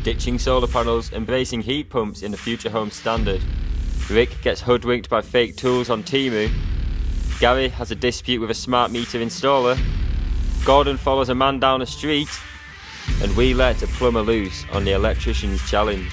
ditching solar panels, embracing heat pumps in the future home standard. Rick gets hoodwinked by fake tools on Temu. Gary has a dispute with a smart meter installer. Gordon follows a man down a street. And we let a plumber loose on the Electricians Challenge.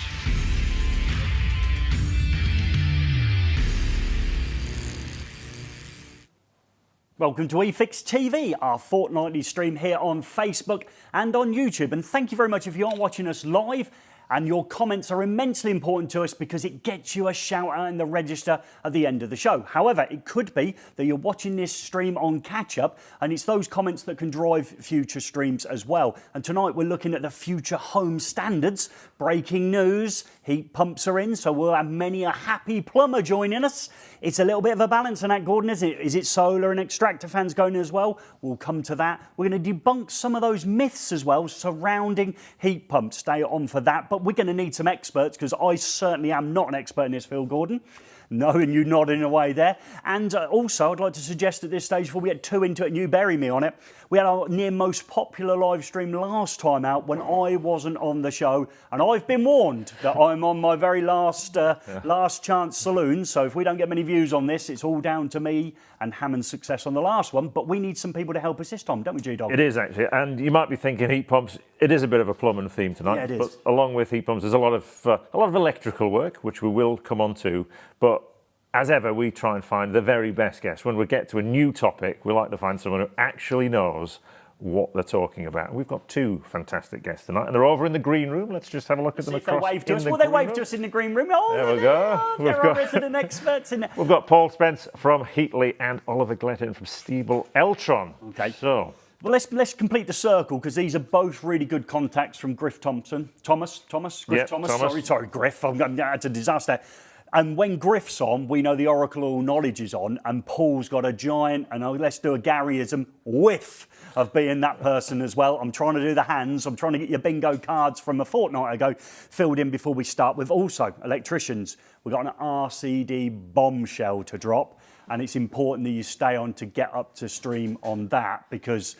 Welcome to eFIXX TV, our fortnightly stream here on Facebook and on YouTube. And thank you very much if you are watching us live. And your comments are immensely important to us because it gets you a shout out in the register at the end of the show. However, it could be that you're watching this stream on catch up and it's those comments that can drive future streams as well. And tonight we're looking at the future home standards. Breaking news, heat pumps are in, so we'll have many a happy plumber joining us. It's a little bit of a balance on that, Gordon, isn't it? Is it solar and extractor fans going as well? We'll come to that. We're going to debunk some of those myths as well surrounding heat pumps. Stay on for that. But we're going to need some experts because I certainly am not an expert in this field, Gordon. No, and you nodding away there. And also, I'd like to suggest at this stage, before we get too into it and you bury me on it, we had our near most popular live stream last time out when I wasn't on the show. And I've been warned that I'm on my very last chance saloon. So if we don't get many views on this, it's all down to me and Hammond's success on the last one. But we need some people to help us this time, don't we, G-Dog? It is actually. And you might be thinking heat pumps, it is a bit of a plumbing theme tonight. Yeah, it is. But along with heat pumps, there's a lot of electrical work, which we will come on to. But as ever, we try and find the very best guests. When we get to a new topic, we like to find someone who actually knows what they're talking about. And we've got two fantastic guests tonight, and they're over in the green room. Let's just have a look at them across. They waved to us. Well, they waved to us in the green room. Oh, there we go. There are resident experts in there. We've got Paul Spence from Heatley and Oliver Gledhill from Stiebel Eltron. Okay. So, well, let's complete the circle because these are both really good contacts from Griff Thomas. Sorry, Griff. That's a disaster. And when Griff's on, we know the Oracle of Knowledge is on, and Paul's got a giant, and let's do a Garyism, whiff of being that person as well. I'm trying to do the hands. I'm trying to get your bingo cards from a fortnight ago filled in before we start with also electricians. We've got an RCD bombshell to drop, and it's important that you stay on to get up to stream on that because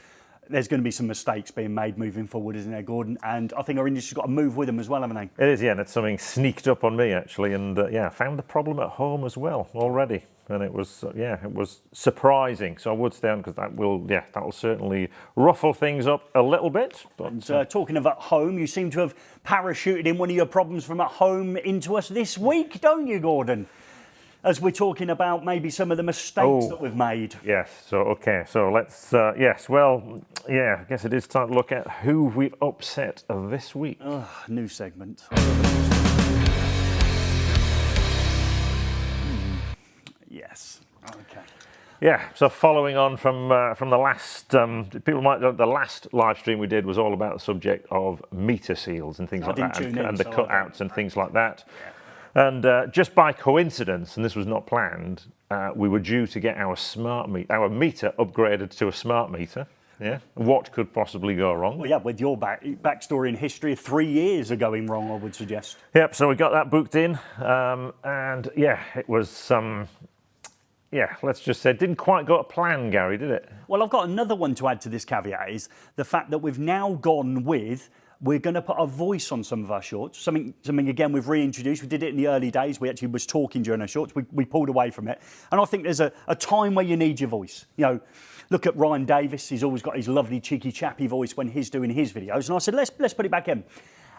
there's going to be some mistakes being made moving forward, isn't there, Gordon? And I think our industry's got to move with them as well, haven't they? it is, yeah, and it's something sneaked up on me, actually, and yeah, I found the problem at home as well already. And it was, it was surprising. So I would stay on because that will certainly ruffle things up a little bit. But talking of at home, you seem to have parachuted in one of your problems from at home into us this week, don't you, Gordon? As we're talking about maybe some of the mistakes that we've made. Yes, so okay, so let's, I guess it is time to look at who we've upset this week. New segment. Yes, okay. Yeah, so following on from the last, people might know the last live stream we did was all about the subject of meter seals and things like that, and the cutouts and things like that. Yeah. And just by coincidence, and this was not planned, we were due to get our meter upgraded to a smart meter. Yeah. What could possibly go wrong? Well, yeah, with your backstory in history, 3 years are going wrong, I would suggest. Yep. So we got that booked in, and yeah, it was. Let's just say it didn't quite go to plan, Gary, did it? Well, I've got another one to add to this caveat is the fact that we've now gone with. We're going to put a voice on some of our shorts. Something again we've reintroduced. We did it in the early days. We actually was talking during our shorts. We pulled away from it. And I think there's a time where you need your voice. You know, look at Ryan Davis. He's always got his lovely cheeky chappy voice when he's doing his videos. And I said, let's put it back in.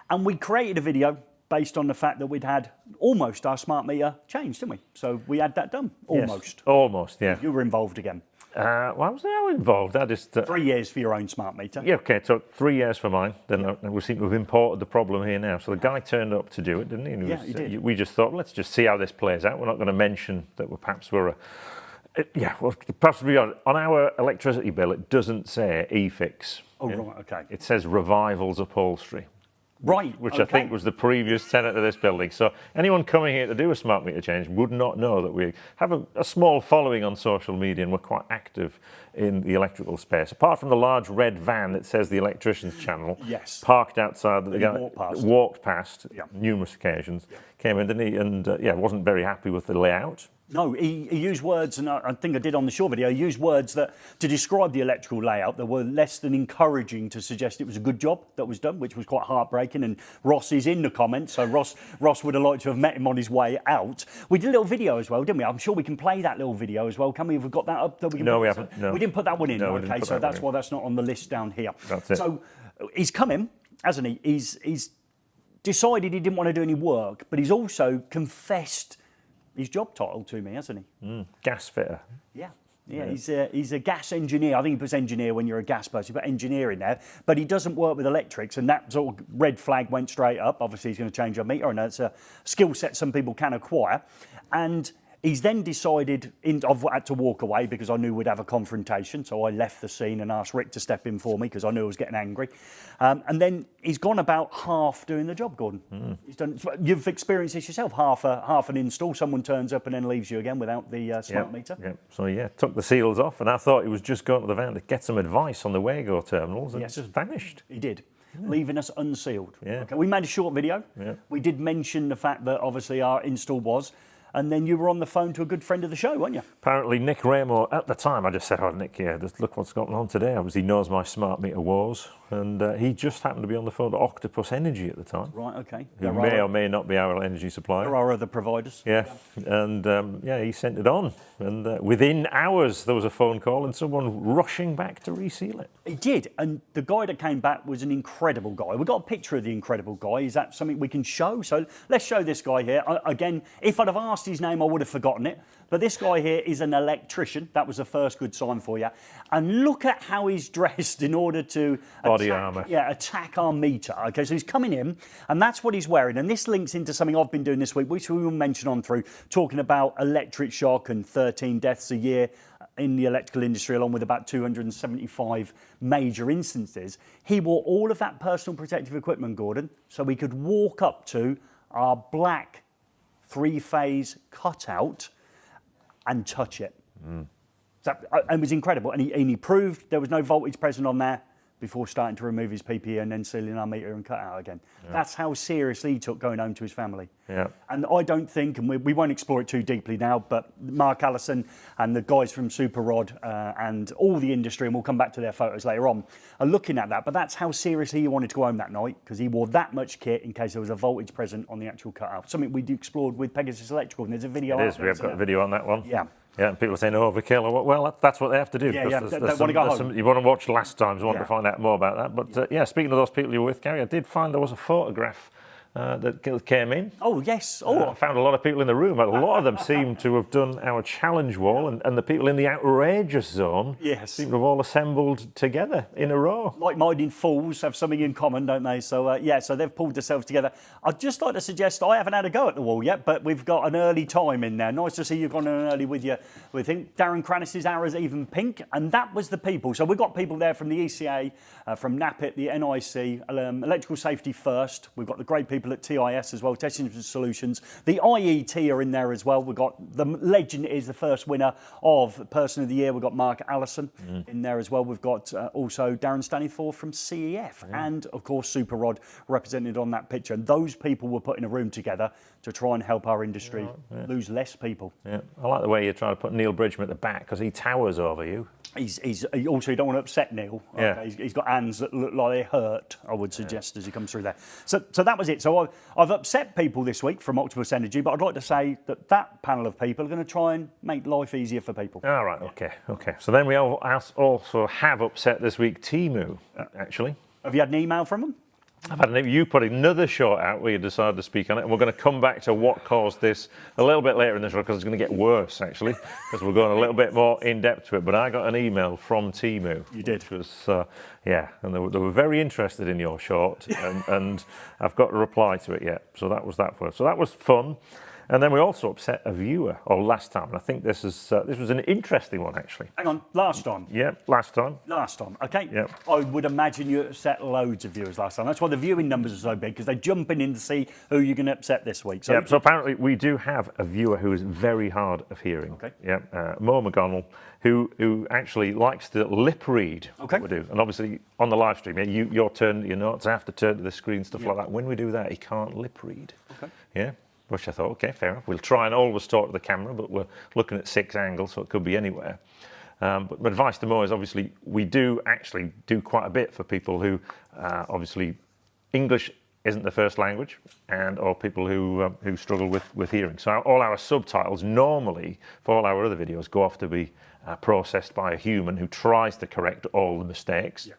And we created a video based on the fact that we'd had almost our smart meter changed, didn't we? So we had that done. Almost. Yes, almost, yeah. You were involved again. Well, I was now involved. I just 3 years for your own smart meter. Yeah, okay. It took 3 years for mine. Then we seem to have imported the problem here now. So the guy turned up to do it, didn't he? And he did. We just thought, let's just see how this plays out. We're not going to mention that perhaps on our electricity bill, it doesn't say eFIXX. Oh, right, okay. It says Revivals Upholstery. Right, which I think was the previous tenant of this building. So anyone coming here to do a smart meter change would not know that we have a small following on social media and we're quite active in the electrical space. Apart from the large red van that says the Electricians channel, yes, parked outside, that the guy walked past yeah, numerous occasions, came in, didn't he? And wasn't very happy with the layout. No, he used words, and I think I did on the short video, he used words that to describe the electrical layout that were less than encouraging to suggest it was a good job that was done, which was quite heartbreaking. And Ross is in the comments, so Ross would have liked to have met him on his way out. We did a little video as well, didn't we? I'm sure we can play that little video as well. Can we? Have we got that up? That we can no, we haven't. No. We didn't put that one in. No, okay, so that's why that's not on the list down here. That's it. So he's come in, hasn't he? He's decided he didn't want to do any work, but he's also confessed his job title to me, hasn't he? Gas fitter. Yeah. He's a gas engineer. I think he puts engineer when you're a gas person, but engineer in there. But he doesn't work with electrics, and that sort of red flag went straight up. Obviously, he's going to change our meter, and that's a skill set some people can acquire. And he's then decided, I've had to walk away because I knew we'd have a confrontation, so I left the scene and asked Rick to step in for me because I knew I was getting angry. And then he's gone about half doing the job, Gordon. He's done. You've experienced this yourself, half an install, someone turns up and then leaves you again without the smart meter. Yep. So took the seals off, and I thought he was just going to the van to get some advice on the Wago terminals, and just vanished. He did. Leaving us unsealed. Yeah. Okay, we made a short video. Yeah. We did mention the fact that obviously our install was, and then you were on the phone to a good friend of the show, weren't you? Apparently Nick Raymore, at the time, I just said, oh, Nick, just look what's going on today. Obviously he knows my smart meter woes, and he just happened to be on the phone to Octopus Energy at the time. Right, okay. Who may or may not be our energy supplier. There are other providers. Yeah, and he sent it on, and within hours there was a phone call and someone rushing back to reseal it. He did, and the guy that came back was an incredible guy. We got a picture of the incredible guy. Is that something we can show? So let's show this guy here. Again, if I'd have asked his name, I would have forgotten it. But this guy here is an electrician. That was the first good sign for you. And look at how he's dressed in order to body armour. Yeah, attack our meter. Okay, so he's coming in, and that's what he's wearing. And this links into something I've been doing this week, which we will mention on through, talking about electric shock and 13 deaths a year in the electrical industry, along with about 275 major instances. He wore all of that personal protective equipment, Gordon, so we could walk up to our black 3-phase cutout and touch it. So, it was incredible, and he proved there was no voltage present on there before starting to remove his PPE and then sealing our meter and cut out again. Yeah. That's how seriously he took going home to his family. Yeah. And I don't think, and we won't explore it too deeply now, but Mark Allison and the guys from Super Rod and all the industry, and we'll come back to their photos later on, are looking at that. But that's how seriously he wanted to go home that night, because he wore that much kit in case there was a voltage present on the actual cutout. Something we explored with Pegasus Electrical, and there's a video. It is. We have got a video on that one. Yeah. Yeah, and people are saying overkill. Well, that's what they have to do. Yeah, yeah. There's want to go home. You want to watch last times, you want to find out more about that. But speaking of those people you were with, Gary, I did find there was a photograph that came in. Oh, yes. Oh. I found a lot of people in the room. A lot of them seem to have done our challenge wall, and the people in the outrageous zone seem to have all assembled together in a row. Like-minded fools have something in common, don't they? So, so they've pulled themselves together. I'd just like to suggest, I haven't had a go at the wall yet, but we've got an early time in there. Nice to see you've gone in early with you. We think Darren Cranis's arrows even pink, and that was the people. So we've got people there from the ECA, from NAPIT, the NIC, Electrical Safety First. We've got the great people at TIS as well, Testing Solutions. The IET are in there as well. We've got the legend is the first winner of Person of the Year. We've got Mark Allison in there as well. We've got also Darren Staniforth from CEF and, of course, Super Rod represented on that picture. And those people were put in a room together to try and help our industry lose less people. Yeah. I like the way you're trying to put Neil Bridgman at the back because he towers over you. He's also, you don't want to upset Neil. Yeah. Okay? He's got hands that look like they hurt, I would suggest, as he comes through there. So that was it. So I've upset people this week from Octopus Energy, but I'd like to say that panel of people are going to try and make life easier for people. All right, okay. So then we also have upset this week Temu, actually. Have you had an email from them? I've had you put another short out where you decided to speak on it, and we're going to come back to what caused this a little bit later in this show because it's going to get worse, actually, because we're going a little bit more in depth to it. But I got an email from Temu. You did? Which was, and they were very interested in your short, and I've got a reply to it yet. So that was that for us. So that was fun. And then we also upset a viewer, last time. And I think this was an interesting one, actually. Hang on, last time? Yeah, last time. Last time, okay. Yep. I would imagine you upset loads of viewers last time. That's why the viewing numbers are so big, because they're jumping in to see who you're going to upset this week. So apparently we do have a viewer who is very hard of hearing. Okay. Yeah, Mo McGonnell, who actually likes to lip read what we do. And obviously on the live stream, your turn, your notes, I have to turn to the screen, stuff like that. When we do that, he can't lip read. Okay. Yeah. which I thought, okay, fair enough. We'll try and always talk to the camera, but we're looking at 6 angles, so it could be anywhere. But my advice to Mo is obviously we do actually do quite a bit for people who obviously English isn't the first language, or people who struggle with hearing. So all our subtitles normally for all our other videos go off to be processed by a human who tries to correct all the mistakes. Yeah.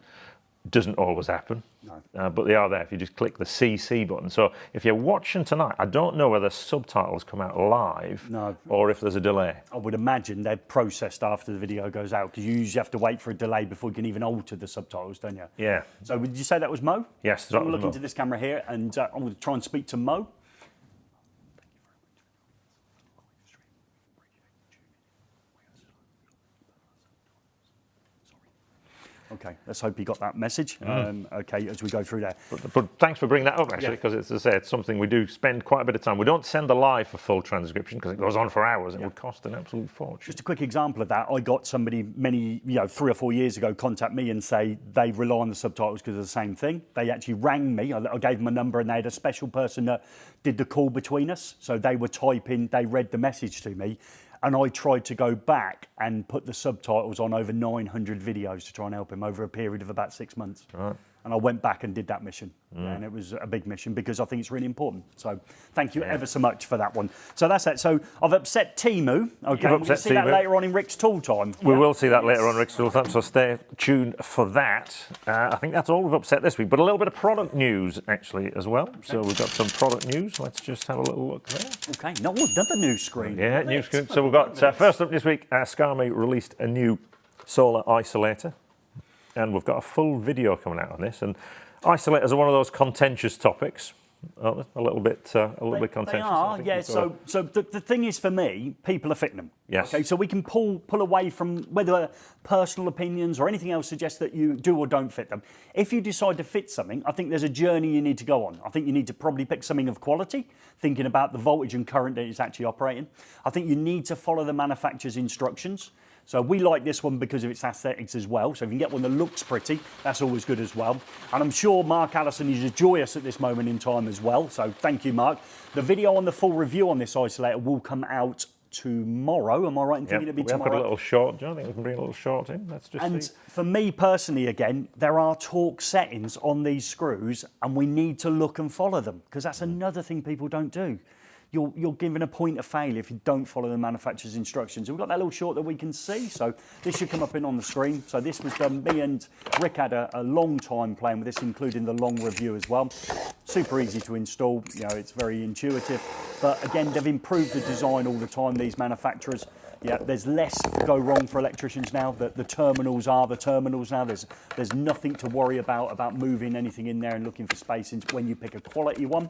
Doesn't always happen, no. But they are there if you just click the CC button. So if you're watching tonight, I don't know whether subtitles come out live or if there's a delay. I would imagine they're processed after the video goes out, because you usually have to wait for a delay before you can even alter the subtitles, don't you? Yeah. So would you say that was Mo? Yes, so I'm going to look into this camera here, and I'm going to try and speak to Mo. Okay, let's hope you got that message. Okay, as we go through there. But thanks for bringing that up, actually, because as I say, it's something we do spend quite a bit of time. We don't send the live for full transcription because it goes on for hours. It would cost an absolute fortune. Just a quick example of that. I got somebody 3 or 4 years ago contact me and say they rely on the subtitles because of the same thing. They actually rang me. I gave them a number, and they had a special person that did the call between us. So they were typing, they read the message to me. And I tried to go back and put the subtitles on over 900 videos to try and help him over a period of about 6 months. Right. And I went back and did that mission. And it was a big mission because I think it's really important. So thank you ever so much for that one. So that's that. So I've upset Temu. Okay, we'll see that later on in Rick's Tool Time. We will see that later on in Rick's Tool Time, so stay tuned for that. I think that's all we've upset this week, but a little bit of product news actually as well. Okay. So we've got some product news. Let's just have a little look there. Okay, no, another new screen. Yeah, new screen. So we've got, first up this week, Scame released a new solar isolator. And we've got a full video coming out on this. And isolators are one of those contentious topics. A little bit contentious. They are, yeah. So the thing is, for me, people are fitting them. Yes. Okay, so we can pull away from whether personal opinions or anything else suggests that you do or don't fit them. If you decide to fit something, I think there's a journey you need to go on. I think you need to probably pick something of quality, thinking about the voltage and current that it's actually operating. I think you need to follow the manufacturer's instructions. So we like this one because of its aesthetics as well. So if you can get one that looks pretty, that's always good as well. And I'm sure Mark Allison is joyous at this moment in time as well. So thank you, Mark. The video on the full review on this isolator will come out tomorrow. Am I right in thinking it'll be tomorrow? We've got a little short, John. I think we can bring a little short in. Let's just see. For me personally, again, there are torque settings on these screws, and we need to look and follow them, because that's another thing people don't do. You're given a point of failure if you don't follow the manufacturer's instructions. And we've got that little short that we can see, so this should come up on the screen. So this was done, me and Rick had a long time playing with this, including the long review as well. Super easy to install, it's very intuitive. But again, they've improved the design all the time, these manufacturers. Yeah, there's less to go wrong for electricians now. The terminals are the terminals now. There's nothing to worry about moving anything in there and looking for space when you pick a quality one.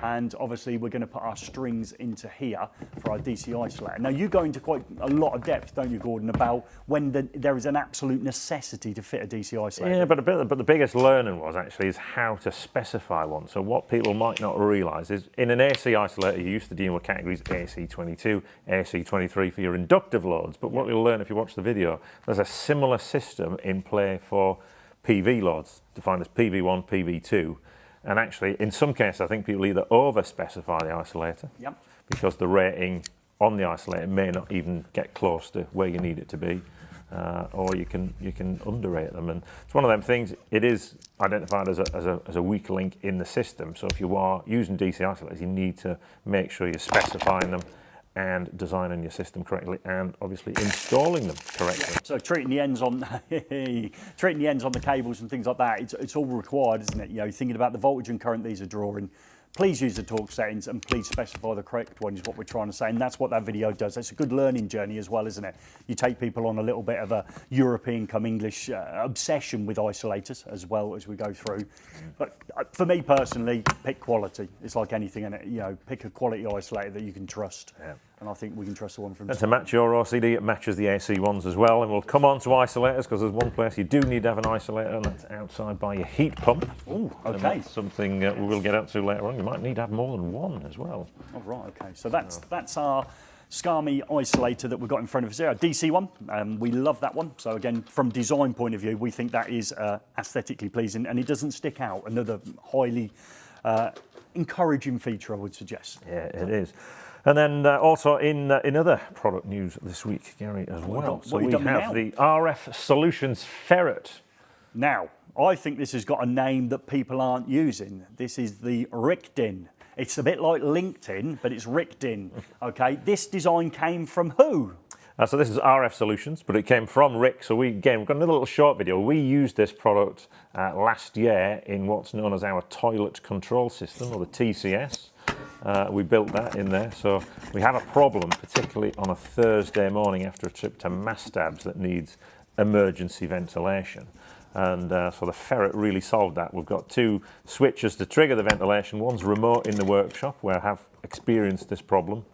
And obviously we're going to put our strings into here for our DC isolator. Now you go into quite a lot of depth, don't you, Gordon, about when there is an absolute necessity to fit a DC isolator. Yeah, but the biggest learning is how to specify one. So what people might not realise is in an AC isolator you used to deal with categories AC22, AC23 for your inductive loads. But what you'll learn if you watch the video, there's a similar system in play for PV loads, defined as PV1, PV2. And actually, in some cases, I think people either over-specify the isolator because the rating on the isolator may not even get close to where you need it to be, or you can underrate them. And it's one of them things. It is identified as a weak link in the system. So if you are using DC isolators, you need to make sure you're specifying them and designing your system correctly, and obviously installing them correctly. So treating the ends on the cables and things like that, it's all required, isn't it? Thinking about the voltage and current these are drawing. Please use the torque settings and please specify the correct one is what we're trying to say, and that's what that video does. It's a good learning journey as well, isn't it? You take people on a little bit of a European come English obsession with isolators as well as we go through. But for me personally, pick quality. It's like anything in it, pick a quality isolator that you can trust. Yeah. And I think we can trust the one from... And to match your OCD, it matches the AC ones as well. And we'll come on to isolators, because there's one place you do need to have an isolator, and that's outside by your heat pump. Oh, okay. And that's something we will get up to later on. You might need to have more than one as well. Oh, right, okay. So that's our Scame isolator that we've got in front of us here, a DC one. We love that one. So again, from design point of view, we think that is aesthetically pleasing, and it doesn't stick out. Another highly encouraging feature, I would suggest. Yeah, it is. And then also in other product news this week, Gary, as well. So we have the RF Solutions Ferret. Now, I think this has got a name that people aren't using. This is the Rickdin. It's a bit like LinkedIn, but it's Rickdin. Okay, this design came from who? So this is RF Solutions, but it came from Rick. So we've got another little short video. We used this product last year in what's known as our toilet control system, or the TCS. We built that in there. So we have a problem, particularly on a Thursday morning after a trip to Mastabs, that needs emergency ventilation. And so the Ferret really solved that. We've got 2 switches to trigger the ventilation. One's remote in the workshop, where I have experienced this problem.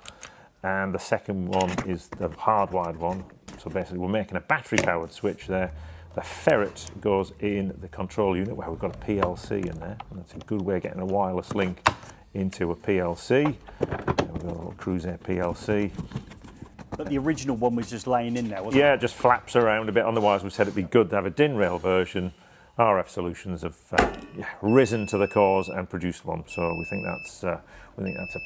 And the second one is the hardwired one. So basically we're making a battery powered switch there. The Ferret goes in the control unit where we've got a PLC in there. And that's a good way of getting a wireless link into a PLC. We've got a little Cruise Air PLC. But the original one was just laying in there, wasn't it? Yeah, it just flaps around a bit. Otherwise we said it'd be good to have a DIN rail version. RF Solutions have risen to the cause and produced one. So we think that's a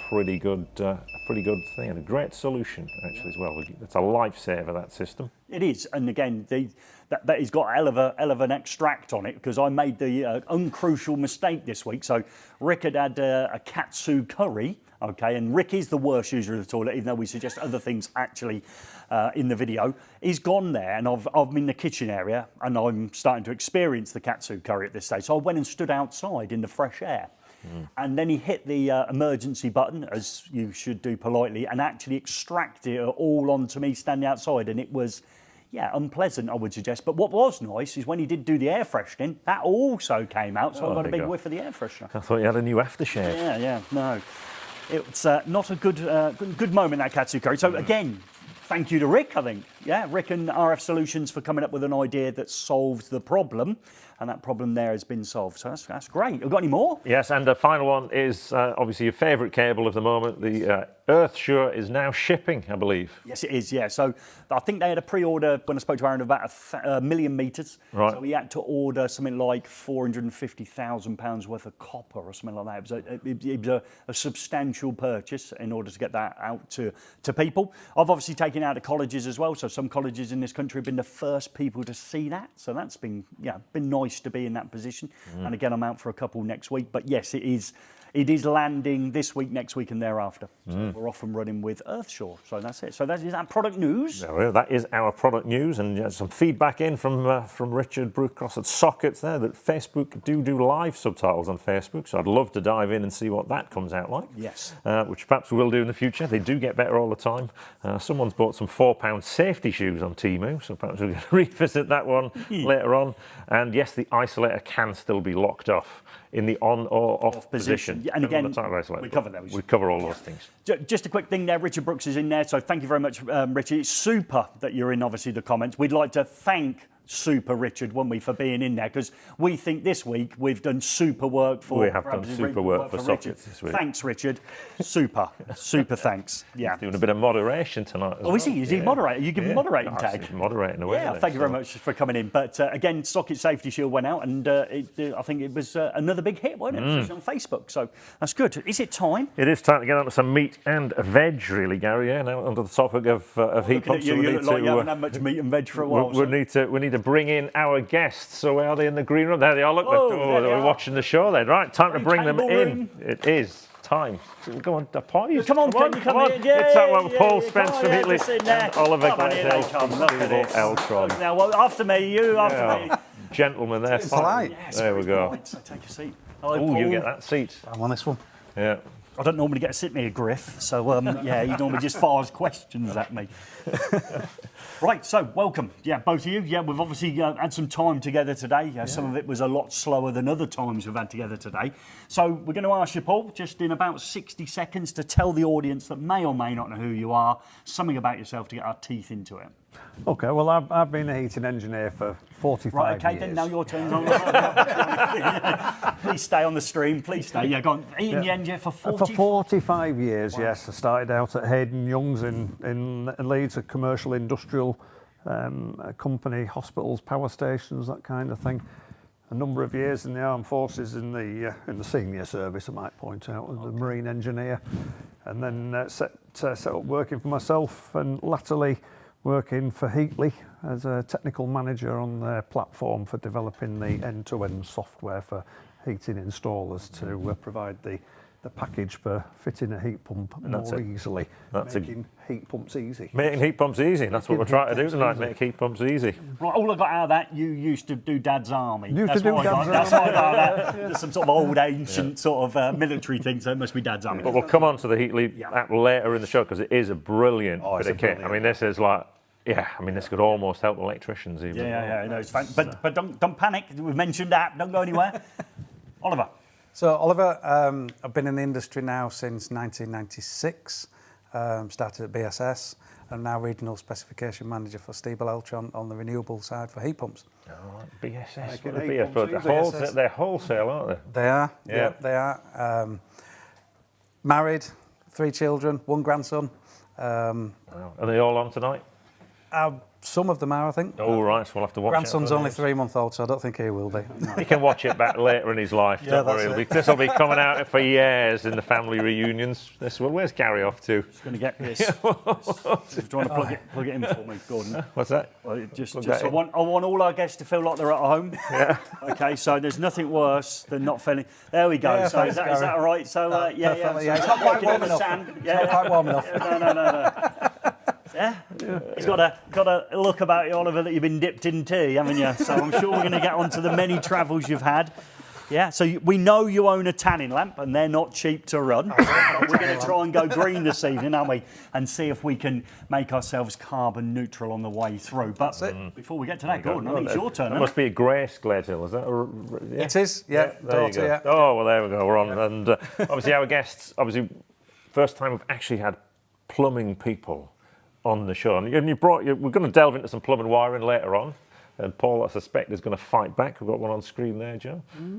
pretty good thing, and a great solution actually as well. It's a lifesaver, that system. It is, and again, that has got a hell of an extract on it, because I made the uncrucial mistake this week. So Rick had a katsu curry, okay, and Rick is the worst user of the toilet, even though we suggest other things actually in the video. He's gone there, and I'm in the kitchen area, and I'm starting to experience the katsu curry at this stage. So I went and stood outside in the fresh air. And then he hit the emergency button, as you should do politely, and actually extracted it all onto me standing outside. And it was, unpleasant, I would suggest. But what was nice is when he did do the air freshening, that also came out. So I got a big whiff of the air freshener. I thought you had a new aftershave. Yeah, no. It's not a good moment, that katsu curry. So again, thank you to Rick, I think. Yeah, Rick and RF Solutions for coming up with an idea that solves the problem. And that problem there has been solved. So that's great. Have got any more? Yes, and the final one is obviously your favourite cable of the moment. The Earthsure is now shipping, I believe. Yes, it is, yeah. So I think they had a pre-order when I spoke to Aaron of about a million metres. Right. So he had to order something like £450,000 worth of copper or something like that. It was a substantial purchase in order to get that out to people. I've obviously taken it out to colleges as well. So some colleges in this country have been the first people to see that. So that's been nice to be in that position. And again, I'm out for a couple next week. But yes, it is landing this week, next week, and thereafter. So we're off and running with Earthsure. So that's it. So that is our product news. That is our product news, and some feedback in from Richard Brewcross at Sockets there that Facebook do live subtitles on Facebook. So I'd love to dive in and see what that comes out like. Yes. Which perhaps we will do in the future. They do get better all the time. Someone's bought some £4 safety shoes on Temu, so perhaps we're going to revisit that one later on. And yes, the isolator can still be locked off in the on or off position. Yeah, and again, we cover those. We cover all those things. Just a quick thing there, Richard Brooks is in there, so thank you very much, Richard. It's super that you're in, obviously, the comments. We'd like to thank Super Richard, won't we, for being in there, because we think this week we've done super work for... We have done super work for Sockets this week. Thanks, Richard. Super thanks. Yeah. He's doing a bit of moderation tonight as well. Is he? Is he moderating? You give him moderating tag? He's moderating away. Yeah, thank you very much for coming in. But again, Socket Safety Shield went out, and I think it was another big hit, wasn't it? Especially on Facebook, so that's good. Is it time? It is time to get on to some meat and veg, really, Gary. Yeah, now under the topic of heat pumps. You look like you haven't had much meat and veg for a while. We need to bring in our guests. So where are they in the green room? There they are. Look, they're watching the show then. Right, time to bring them in. It is time. Go on, Poy. Come on. Yeah, it's that one. Paul Spence from Italy and Oliver Gledhill from Eltron. Now, well, after me, after me. Gentlemen there. Yes, there we go. Right, so take a seat. Oh, you get that seat. I'm on this one. Yeah. I don't normally get to sit near Griff, so he normally just fires questions at me. Right, so welcome, both of you. Yeah, we've obviously had some time together today. Some of it was a lot slower than other times we've had together today. So we're going to ask you, Paul, just in about 60 seconds to tell the audience that may or may not know who you are, something about yourself to get our teeth into it. Okay, well, I've been a heating engineer for 45 right, okay, years. Then now your turn. Please stay on the stream, please stay. Yeah, go on. Heating engineer for 45 years, wow. Yes. I started out at Hayden Young's in Leeds, a commercial industrial company, hospitals, power stations, that kind of thing. a number of years in the armed forces in the senior service, I might point out, as a marine engineer, and then set up working for myself, and latterly working for Heatley as a technical manager on their platform for developing the end-to-end software for heating installers to provide the package for fitting a heat pump more easily. Making heat pumps easy. Making heat pumps easy. That's what we're trying to do tonight, make heat pumps easy. Right, all I got out of that, you used to do Dad's Army. That's what I got out of that. There's some sort of old, ancient sort of military thing, so it must be Dad's Army. But we'll come on to the Heatley app later in the show, because it is a brilliant bit of kit. I mean, this is like, this could almost help electricians even. Yeah, no, it's fine. But don't panic. We've mentioned app. Don't go anywhere. Oliver. So, Oliver, I've been in the industry now since 1996, started at BSS, and now Regional Specification Manager for Stiebel Eltron on the renewable side for heat pumps. All right, BSS, what are BSS? They're wholesale, aren't they? They are, yeah, they are. Married, 3 children, 1 grandson. Wow. Are they all on tonight? Some of them are, I think. Oh, right, so we'll have to watch Grandson's only 3-month-old, so I don't think he will be. He can watch it back later in his life, don't worry. This will be coming out for years in the family reunions. Where's Gary off to? Just going to get this. Just trying to plug it in for me, Gordon. What's that? Well, I want all our guests to feel like they're at home. Yeah. Okay, so there's nothing worse than not feeling... There we go. Yeah, so is that all right? So, It's not quite warm enough. It's not quite warm enough. No. Yeah? It's got a look about you, Oliver, that you've been dipped in tea, haven't you? So I'm sure we're going to get on to the many travels you've had. Yeah, so we know you own a tanning lamp, and they're not cheap to run. We're going to try and go green this evening, aren't we? And see if we can make ourselves carbon neutral on the way through. But before we get to that, Gordon, I think it's your turn. It must be a Grace Gledhill, is that? It is, yeah. There you go. Oh, well, there we go. We're on. And obviously our guests, first time we've actually had plumbing people on the show. And we're going to delve into some plumbing wiring later on. And Paul, I suspect, is going to fight back. We've got one on screen there, Joe. Mm-hmm.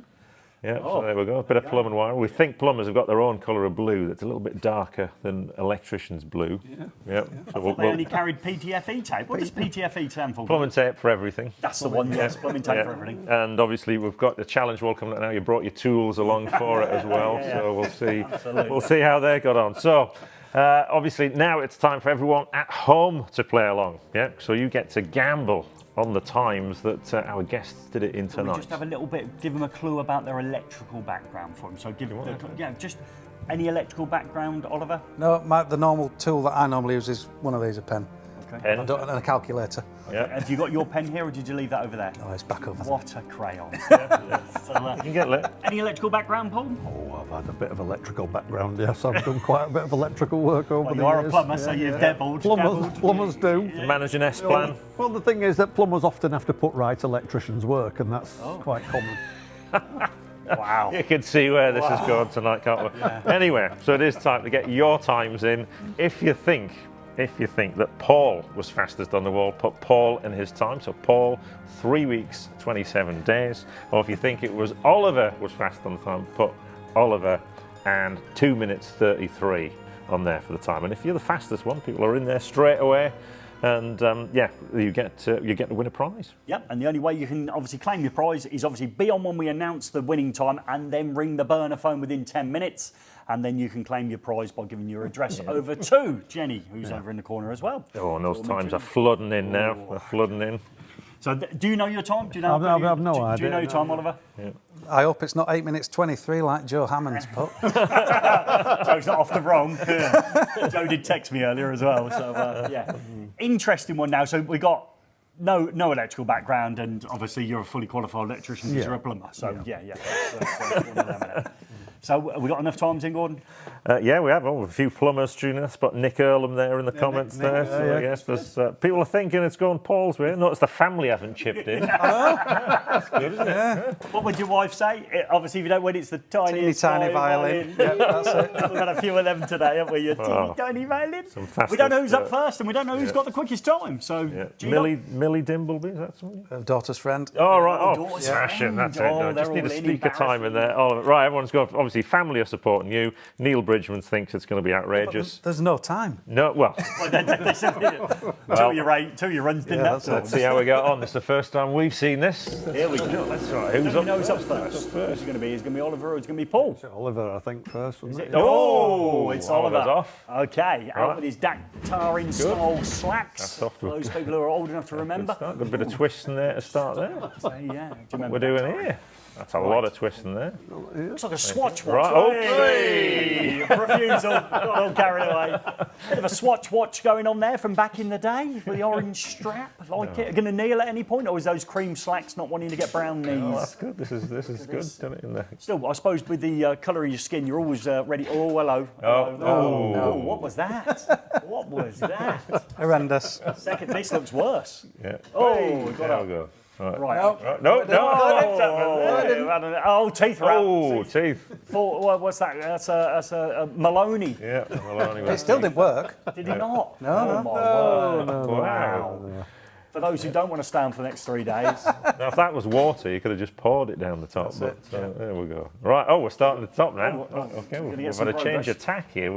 Yeah, so there we go. A bit of plumbing wiring. We think plumbers have got their own colour of blue that's a little bit darker than electricians' blue. Yeah. So they only carried PTFE tape. What does PTFE stand for? Plumbing tape for everything. That's the one, yes. Plumbing tape for everything. And obviously we've got the challenge wall coming up now. You brought your tools along for it as well. So we'll see. We'll see how they got on. So obviously now it's time for everyone at home to play along. Yeah. So you get to gamble on the times that our guests did it in tonight. We just have a little bit, give them a clue about their electrical background for them. So just any electrical background, Oliver? No, the normal tool that I normally use is one of these, a pen. Pen. And a calculator. Yeah. Have you got your pen here, or did you leave that over there? Oh, it's back over there. What a crayon. So, you can get lit. Any electrical background, Paul? Oh, I've had a bit of electrical background, yes. I've done quite a bit of electrical work over the years. You are a plumber, so you've dabbled. Plumbers do. Manage an S-plan. Well, the thing is that plumbers often have to put right electricians' work, and that's quite common. Wow. You can see where this is going tonight, can't we? Yeah. Anyway, so it is time to get your times in. If you think that Paul was fastest on the wall, put Paul in his time. So Paul, 3 weeks, 27 days. Or if you think it was Oliver was fast on the time, put Oliver and 2 minutes 33 on there for the time. And if you're the fastest one, people are in there straight away. And you get to win a prize. Yep, and the only way you can obviously claim your prize is obviously be on when we announce the winning time, and then ring the burner phone within 10 minutes, and then you can claim your prize by giving your address over to Jenny, who's over in the corner as well. Oh, and those times are flooding in now. They're flooding in. So do you know your time? Do you know? I have no idea. Do you know your time, Oliver? Yeah. I hope it's not 8 minutes 23 like Joe Hammond's put. Joe's not off the wrong. Joe did text me earlier as well. So interesting one now. So we got no electrical background, and obviously you're a fully qualified electrician because you're a plumber. So that's one of them. So have we got enough times in, Gordon? Yeah, we have. Oh, a few plumbers tuning us. But Nick Earlham there in the comments there. So yes, there's people are thinking it's going Paul's way. Notice the family haven't chipped in. That's good, isn't it? Yeah. What would your wife say? Obviously, if you don't win, it's the tiny violin. Yeah, that's it. We've had a few of them today, haven't we? Your tiny violin. We don't know who's up first, and we don't know who's got the quickest time. So Millie Dimbleby, is that something? Daughter's friend. Oh right. Oh, smashing. That's it. No, just need a speaker time in there. Oh, right, everyone's going. Obviously, obviously family are supporting you. Neil Bridgman thinks it's going to be outrageous. There's no time. No, well, Two your runs didn't have to. let's see how we get on. This is the first time we've seen this. Here we go. That's right. Who's Who up? knows up first? Who's it going to be? Is it going to be Oliver or is it going to be Paul? Oliver, I think, first, wasn't it? Oh, it's Oliver. Oliver's off. Okay, out with his Dactarin style slacks. That's off For to a those people who are old enough to remember. Start. Got a bit of twist in there to start there. So, yeah, do you remember We're doing here. That's a lot of twist in there. Looks like a swatch watch. Right, oh, Hey! Refusal. Got all carried away. Bit of a swatch watch going on there from back in the day with the orange strap. Like it. Going to kneel at any point, or is those cream slacks not wanting to get brown knees? Oh, that's good. This is good. Done it in there. Still, I suppose with the colour of your skin, you're always ready. Oh, hello. Oh. What was that? What was that? Horrendous. Second, this looks worse. Yeah. Oh, we got There up. we go. Right. Right. No. Oh, teeth are out. Oh, teeth. What's that? That's a Maloney. Yeah. It still didn't work. Did he not? No, oh, no. My word. Wow. For those who don't want to stand for the next 3 days. Now, if that was water, you could have just poured it down the top. There we go. Right. Oh, we're starting at the top now. Okay. We've had a change of tack here.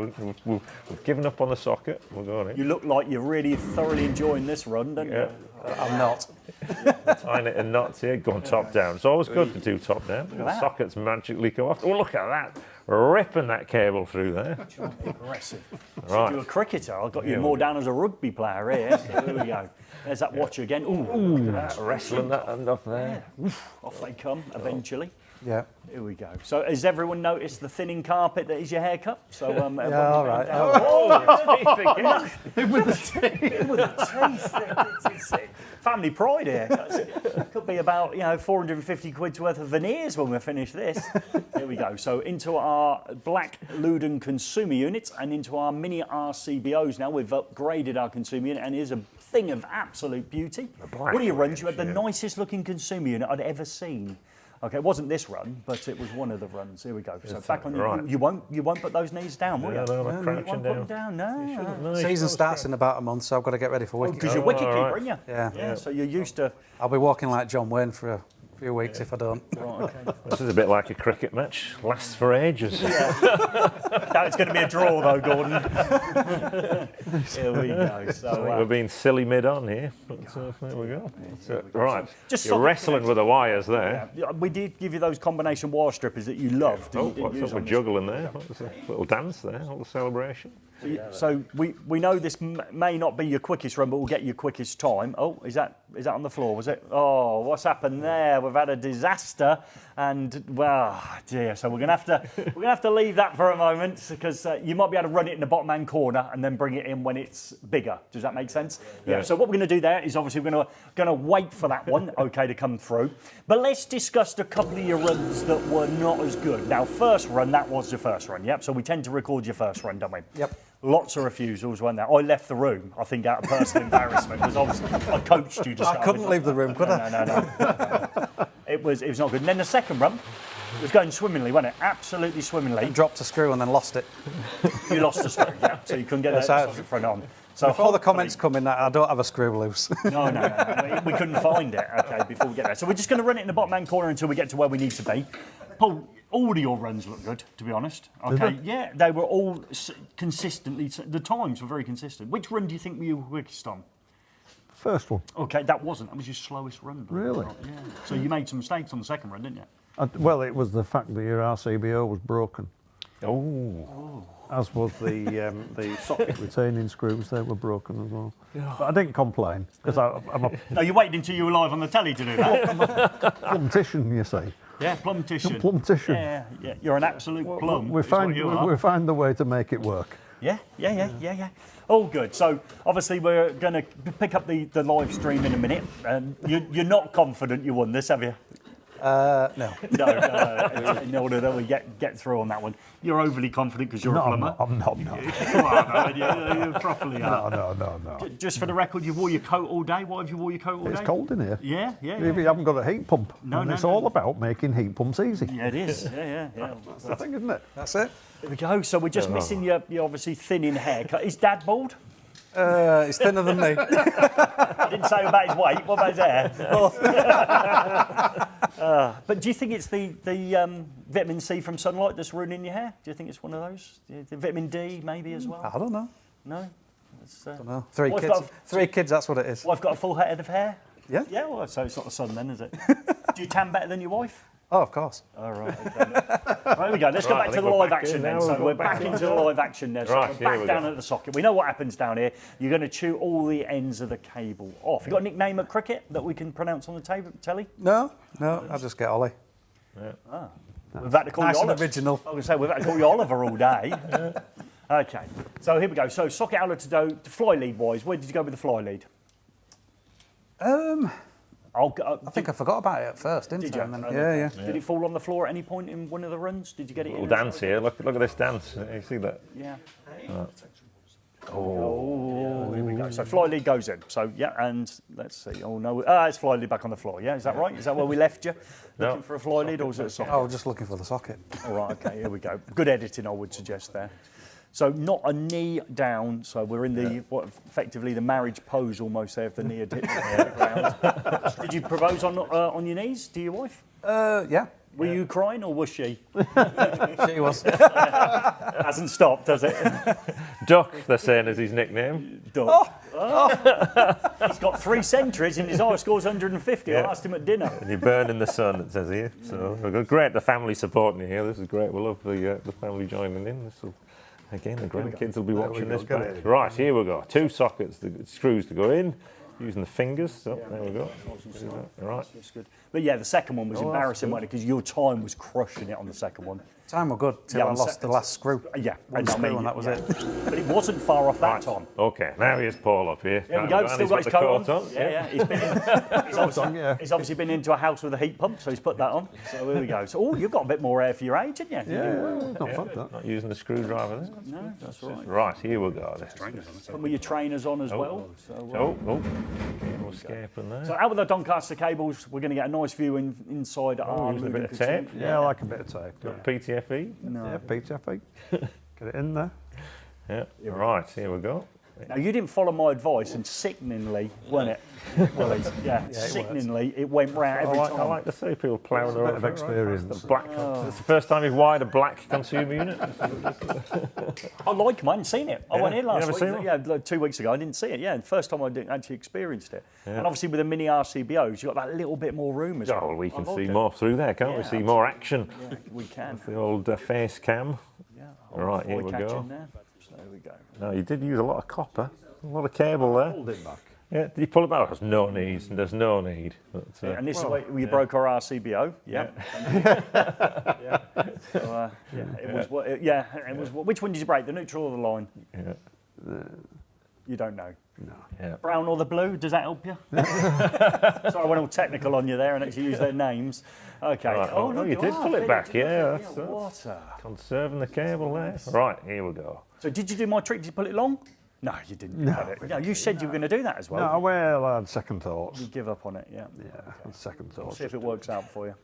We've given up on the socket. We'll go on it. You look like you're really thoroughly enjoying this run, don't you? I'm not. Tying it in knots here, going top down. It's always good to do top down. The sockets magically come off. Oh, look at that. Ripping that cable through there. Aggressive. Right. You're a cricketer. I've got you more down as a rugby player here. So there we go. There's that watch again. Ooh, wrestling that end off there. Yeah. Off they come eventually. Yeah. Here we go. So has everyone noticed the thinning carpet that is your haircut? So yeah, all right. With the teeth. Family pride here. Could be about 450 quid's worth of veneers when we finish this. Here we go. So into our black Lewden consumer units and into our mini RCBOs now. We've upgraded our consumer unit and it is a thing of absolute beauty. What do you run? You had the nicest looking consumer unit I'd ever seen. Okay, it wasn't this run, but it was one of the runs. Here we go. So back on you won't put those knees down, will you? No, I'm crouching you won't put them down. No. Season starts in about a month, so I've got to get ready for wicket. Because you're wicket keeper, aren't you? Yeah. So you're used to. I'll be walking like John Wayne for a few weeks if I don't. Right, okay. This is a bit like a cricket match. Lasts for ages. It's going to be a draw though, Gordon. Here we go. So we're being silly mid-on here. But, there we go. Right. You're wrestling with the wires there. Yeah. We did give you those combination wire strippers that you loved. What's up with juggling there? What's a little dance there? A little celebration. So we know this may not be your quickest run, but we'll get your quickest time. Oh, is that on the floor? Was it? Oh, what's happened there? We've had a disaster, and well, dear. So we're gonna have to leave that for a moment because you might be able to run it in the bottom hand corner and then bring it in when it's bigger. Does that make sense? Yeah. So what we're going to do there is obviously we're going to wait for that one, okay, to come through. But let's discuss a couple of your runs that were not as good. Now, first run, that was your first run. Yep. So we tend to record your first run, don't we? Yep. Lots of refusals, weren't there? I left the room, I think, out of personal embarrassment because I coached you to start. I couldn't leave the room, could I? No. It was not good. And then the second run was going swimmingly, wasn't it? Absolutely swimmingly. I dropped a screw and then lost it. You lost a screw, yeah. So you couldn't get that front on. So before the comments come in that I don't have a screw loose. No. We couldn't find it, okay, before we get there. So we're just going to run it in the bottom hand corner until we get to where we need to be. Paul, all of your runs look good, to be honest. Okay, yeah, they were all consistently, the times were very consistent. Which run do you think you were quickest on? First one. Okay, that was your slowest run. Really? Yeah. So you made some mistakes on the second run, didn't you? Well, it was the fact that your RCBO was broken. Oh. As was the socket retaining screws, they were broken as well. Yeah. But I didn't complain because I'm a No, you waited until you were live on the telly to do that. I'm a plumbtician, you see. Yeah, plumbtician. Plumbtician. Yeah. You're an absolute plum. We find the way to make it work. Yeah. All good. So obviously we're going to pick up the live stream in a minute. You're not confident you won this, have you? No. No. In order that we get through on that one. You're overly confident because you're a plumber. I'm not. You properly are. No. Just for the record, you wore your coat all day. Why have you wore your coat all day? It's cold in here. Yeah. If you haven't got a heat pump. It's all about making heat pumps easy. Yeah, it is. Yeah. That's the thing, isn't it? That's it. There we go. So we're just missing your obviously thinning haircut. Is Dad bald? He's thinner than me. I didn't say about his weight. What about his hair? But do you think it's the vitamin C from sunlight that's ruining your hair? Do you think it's one of those? The vitamin D maybe as well? I don't know. No? I don't know. Three kids, that's what it is. Well, I've got a full head of hair? Yeah. Yeah, well, so it's not the sun then, is it? Do you tan better than your wife? Oh, of course. All right. Okay. There we go. Let's go back to the live action then. So we're back into the live action there. So we're back down at the socket. We know what happens down here. You're going to chew all the ends of the cable off. You got a nickname at cricket that we can pronounce on the telly? No, I just get Ollie. Yeah. We've had to call Nice you and Oliver. original. I was going to say, we've had to call you Oliver all day. Okay. So here we go. So socket outlet to fly lead wise, where did you go with the fly lead? I think I forgot about it at first, didn't Did I? you? And then, yeah. Did it fall on the floor at any point in one of the runs? Did you get it in? Little dance here. Look at this dance. You see that? Yeah. Oh, here we go. So fly lead goes in. So yeah, and let's see. Oh no, it's fly lead back on the floor. Yeah, is that right? Is that where we left you? Looking for a fly lead, or was it a socket? Oh, just looking for the socket. All right. Okay. Here we go. Good editing, I would suggest there. So not a knee down. So we're in the effectively the marriage pose almost there. If the knee had hit the ground. Did you propose on your knees to your wife? Yeah. Were you crying or was she? She was. Hasn't stopped, has it? Duck, they're saying, is his nickname. Duck. He's got 3 centuries and his high score's 150. I asked him at dinner. And you burn in the sun, it says here. So we've got great, the family supporting you here. This is great. We love the family joining in. This will, again, the grandkids will be watching this back. Right, here we go. 2 sockets, the screws to go in. Using the fingers, so there we go. Right. That's good. But yeah, the second one was embarrassing, wasn't it? Because your time was crushing it on the second one. Time were good till I lost the last screw. Yeah, One screw and that was it. But it wasn't far off that time. Okay, now here's Paul up here. There we go, still got his coat on. Yeah. He's obviously been into a house with a heat pump, so he's put that on. So here we go. So, you've got a bit more air for your age, haven't you? Not bad, that. Not using the screwdriver there. No, that's right. Right, here we go. Put with your trainers on as well. So, No escaping there. so out with the Doncaster cables, we're going to get a nice view inside our using a bit Lewden of tape. Yeah, I like a bit of tape. PTFE. Yeah, PTFE. Get it in there. Yeah. Right, here we go. Now, you didn't follow my advice, and sickeningly, wasn't it? Well, sickeningly, it went round every time. I like to see people ploughing Bit over. of experience. The black. It's the first time you've wired a black consumer unit. I like them. I hadn't seen it. I went in last never week. seen them? Yeah, like 2 weeks ago. I didn't see it. Yeah, the first time I actually experienced it. And obviously with the mini RCBOs, you've got that little bit more room as well. Oh, well, we can I like see it. more through there, can't we? See more action. Yeah, we can. The old face cam. Yeah. Right, here we catch go. in there. So there we go. No, you did use a lot of copper, a lot of cable there. Hold it back. Yeah, did you pull it back? There's no need. There's no need. But, And this is where we broke our RCBO. Yeah. So, it was. Which one did you break? The neutral or the line? Yeah. You don't know. No. Yeah. Brown or the blue? Does that help you? Sorry, I went all technical on you there and actually used their names. Okay. Right. Oh, no, look, you did pull it back. Yeah, that's What a... conserving the cable there. Right, here we go. So did you do my trick? Did you pull it long? No, you didn't. No, you said you were going to do that as well. No, well, I had second thoughts. You give up on it, yeah. Yeah, I had second thoughts. See if it works out for you.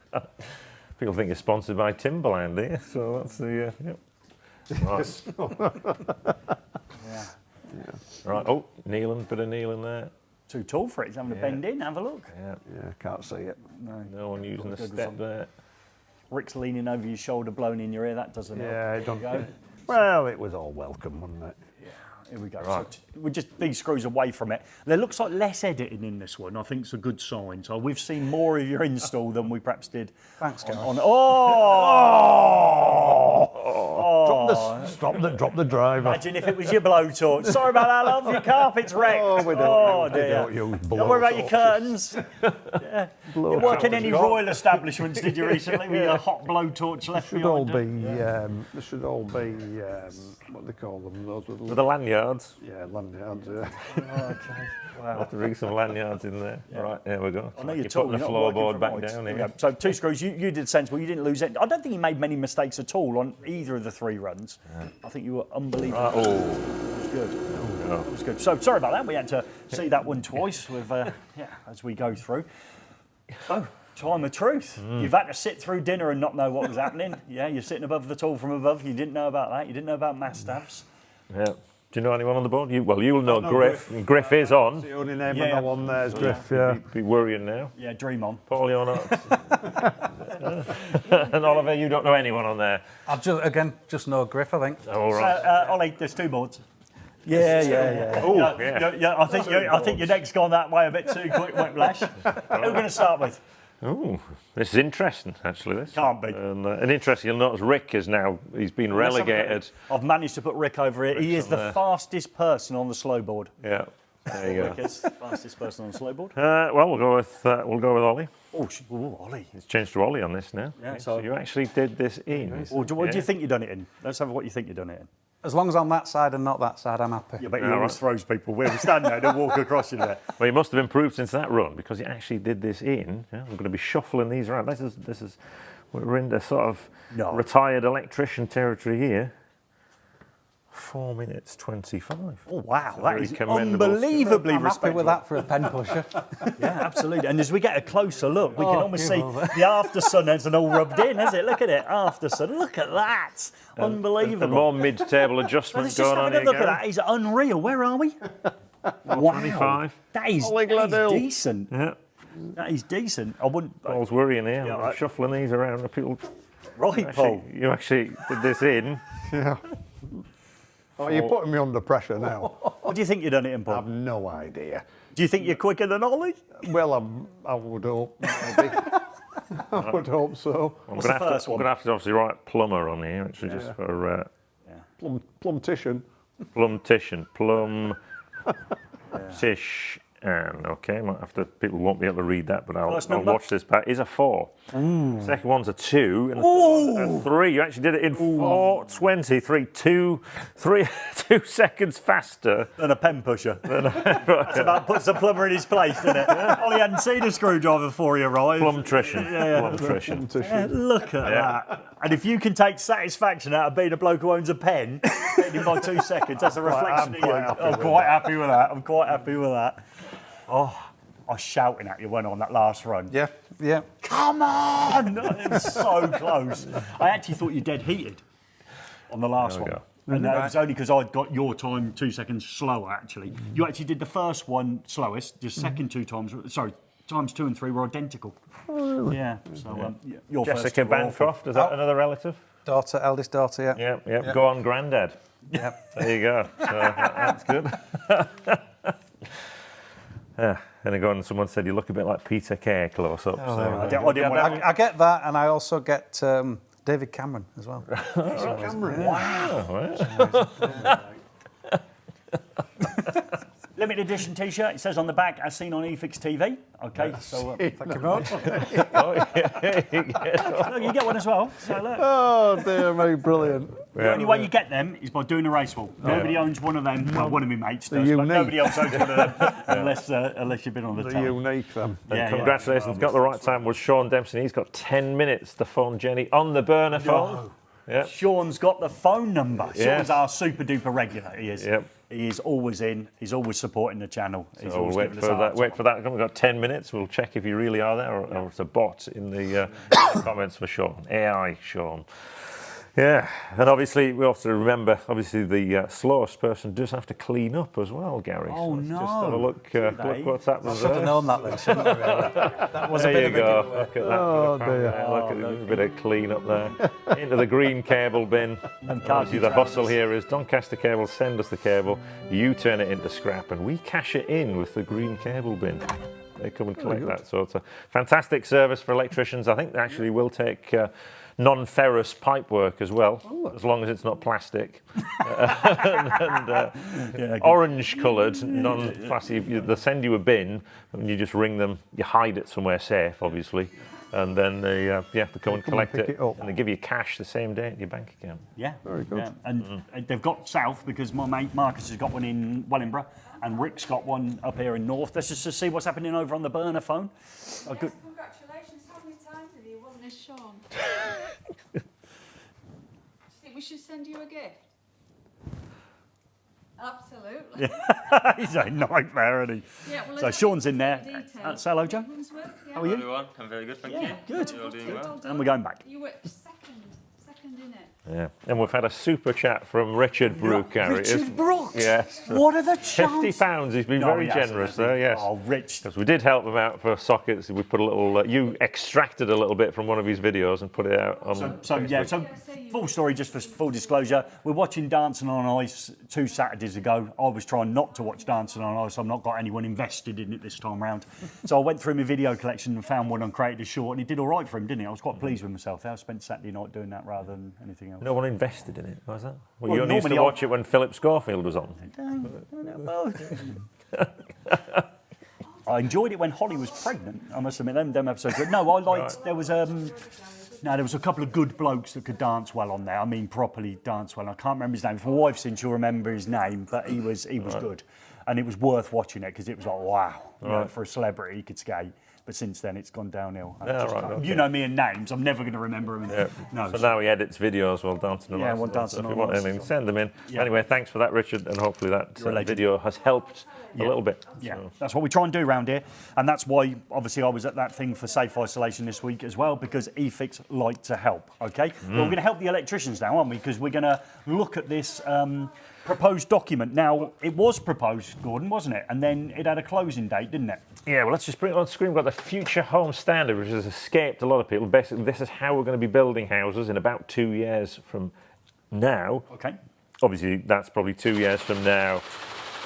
People think it's sponsored by Timberland here, so that's the. Right. Yeah. Right. Oh, kneeling, bit of kneeling there. Too tall for it. He's having to bend in. Have a look. Yeah. Yeah, can't see it. No one using the step there. Rick's leaning over your shoulder, blowing in your ear. That doesn't Yeah, help. it don't. Go. Well, it was all welcome, wasn't it? Here we go. Right. So we just these screws away from it. There looks like less editing in this one. I think it's a good sign. So we've seen more of your install than we perhaps did. Thanks, Gary. Drop the driver. Imagine if it was your blowtorch. Sorry about that, love. Your carpet's wrecked. Oh, we don't use Don't worry about your curtains. Blow You work in any royal establishments, did you recently, with your hot blowtorch left Should all behind? be. They should all be. What do they call them? Those little. With the lanyards. Yeah, lanyards. Yeah. Okay. Wow. Have to rig some lanyards in there. Right, there we go. I know you're putting the floorboard back down here. here. So 2 screws, you did sensible, you didn't lose it. I don't think you made many mistakes at all on either of the 3 runs. I think you were unbelievable. Right, It was good. It was good. So sorry about that, we had to see that one twice with, as we go through. So, time of truth. You've had to sit through dinner and not know what was happening. Yeah, you're sitting above the tool from above, you didn't know about that, you didn't know about mass staffs. Yeah. Do you know anyone on the board? You'll know Griff. And Griff is on. The only name I know on there is Griff, Be worrying now. Yeah, dream on. Paul, you're not. And Oliver, you don't know anyone on there. I've just know Griff, I think. All right. So, Ollie, there's 2 boards. Yeah. Oh, yeah. I think your neck's gone that way a bit too quick, Whiplash. Who are we going to start with? Oh, this is interesting, actually. This Can't be. And interesting, you'll notice Rick he's been relegated. I've managed to put Rick over here. He is the fastest person on the slow board. Yeah, there you go. Rick is the fastest person on the slow board. Well, we'll go with Ollie. Oh, Ollie. It's changed to Ollie on this now. Yeah, so you actually did this in. What do you think you've done it in? Let's have what you think you've done it in. As long as I'm that side and not that side, I'm happy. Yeah, but he always throws people where we stand there and walk across you there. Well, he must have improved since that run because he actually did this in. Yeah, I'm going to be shuffling these around. We're in the sort of retired electrician territory here. 4 minutes 25. Oh wow, That's that very is commendable. unbelievably I'm happy respectful. with that for a pen pusher. Yeah, absolutely. And as we get a closer look, we can almost see the after sun hasn't all rubbed in, has it? Look at it, after sun. Look at that. Unbelievable. And more mid-table adjustment Let's going just have on a here, look at Gary. that. He's unreal. Where are we? Wow. 25. That is Gledhill. decent. Yeah. That is decent. I wouldn't. Paul's worrying here. Yeah, I'm shuffling these around. People. Right, Paul. You actually did this in. Yeah. Oh, you're putting me under pressure now. What do you think you've done it in, I Paul? have no idea. Do you think you're quicker than Ollie? Well, I would hope, maybe. I would hope so. What's the first I'm one? going to have to obviously write Plumber on here, actually, just for Plumtition. Plumtition. Tish. And okay, might have to. People won't be able to read that, but I'll watch this back. Is a 4. Second one's a 2, and a 3. You actually did it in 4:23, 2 seconds faster Than a pen pusher. That's about puts a plumber in his place, doesn't it? Ollie hadn't seen a screwdriver before he arrived. Plumtrition. Yeah, look at that. And if you can take satisfaction out of being a bloke who owns a pen, beating him by 2 seconds, that's a reflection of you. I'm quite happy with that. I'm quite happy with that. Oh, I was shouting at you when on that last run. Yeah. Come on! It was so close. I actually thought you dead heated on the last one. And that was only because I'd got your time 2 seconds slower, actually. You actually did the first one slowest, the second 2 times, sorry, times 2 and 3 were identical. Oh, really? Yeah, so your Jessica Bancroft, is that another relative? Daughter, eldest daughter, Yeah. Go on, Grandad. Yep. There you go. So that's good. And again, someone said you look a bit like Peter Kay close up. I get that, and I also get David Cameron as well. Cameron. Wow. Limited edition T-shirt. It says on the back, as seen on eFIXX TV. Okay, so Thank you very much. look, you get one as well. So look. Oh, dear me, brilliant. The only way you get them is by doing a race wall. Nobody owns one of them. Well, one of my mates does, but unique. nobody else owns one of them unless you've been on the The town. unique, them. Congratulations, got the right time with Sean Dempsey. He's got 10 minutes to phone Jenny on the burner phone. Yep. Sean's got the phone number. Yeah. Sean's our super duper regular. He is. Yep. He is always in. He's always supporting the channel. He's So always we'll giving us a hard wait time. for that. We've got 10 minutes. We'll check if you really are there or it's a bot in the comments for Sean. AI Sean. Yeah, and obviously we have to remember, obviously the slowest person does have to clean up as well, Gary. Oh, so no. Just have a look what's happening Should have there. known that then, shouldn't I? Really? That was a There bit you of a go. giveaway. Look at that. Oh, dear. Look at a bit of clean up there. Into the green cable bin. And Obviously the hustle here is Doncaster Cable send us the cable, you turn it into scrap, and we cash it in with the green cable bin. They come and collect that. So it's a fantastic service for electricians. I think they actually will take non-ferrous pipe work as well, as long as it's not plastic. Orange coloured, non-plastic. They send you a bin and you just ring them, you hide it somewhere safe, obviously, and then they come and collect pick it up. and they give you cash the same day in your bank account. Yeah. Very good. Yeah. And they've got south because my mate Marcus has got one in Wellingborough and Rick's got one up here in north. Let's just see what's happening over on the burner phone. Yes, congratulations. How many times have you won this, Sean? Do you think we should send you a gift? Absolutely. He's a nightmare, isn't he? Yeah, well, So let's Sean's in there. details. Say hello, Joe. Yeah. How are you? Everyone, I'm very good, thank you. Good. You're all doing well. Well done. And we're going back. You were second in it. Yeah, and we've had a super chat from Richard Brook, Gary. Richard Brook? Yes. What are the chances? £50, he's been very generous there, yes. Oh, Rich. Because we did help him out for sockets. We put a little, you extracted a little bit from one of his videos and put it out on So full story, just for full disclosure, we're watching Dancing on Ice 2 Saturdays ago. I was trying not to watch Dancing on Ice. I've not got anyone invested in it this time round. So I went through my video collection and found one on Creative Short, and it did all right for him, didn't it? I was quite pleased with myself. I spent Saturday night doing that rather than anything else. No one invested in it, was that? Well, Well, you only used to normally watch it when Philip Schofield was on. I enjoyed it when Holly was pregnant. I must admit, them episodes. But no, I liked. There was there was a couple of good blokes that could dance well on there. I mean, properly dance well. I can't remember his name. If my wife's in, she'll remember his name. But he was good, and it was worth watching it because it was like, wow, you know, for a celebrity, he could skate. But since then, it's gone downhill. You know me and names. I'm never going to remember them. Yeah. No. So now he edits videos while dancing on. Yeah, while dancing on. If you want anything, send them in. Yeah. Anyway, thanks for that, Richard, and hopefully that video has helped a little bit. Yeah, so. that's what we try and do around here, and that's why obviously I was at that thing for safe isolation this week as well, because eFIXX like to help. Okay, well, we're going to help the electricians now, aren't we? Because we're going to look at this proposed document. Now, it was proposed, Gordon, wasn't it? And then it had a closing date, didn't it? Yeah, well, let's just bring it on screen. We've got the Future Home Standard, which has escaped a lot of people. Basically, this is how we're going to be building houses in about 2 years from now. Okay. Obviously, that's probably 2 years from now.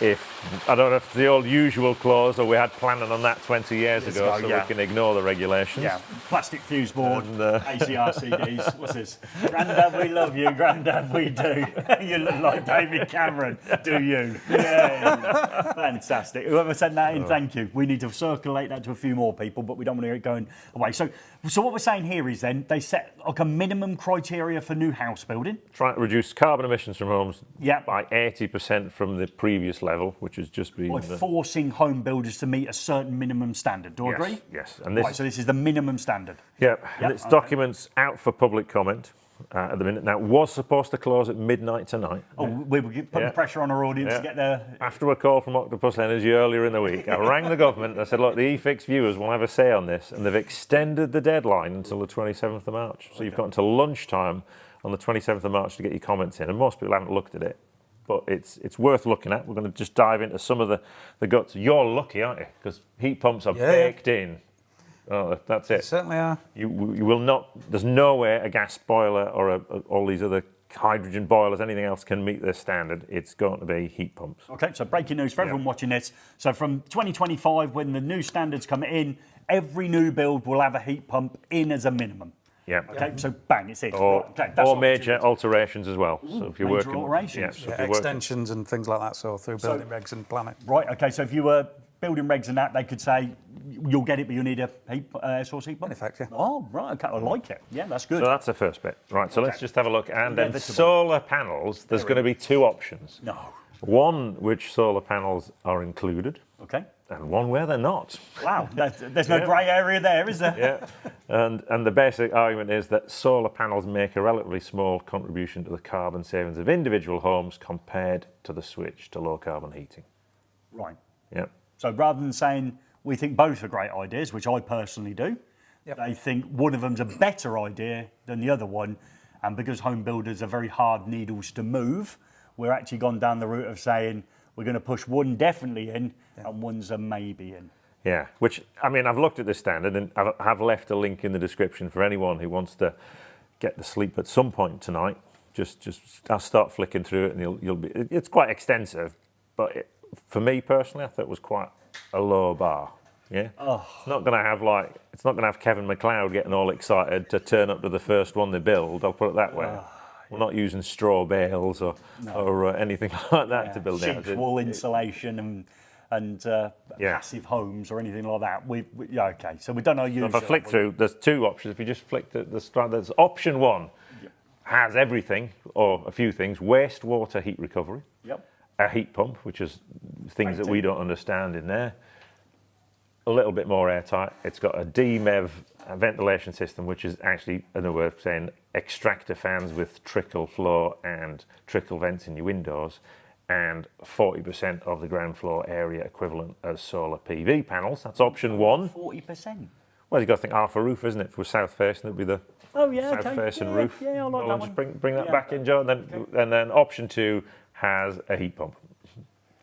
If I don't know if it's the old usual clause or we had planning on that 20 years ago, so we can ignore the regulations. Yeah, plastic fuse board, ACR CDs. What's this? Grandad, we love you. Grandad, we do. You look like David Cameron, do you? Yeah. Fantastic. Whoever sent that in, thank you. We need to circulate that to a few more people, but we don't want to get it going away. So what we're saying here is then they set like a minimum criteria for new house building. Trying to reduce carbon emissions from homes by 80% from the previous level, which has just been... By forcing home builders to meet a certain minimum standard. Do you agree? Yes. And this, so this is the minimum standard. Yeah, and it's documents out for public comment at the minute. Now, it was supposed to close at midnight tonight. Oh, we were putting pressure on our audience to get there. After a call from Octopus Energy earlier in the week, I rang the government and I said, look, the eFIXX viewers will have a say on this, and they've extended the deadline until the 27th of March. So you've got until lunchtime on the 27th of March to get your comments in, and most people haven't looked at it. But it's worth looking at. We're going to just dive into some of the guts. You're lucky, aren't you? Because heat pumps are baked in. Oh, that's it. They certainly are. You will not. There's no way a gas boiler or all these other hydrogen boilers, anything else, can meet this standard. It's going to be heat pumps. Okay, so breaking news for everyone watching this. So from 2025, when the new standards come in, every new build will have a heat pump in as a minimum. Yeah. Okay, so bang, it's it. Or major alterations as well. Ooh, so if you're major working, alterations. so extensions and things like that. So through building regs and planning. Right. Okay. So if you were building regs and that, they could say you'll get it, but you need a source heat pump. In effect, yeah. Oh, right. Okay. I like it. Yeah, that's good. So that's the first bit. Right. So let's just have a look. And then solar panels. There's going to be two options. No. One which solar panels are included. Okay. And one where they're not. Wow, there's no grey area there, is there? Yeah, and the basic argument is that solar panels make a relatively small contribution to the carbon savings of individual homes compared to the switch to low carbon heating. Right. Yeah. So rather than saying we think both are great ideas, which I personally do, they think one of them's a better idea than the other one, and because home builders are very hard needles to move, we're actually gone down the route of saying we're going to push one definitely in and one's a maybe in. Yeah, which, I mean, I've looked at this standard and I've left a link in the description for anyone who wants to get to sleep at some point tonight. Just I'll start flicking through it and you'll be, it's quite extensive, but for me personally, I thought it was quite a low bar. Yeah, it's not going to have Kevin McLeod getting all excited to turn up to the first one they build. I'll put it that way. We're not using straw bales or anything like that to build houses. Wall insulation and passive homes or anything like that. Okay. So we've done our usual. So if I flick through, there's two options. If you just flick there's option one has everything or a few things: wastewater heat recovery, a heat pump, which is things that we don't understand in there. A little bit more airtight. It's got a DMEV ventilation system, which is actually another way of saying extractor fans with trickle flow and trickle vents in your windows, and 40% of the ground floor area equivalent as solar PV panels. That's option one. 40%? Well, you've got to think half a roof, isn't it? If we're south facing, it'd be the south facing roof. Yeah, I like well, that just one. bring that back in, Joe. And then option 2 has a heat pump,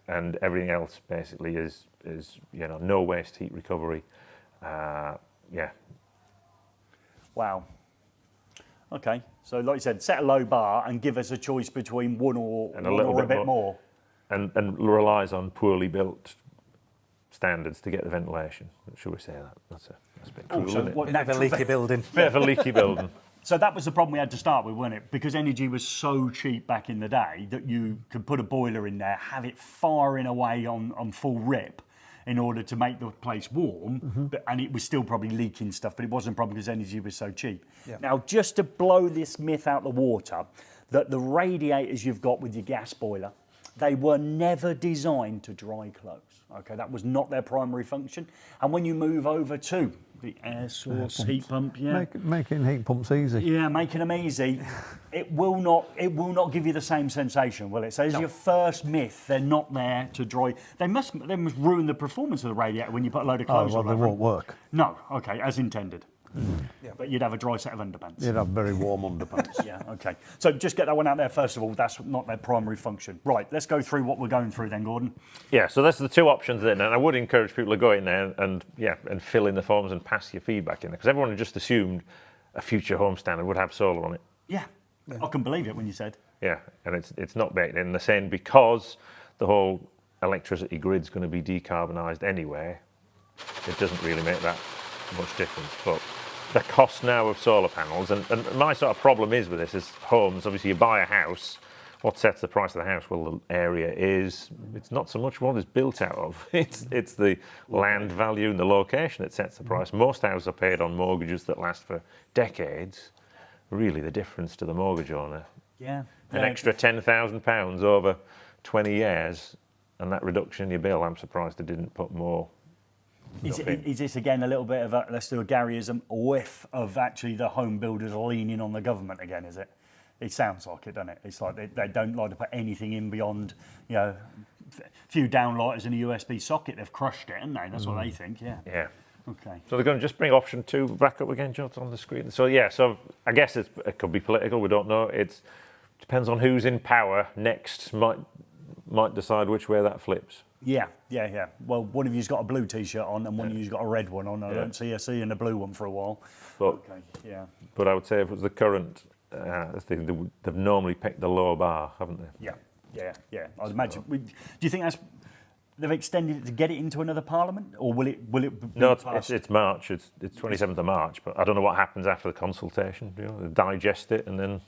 and everything else basically is no waste heat recovery. Wow. Okay, so like you said, set a low bar and give us a choice between one or a bit more. And relies on poorly built standards to get the ventilation. Should we say that? That's a bit cruel, isn't it? Bit of a leaky building. Bit of a leaky building. So that was the problem we had to start with, wasn't it? Because energy was so cheap back in the day that you could put a boiler in there, have it firing away on full rip in order to make the place warm, and it was still probably leaking stuff, but it wasn't a problem because energy was so cheap. Yeah. Now, just to blow this myth out the water, that the radiators you've got with your gas boiler, they were never designed to dry close. Okay, that was not their primary function. And when you move over to the air source heat pump, making heat pumps easy. Yeah, making them easy. It will not give you the same sensation, will it? So as your first myth, they're not there to dry. They must ruin the performance of the radiator when you put a load of clothes on. They won't work. No, okay, as intended. Yeah. But you'd have a dry set of underpants. You'd have very warm underpants. Yeah, okay. So just get that one out there first of all. That's not their primary function. Right, let's go through what we're going through then, Gordon. Yeah, so that's the 2 options then, and I would encourage people to go in there and fill in the forms and pass your feedback in there, because everyone had just assumed a future home standard would have solar on it. Yeah. I can believe it when you said. Yeah, and it's not baked in. They're saying because the whole electricity grid's going to be decarbonised anyway, it doesn't really make that much difference. But the cost now of solar panels, and my sort of problem is with this is homes, obviously you buy a house, what sets the price of the house? Well, the area is, it's not so much what it's built out of, it's the land value and the location that sets the price. Most houses are paid on mortgages that last for decades. Really the difference to the mortgage owner. Yeah. An extra £10,000 over 20 years, and that reduction in your bill, I'm surprised they didn't put more. Is this again a little bit of a, let's do a Garyism, whiff of actually the home builders leaning on the government again, is it? It sounds like it, doesn't it? It's like they don't like to put anything in beyond, a few downlighters in a USB socket. They've crushed it, haven't they? That's what they think, yeah. Yeah. Okay. So they're going to just bring option 2 back up again, Joe, on the screen. So so I guess it could be political, we don't know. It depends on who's in power next, might decide which way that flips. Yeah. Well, one of you's got a blue T-shirt on and one of you's got a red one on. I don't see you in a blue one for a while. But, okay, yeah. But I would say if it was the current thing, they've normally picked the low bar, haven't they? Yeah. I'd imagine. Do you think they've extended it to get it into another parliament, or will it? No, it's March. It's 27th of March. But I don't know what happens after the consultation. They digest it and then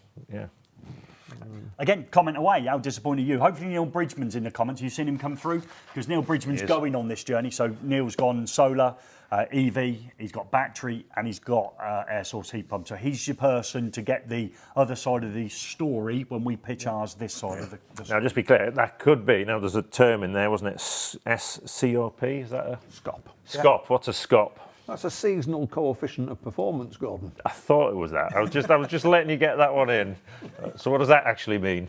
Again, comment away. How disappointed are you? Hopefully Neil Bridgman's in the comments. You've seen him come through because Neil Bridgman's going on this journey. So Neil's gone solar, EV, he's got battery, and he's got air source heat pump. So he's your person to get the other side of the story when we pitch ours this side of the Now, just be clear, that could be. Now, there's a term in there, wasn't it? SCOP? Is that a SCOP? SCOP. What's a SCOP? That's a seasonal coefficient of performance, Gordon. I thought it was that. I was just letting you get that one in. So what does that actually mean?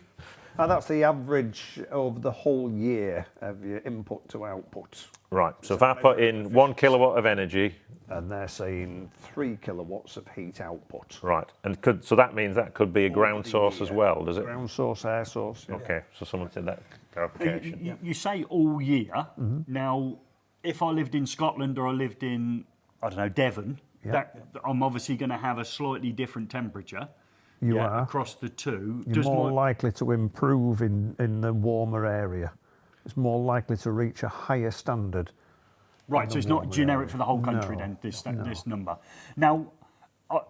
That's the average of the whole year of your input to output. Right. So if I put in 1 kilowatt of energy, and they're saying 3 kilowatts of heat output. Right. And so that means that could be a ground source as well, does it? Ground source, air source. Yeah. Okay. So someone said that clarification. You say all year. Now, if I lived in Scotland or I lived in, I don't know, Devon, I'm obviously going to have a slightly different temperature. You are. Across the two. You're more likely to improve in the warmer area. It's more likely to reach a higher standard. Right, so it's not generic for the whole country then, this number. Now,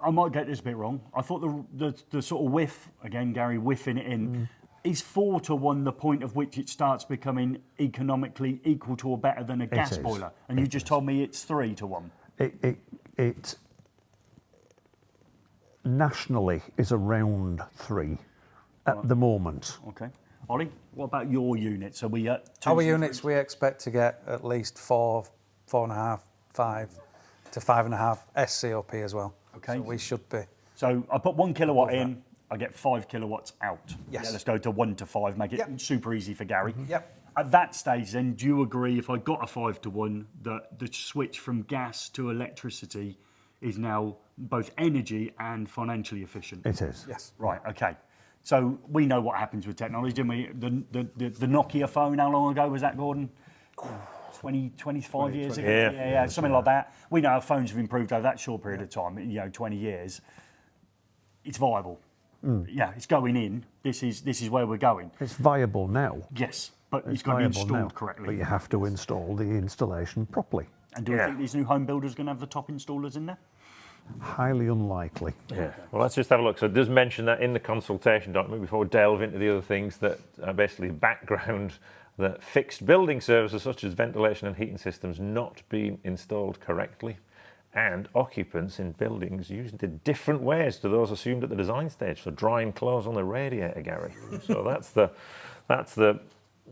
I might get this a bit wrong. I thought the sort of whiff, again, Gary, whiffing it in, is 4 to 1 the point of which it starts becoming economically equal to or better than a gas boiler. And you just told me it's 3 to 1. It nationally is around 3 at the moment. Okay. Ollie, what about your unit? So we our units, we expect to get at least 4.5, 5 to 5.5 SCOP as well. Okay. So we should be. So I put 1 kilowatt in, I get 5 kilowatts out. Yes. Yeah, let's go to 1 to 5, make it super easy for Gary. Yep. At that stage then, do you agree if I got a 5 to 1 that the switch from gas to electricity is now both energy and financially efficient. It is. Yes. Right, okay. So we know what happens with technology, didn't we? The Nokia phone, how long ago was that, Gordon? 25 years ago? Yeah, something like that. We know how phones have improved over that short period of time, 20 years. It's viable. Yeah, it's going in. This is where we're going. It's viable now. Yes, but it's got to be installed correctly. But you have to install the installation properly. And do we think these new home builders are going to have the top installers in there? Highly unlikely. Yeah. Well, let's just have a look. So it does mention that in the consultation document before we delve into the other things that are basically background that fixed building services such as ventilation and heating systems not being installed correctly, and occupants in buildings used in different ways to those assumed at the design stage. So drying clothes on the radiator, Gary. So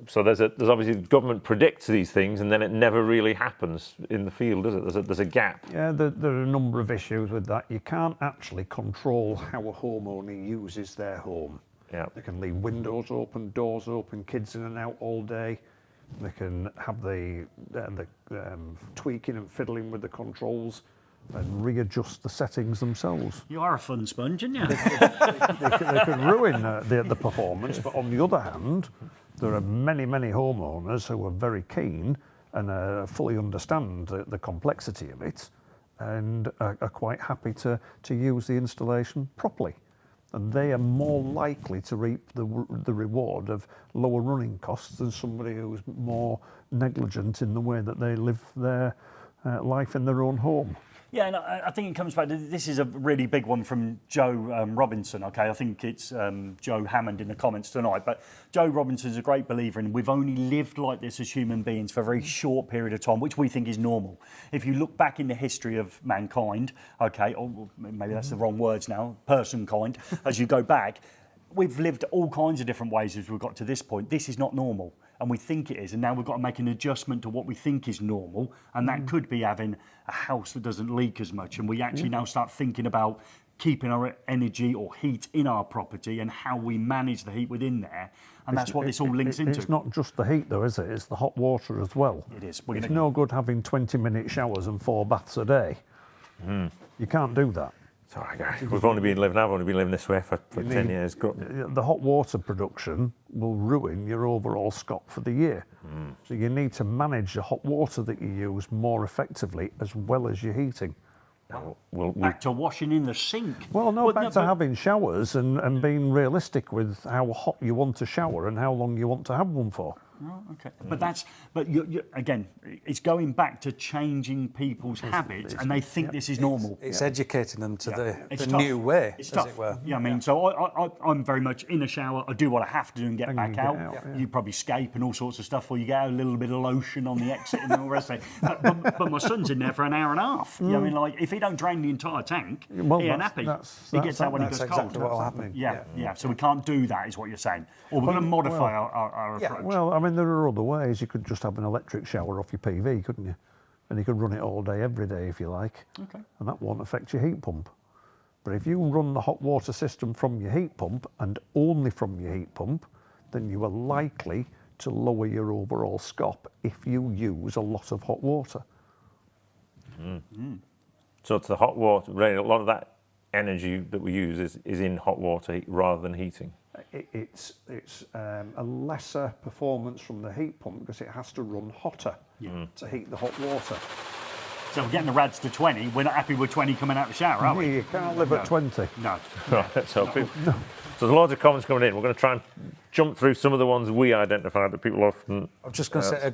so there's obviously government predicts these things and then it never really happens in the field, does it? There's a gap. Yeah, there are a number of issues with that. You can't actually control how a homeowner uses their home. Yeah. They can leave windows open, doors open, kids in and out all day. They can have the tweaking and fiddling with the controls and readjust the settings themselves. You are a fun sponge, aren't you? They can ruin the performance, but on the other hand, there are many homeowners who are very keen and fully understand the complexity of it and are quite happy to use the installation properly. And they are more likely to reap the reward of lower running costs than somebody who's more negligent in the way that they live their life in their own home. Yeah, and I think it comes back to, this is a really big one from Joe Robinson, okay? I think it's Joe Hammond in the comments tonight, but Joe Robinson's a great believer in we've only lived like this as human beings for a very short period of time, which we think is normal. If you look back in the history of mankind, okay, or maybe that's the wrong words now, personkind, as you go back, we've lived all kinds of different ways as we've got to this point. This is not normal. And we think it is, and now we've got to make an adjustment to what we think is normal, and that could be having a house that doesn't leak as much, and we actually now start thinking about keeping our energy or heat in our property and how we manage the heat within there, and that's what this all links into. It's not just the heat though, is it? It's the hot water as well. It is. It's no good having 20-minute showers and 4 baths a day. You can't do that. Sorry, guys. I've only been living this way for 10 years. The hot water production will ruin your overall SCOP for the year. So you need to manage the hot water that you use more effectively as well as your heating. Back to washing in the sink. Well, no, back to having showers and being realistic with how hot you want to shower and how long you want to have one for. Oh, okay. But you, again, it's going back to changing people's habits, and they think this is normal. It's educating them to the tough. new way, it's as tough. it were. Yeah, I mean, so I'm very much in a shower. I do what I have to do and get back out. You probably scape and all sorts of stuff, or you get a little bit of lotion on the exit and all the rest of it. But my son's in there for an hour and a half. You know, I mean, like, if he don't drain the entire tank, he ain't happy. He gets out when he goes cold. That's exactly what will happen. Yeah. So we can't do that, is what you're saying. Or we're going to modify our approach. Well, I mean, there are other ways. You could just have an electric shower off your PV, couldn't you? And you could run it all day, every day, if you like. Okay. And that won't affect your heat pump. But if you run the hot water system from your heat pump and only from your heat pump, then you are likely to lower your overall SCOP if you use a lot of hot water. So it's the hot water, really, a lot of that energy that we use is in hot water heat rather than heating. It's a lesser performance from the heat pump because it has to run hotter to heat the hot water. So we're getting the rads to 20. We're not happy with 20 coming out of the shower, are we? You can't live at 20. No. Right, so there's loads of comments coming in. We're going to try and jump through some of the ones we identified that people often. I'm just going to say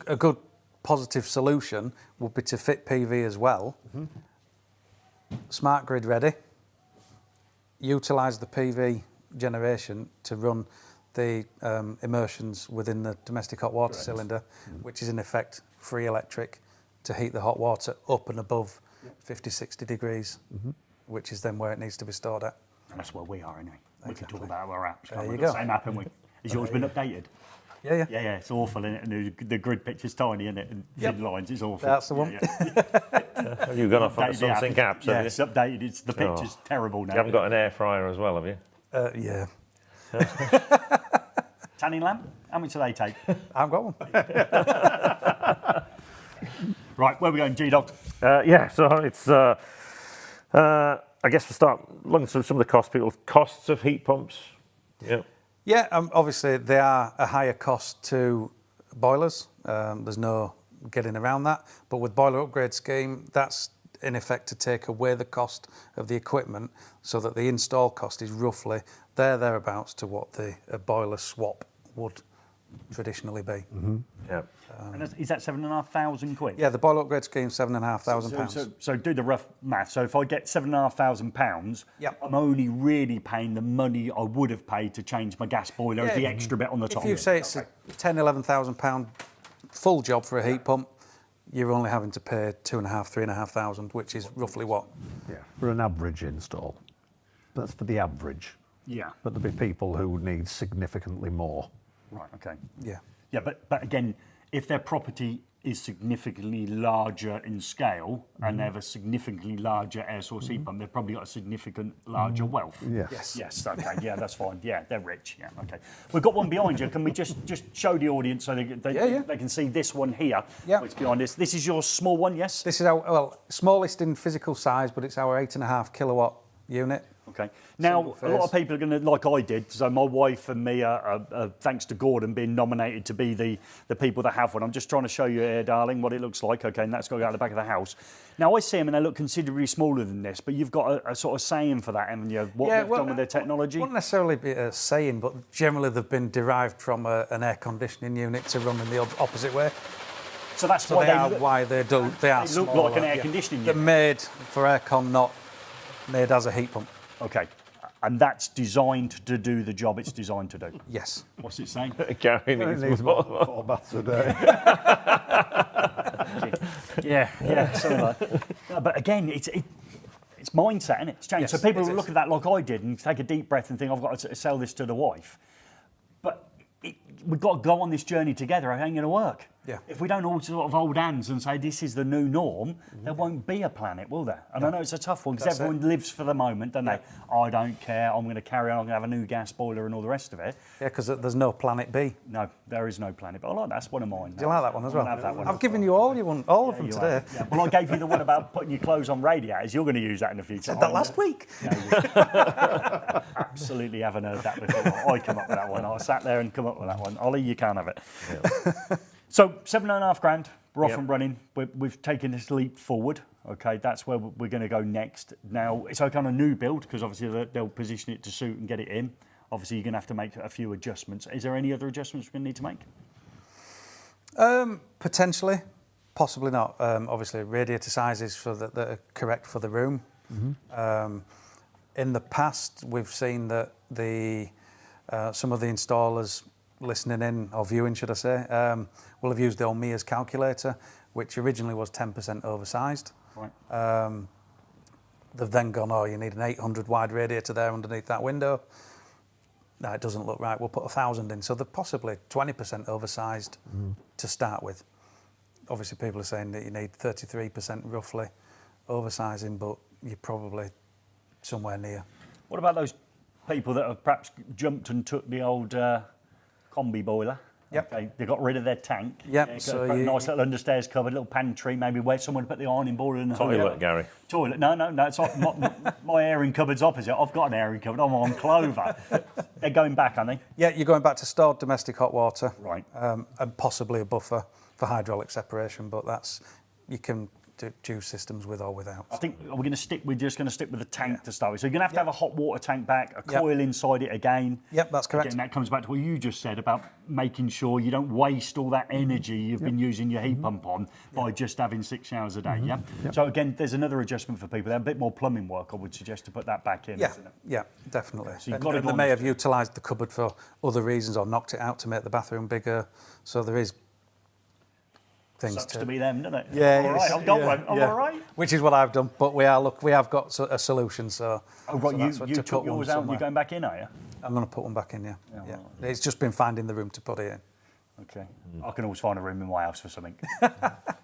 a good positive solution would be to fit PV as well. Smart grid ready. Utilise the PV generation to run the immersions within the domestic hot water cylinder, which is in effect free electric to heat the hot water up and above 50, 60 degrees, which is then where it needs to be stored at. And that's where we are anyway. We can talk about our apps. There you We've go. got the same app, haven't we? Has yours been updated? Yeah. Yeah, it's awful, isn't it? And the grid picture's tiny, isn't it? And thin lines, it's awful. That's the one. Have you gone off on the SunSync apps? Yeah, it's updated. The picture's terrible now. You haven't got an air fryer as well, have you? Yeah. Tanning lamp? How much do they take? I've got one. Right, where are we going, G-Dog? Yeah, so it's, I guess we'll start looking at some of the costs of heat pumps. Yeah. Yeah, obviously they are a higher cost to boilers. There's no getting around that. But with boiler upgrade scheme, that's in effect to take away the cost of the equipment so that the install cost is roughly thereabouts to what a boiler swap would traditionally be. Mm-hmm. Yeah. And is that £7,500? Yeah, the boiler upgrade scheme, £7,500. So do the rough math. So if I get £7,500, Yep. I'm only really paying the money I would have paid to change my gas boiler as the extra bit on the top. If you say it's a £10,000, £11,000 full job for a heat pump, you're only having to pay £2,500, £3,500, which is roughly what? Yeah, for an average install. That's for the average. Yeah. But there'll be people who need significantly more. Right, okay. Yeah. Yeah, but again, if their property is significantly larger in scale and they have a significantly larger air source heat pump, they've probably got a significant larger wealth. Yes. Yes, okay, yeah, that's fine. Yeah, they're rich. Yeah, okay. We've got one behind you. Can we just show the audience so they can see this one here? Yeah. Which behind us. This is your small one, yes? This is our, smallest in physical size, but it's our 8.5 kilowatt unit. Okay. Now, Single a lot of phase. people are going to, like I did, so my wife and me are thanks to Gordon, being nominated to be the people that have one. I'm just trying to show you here, darling, what it looks like. Okay, and that's got to go out the back of the house. Now, I see them and they look considerably smaller than this, but you've got a sort of saying for that, haven't you? What they've done with their technology? Wouldn't necessarily be a saying, but generally they've been derived from an air conditioning unit to run in the opposite way. So that's So why they are why they are look smaller. like an air conditioning They're unit. made for aircon, not made as a heat pump. Okay. And that's designed to do the job it's designed to do. Yes. What's it saying? Gary needs more. 4 baths a day. Yeah, something like that. But again, it's mindset, isn't it? It's changed. Yes, So people it will is. look at that like I did and take a deep breath and think, I've got to sell this to the wife. But we've got to go on this journey together. It ain't going to work. Yeah. If we don't all sort of hold hands and say this is the new norm, there won't be a planet, will there? And I know it's a tough one because That's everyone lives for the moment, don't they? I don't care. I'm going to carry on. I'm going to have a new gas boiler and all the rest of it. Yeah, because there's no planet B. No, there is no planet. But I like that's one of mine. Do you like that one as well? Have that one I've as given well. you all you want, all of them You today. have. Yeah. Well, I gave you the one about putting your clothes on radiators. You're going to use that in the future. Said that last week. Absolutely haven't heard that before. I come up with that one. I sat there and come up with that one. Ollie, you can't have it. Yeah. So £7,500, we're off Yep. and running. We've taken this leap forward. Okay, that's where we're going to go next. Now, it's like on a new build because obviously they'll position it to suit and get it in. Obviously, you're going to have to make a few adjustments. Is there any other adjustments we're going to need to make? Potentially, possibly not. Obviously, radiator sizes that are correct for the room. In the past, we've seen that some of the installers listening in, or viewing, should I say, will have used the old Mia's calculator, which originally was 10% oversized. Right. They've then gone, oh, you need an 800 wide radiator there underneath that window. No, it doesn't look right. We'll put 1,000 in. So they're possibly 20% oversized to start with. Obviously, people are saying that you need 33% roughly oversizing, but you're probably somewhere near. What about those people that have perhaps jumped and took the old combi boiler? Yep. Okay, they got rid of their tank. Yep, Yeah, so got a you- nice little understairs cupboard, little pantry, maybe where someone put the ironing board in. Toilet, Gary. Toilet. No, it's not. My airing cupboard's opposite. I've got an airing cupboard. I'm on Clover. They're going back, aren't they? Yeah, you're going back to stored domestic hot water. Right. And possibly a buffer for hydraulic separation, but you can do systems with or without. I think we're just going to stick with the tank to start with. So you're going to have a hot water tank back, a Yep. coil inside it again. Yep, that's correct. Again, that comes back to what you just said about making sure you don't waste all that energy you've been using your heat pump on by just having 6 showers a day. Yeah. So again, there's another adjustment for people. They're a bit more plumbing work. I would suggest to put that back in. Yeah, Isn't it? yeah, definitely. So you've And got to go they on may this have utilised the cupboard for other reasons or knocked it out to make the bathroom bigger. So there is things Sucks to be them, doesn't it? Yeah, All right, I've got one. I'm yeah. all right. Which is what I've done, but we have got a solution. So, Oh, right, so that's what- you to took put one yours out and somewhere. you're going back in, are you? I'm going to put one back in. Yeah, Yeah, yeah. right. It's just been finding the room to put it in. Okay. I can always find a room in my house for something.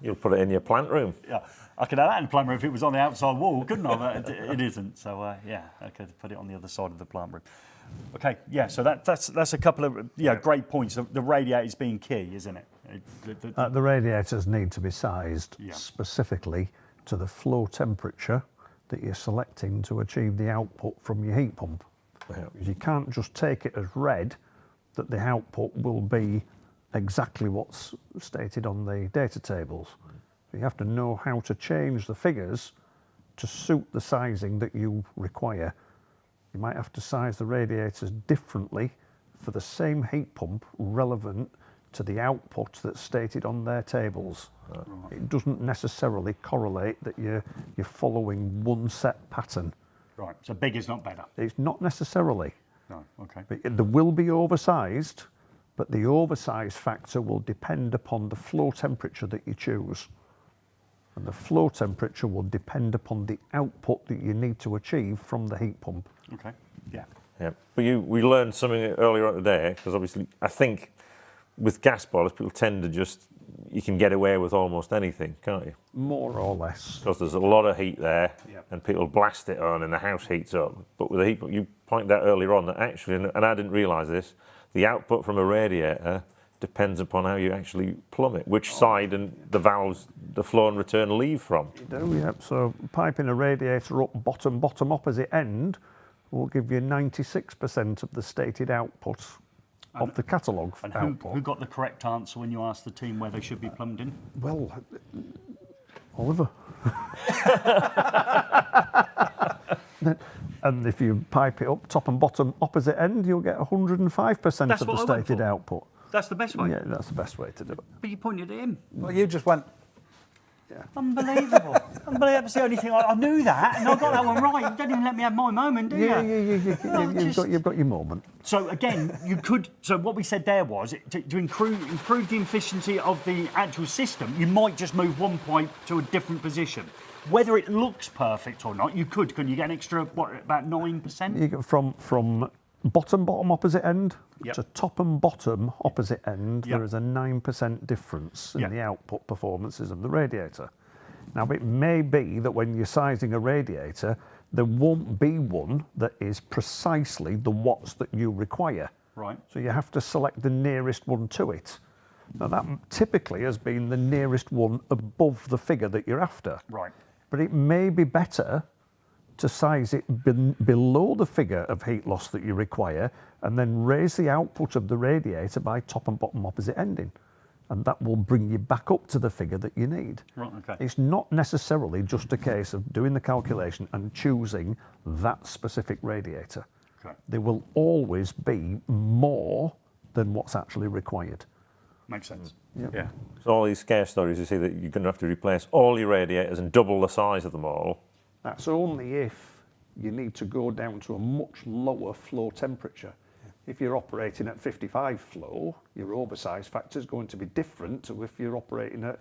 You'll put it in your plant room. Yeah, I could have that in the plant room if it was on the outside wall, couldn't I? But it isn't. So yeah, I could put it on the other side of the plant room. Okay, yeah. So that's a couple of great points. The radiators being key, isn't it? The radiators need to be sized specifically to the flow temperature that you're selecting to achieve the output from your heat pump. Because you can't just take it as read that the output will be exactly what's stated on the data tables. You have to know how to change the figures to suit the sizing that you require. You might have to size the radiators differently for the same heat pump relevant to the output that's stated on their tables. Right. It doesn't necessarily correlate that you're following one set pattern. Right, so big is not better. It's not necessarily. No, okay. But there will be oversized, but the oversize factor will depend upon the flow temperature that you choose. And the flow temperature will depend upon the output that you need to achieve from the heat pump. Okay, yeah. Yeah, but we learned something earlier on today, because obviously I think with gas boilers, people tend to you can get away with almost anything, can't you? More or less. Because there's a lot of heat there, and people blast it on and the house heats up. But with a heat pump, you pointed out earlier on that actually, and I didn't realise this, the output from a radiator depends upon how you actually plumb it, which side and the valves, the flow and return leave from. You do, yep. So piping a radiator up bottom opposite end will give you 96% of the stated output of the catalogue output. Who got the correct answer when you asked the team where they should be plumbed in? Well, Oliver. And if you pipe it up top and bottom opposite end, you'll get 105% of the stated output. That's the best way? Yeah, that's the best way to do it. But you pointed at him. Well, you just went... Yeah. Unbelievable. Unbelievable. That's the only thing. I knew that, and I got that one right. You don't even let me have my moment, do you? You've got your moment. So again, you could. So what we said there was to improve the efficiency of the actual system. You might just move one pipe to a different position. Whether it looks perfect or not, you could. Can you get an extra about 9%? You get from bottom opposite end to top and bottom opposite end, there is a 9% difference in the output performances of the radiator. Now, it may be that when you're sizing a radiator, there won't be one that is precisely the watts that you require. Right. So you have to select the nearest one to it. Now, that typically has been the nearest one above the figure that you're after. Right. But it may be better to size it below the figure of heat loss that you require and then raise the output of the radiator by top and bottom opposite ending. And that will bring you back up to the figure that you need. Right, okay. It's not necessarily just a case of doing the calculation and choosing that specific radiator. Okay. There will always be more than what's actually required. Makes sense. Yep. Yeah. So all these scare stories, you see that you're going to have to replace all your radiators and double the size of them all. That's only if you need to go down to a much lower flow temperature. If you're operating at 55 flow, your oversize factor is going to be different to if you're operating at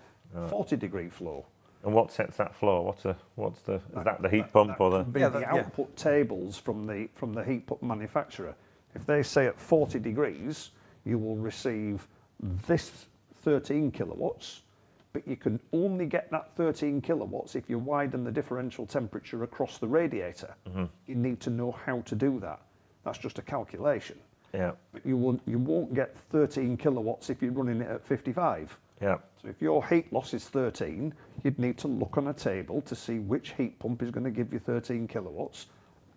40 degree flow. And what sets that flow? Is that the heat pump or the? The output tables from the heat pump manufacturer. If they say at 40 degrees, you will receive this 13 kilowatts, but you can only get that 13 kilowatts if you widen the differential temperature across the radiator. Mm-hmm. You need to know how to do that. That's just a calculation. Yeah. But you won't get 13 kilowatts if you're running it at 55. Yeah. So if your heat loss is 13, you'd need to look on a table to see which heat pump is going to give you 13 kilowatts,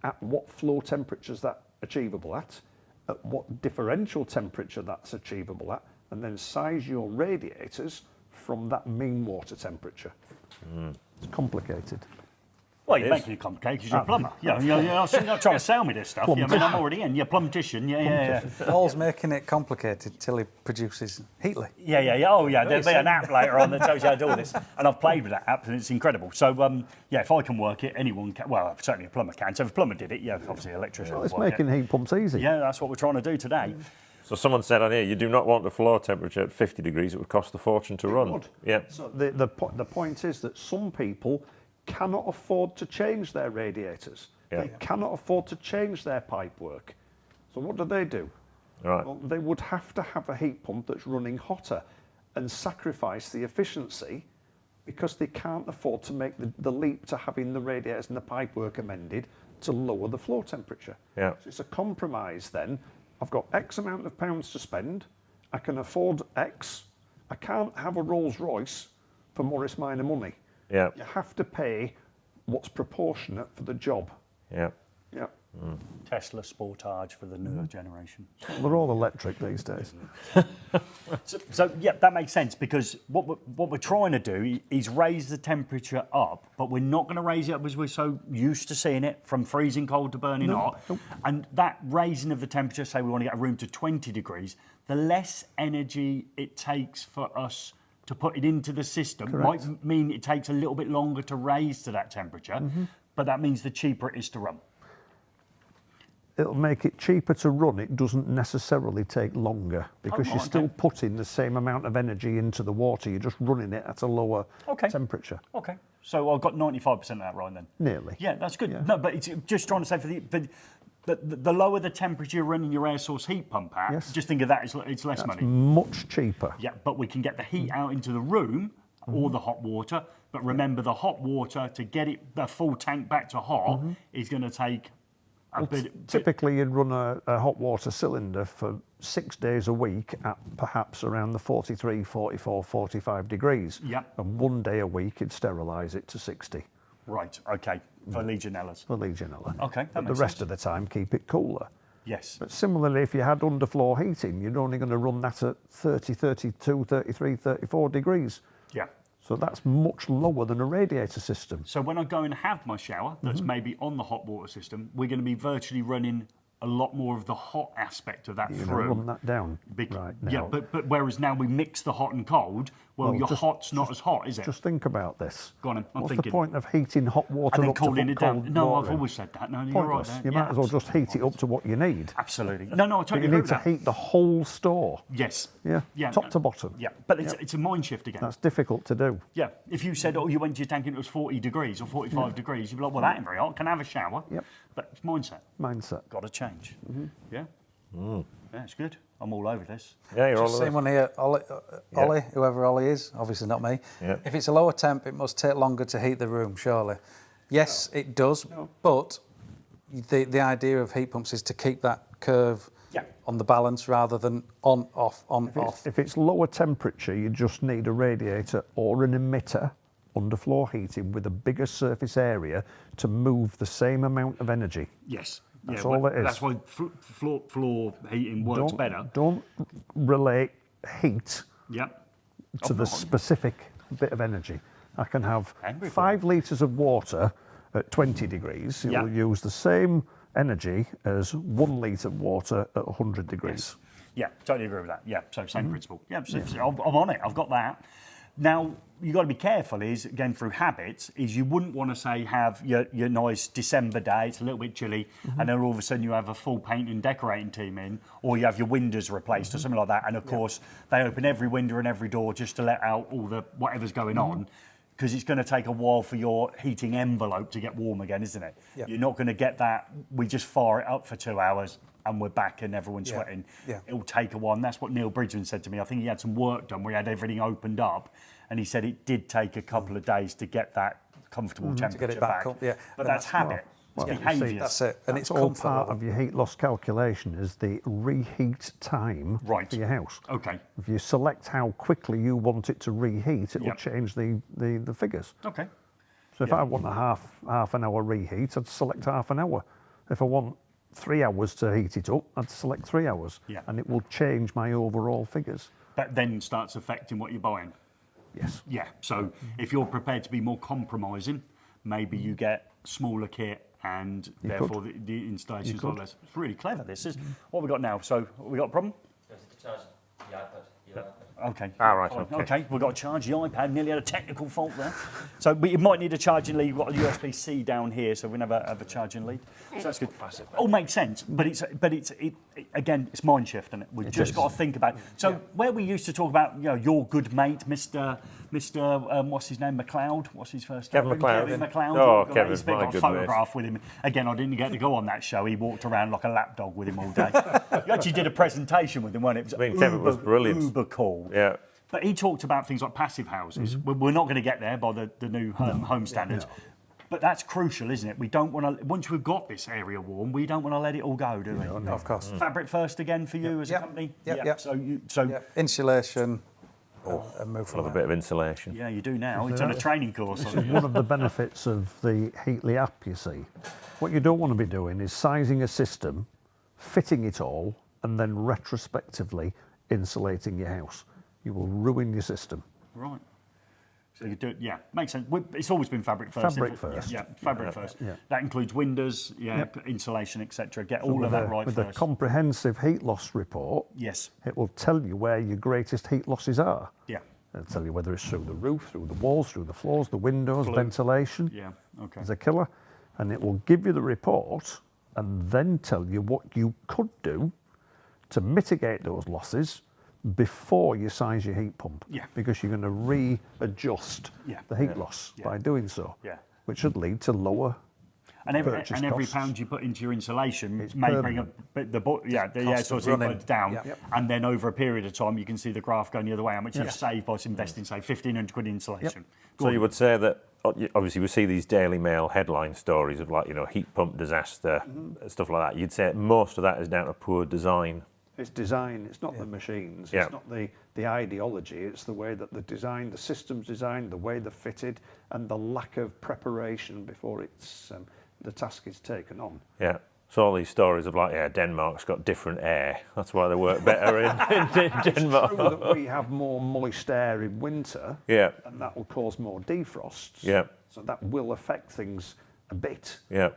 at what flow temperature is that achievable at what differential temperature that's achievable at, and then size your radiators from that mean water temperature. It's complicated. Well, you're making it complicated because you're a plumber. You're not trying to sell me this stuff. I mean, I'm already in. You're a plumbtician. Yeah. Paul's making it complicated till he produces Heatly. Yeah. Oh, yeah. There'll be an app later on that tells you how to do all this. And I've played with that app and it's incredible. So, if I can work it, anyone can. Well, certainly a plumber can. So if a plumber did it, obviously an electrician. Well, it's making heat pumps easy. Yeah, that's what we're trying to do today. So someone said on here, you do not want the floor temperature at 50 degrees. It would cost a fortune to run. Yeah. So the point is that some people cannot afford to change their radiators. Yeah. They cannot afford to change their pipe work. So what do? Right. Well, they would have to have a heat pump that's running hotter and sacrifice the efficiency because they can't afford to make the leap to having the radiators and the pipe work amended to lower the flow temperature. Yeah. So it's a compromise then. I've got X amount of pounds to spend. I can afford X, I can't have a Rolls Royce for Morris Minor money. Yeah. You have to pay what's proportionate for the job. Yeah. Yeah. Tesla Sportage for the newer generation. Well, they're all electric these days. So yeah, that makes sense, because what we're trying to do is raise the temperature up, but we're not going to raise it up because we're so used to seeing it from freezing cold to burning hot. And that raising of the temperature, say we want to get a room to 20 degrees, the less energy it takes for us to put it into the system might mean it takes a little bit longer to raise to that temperature, but that means the cheaper it is to run. It'll make it cheaper to run. It doesn't necessarily take longer, because you're still putting the same amount of energy into the water. You're just running it at a lower temperature. Okay, so I've got 95% of that right then. Nearly. Yeah, that's good. Yeah. No, but it's just trying to say for the lower the temperature you're running your air source heat pump at, just think of that as it's less money. Much cheaper. Yeah, but we can get the heat out into the room or the hot water. But remember, the hot water, to get it the full tank back to hot, is going to take a bit. Typically, you'd run a hot water cylinder for 6 days a week at perhaps around the 43, 44, 45 degrees. Yeah. And 1 day a week, you'd sterilise it to 60. Right, okay, for Legionellas. For Legionella. Okay, that but makes the rest sense. of the time, keep it cooler. Yes. But similarly, if you had underfloor heating, you're only going to run that at 30, 32, 33, 34 degrees. Yeah. So that's much lower than a radiator system. So when I go and have my shower, that's maybe on the hot water system, we're going to be virtually running a lot more of the hot aspect of that You're through. going to run that down right now. Yeah, but whereas now we mix the hot and cold, well, your hot's not as hot, is it? Just think about this. Go on, I'm What's thinking. the point of heating hot water And then up cooling to it down. cold No, water? I've always said that. No, you're right Pointless. there. You might as well just heat it up to what you need. Absolutely. No, I totally But you agree need with to that. heat the whole store. Yes. Yeah. Top to bottom. Yeah, but it's a mind shift again. That's difficult to do. Yeah, if you said, you went to your tank and it was 40 degrees or 45 degrees, you'd be like, well, that ain't very hot. Can I have a shower? Yep. But it's mindset. Mindset. Got to change. Yeah. Yeah, it's good. I'm all over this. Yeah, you're all Just over same one here, Ollie, whoever Ollie is, obviously not me. Yeah. If it's a lower temp, it must take longer to heat the room, surely. Yes, it does, but the idea of heat pumps is to keep that curve on the balance rather than on, off, on, off. If it's lower temperature, you just need a radiator or an emitter, underfloor heating, with a bigger surface area to move the same amount of energy. Yes. That's all it is. That's why floor heating works better. Don't relate heat Yep. to the specific bit of energy. I can have 5 litres of water at 20 degrees. It will use the same energy as 1 litre of water at 100 degrees. Yeah, totally agree with that. Yeah, so same principle. Yeah, I'm on it. I've got that. Now, you've got to be careful, is, again, through habits, is you wouldn't want to, say, have your nice December day, it's a little bit chilly, and then all of a sudden you have a full paint and decorating team in, or you have your windows replaced or something like that, and of course, they open every window and every door just to let out all the whatever's going on, because it's going to take a while for your heating envelope to get warm again, isn't it? Yep. You're not going to get that, we just fire it up for 2 hours, and we're back and everyone's sweating. Yeah. It'll take a while, and that's what Neil Bridgman said to me. I think he had some work done where he had everything opened up, and he said it did take a couple of days to get that comfortable temperature To get it back up, yeah. But And that's habit. well, It's you behaviour. see, That's it, and That's it's all comfort part level. of your heat loss calculation, is the reheat time for your house. Okay. If you select how quickly you want it to reheat, it will Yep. change the figures. Okay. So if I want a half an hour reheat, I'd select half an hour. If I want 3 hours to heat it up, I'd select 3 hours. Yeah. And it will change my overall figures. That then starts affecting what you're buying. Yes. Yeah. So if you're prepared to be more compromising, maybe you get smaller kit, and therefore the installation's a lot less. It's really clever, this is. What have we got now? So, we got a problem? Okay. Ah, right, Fine. okay. Okay, we've got to charge the iPad. Nearly had a technical fault there. So you might need a charging lead. We've got a USB-C down here, so we never have a charging lead. So that's good. All makes sense, but again, it's mind shift, isn't it? We've just got to think about it. So where we used to talk about, your good mate, Mr. What's his name, McLeod? What's his first name? Kevin McLeod. Kevin McLeod. Oh, He's Kevin's got my a good photograph with him. Again, I didn't get to go on that show. He walked around like a lapdog with him all day. You actually did a presentation with him, wasn't it? It was Kevin was brilliant. Uber cool. Yeah. But he talked about things like passive houses. We're not going to get there by the new home standards. But that's crucial, isn't it? We don't want to, once we've got this area warm, we don't want to let it all go, do we? No, of course. Fabric first again for you as a company? Yep. So Insulation, and move from Love a there. bit of insulation. Yeah, you do now. It's on a training course. This is one of the benefits of the Heatley app, you see. What you don't want to be doing is sizing a system, fitting it all, and then retrospectively insulating your house. You will ruin your system. Right. So you do it, yeah, makes sense. It's always been fabric first. Fabric first. Yeah, fabric first. Yeah. That includes windows, insulation, etc. Get all of that right with first. a comprehensive heat loss report, Yes. it will tell you where your greatest heat losses are. Yeah. It'll tell you whether it's through the roof, through the walls, through the floors, the windows, ventilation. Yeah. Okay. Is a killer, and it will give you the report and then tell you what you could do to mitigate those losses before you size your heat pump. Yeah. Because you're going to readjust the heat loss by doing so. Yeah. Which should lead to lower And every costs. pound you put into your insulation may permanent. bring Cost of it running. down, Yep. and then over a period of time you can see the graph going the other way. How much you've saved by investing, say, 1,500 quid in insulation. So you would say that, obviously we see these Daily Mail headline stories of like, heat pump disaster, stuff like that. You'd say most of that is down to poor design. It's design, it's not the machines, Yeah. it's not the ideology, it's the way that the design, the system's designed, the way they're fitted, and the lack of preparation before it's the task is taken on. Yeah. So all these stories of like, Denmark's got different air. That's why they work better in Denmark. It's true that we have more moist air in winter, Yeah. and that will cause more defrosts. Yeah. So that will affect things a bit. Yeah.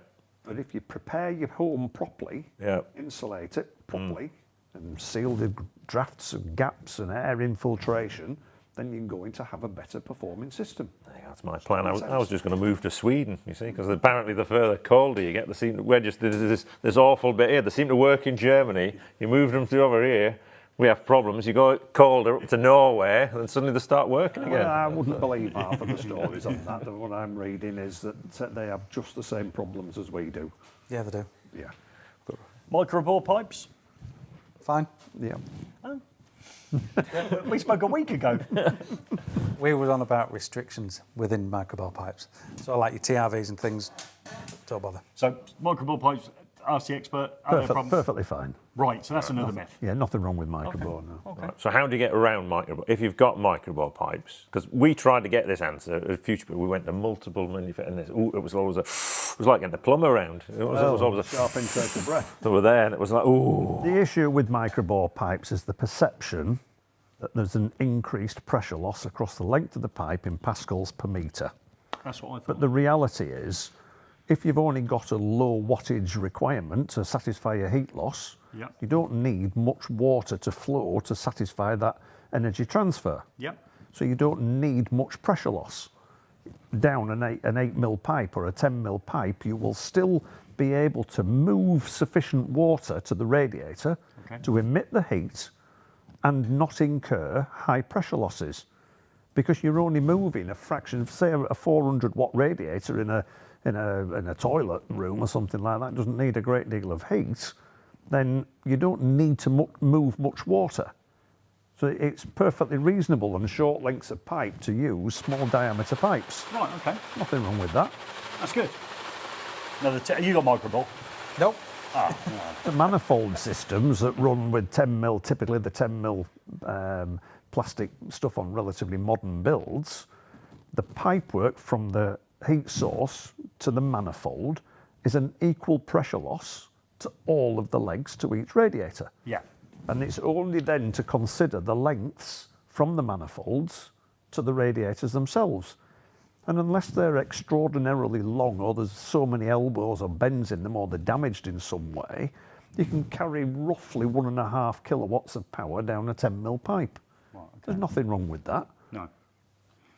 But if you prepare your home properly, Yeah. insulate it properly, and seal the drafts and gaps and air infiltration, then you're going to have a better performing system. Yeah, that's my plan. I was just going to move to Sweden, you see, because apparently the further colder you get, there's this awful bit here. They seem to work in Germany. You move them to over here, we have problems. You go colder up to Norway, and then suddenly they start working again. Well, I wouldn't believe half of the stories on that. What I'm reading is that they have just the same problems as we do. Yeah, they do. Yeah. Microbore pipes. Fine. Yeah. We spoke a week ago. We were on about restrictions within microbore pipes. So like your TRVs and things, don't bother. So microbore pipes, ask the expert. Are there problems? Perfectly fine. Right. So that's another myth. Yeah, nothing wrong with microbore. No. Okay. So how do you get around microbore? If you've got microbore pipes, because we tried to get this answer at Future, but we went to multiple manufacturers. It was always it was like getting the plumber around. It was always a Sharp intake of breath. They were there, and it was like, ooh. The issue with microbore pipes is the perception that there's an increased pressure loss across the length of the pipe in pascals per metre. That's what I thought. But the reality is, if you've only got a low wattage requirement to satisfy your heat loss, Yep. you don't need much water to flow to satisfy that energy transfer. Yep. So you don't need much pressure loss. Down an 8 mil pipe or a 10 mil pipe, you will still be able to move sufficient water to the radiator to emit the heat and not incur high pressure losses, because you're only moving a fraction of, say, a 400 watt radiator in a toilet room or something like that. Doesn't need a great deal of heat. Then you don't need to move much water. So it's perfectly reasonable on short lengths of pipe to use small diameter pipes. Right. Okay. Nothing wrong with that. That's good. You got microbore? Nope. The manifold systems that run with 10 mil, typically the 10 mil plastic stuff on relatively modern builds, the pipework from the heat source to the manifold is an equal pressure loss to all of the legs to each radiator. Yeah. And it's only then to consider the lengths from the manifolds to the radiators themselves. And unless they're extraordinarily long, or there's so many elbows or bends in them, or they're damaged in some way, you can carry roughly 1.5 kilowatts of power down a 10 mil pipe. Right, okay. There's nothing wrong with that. No.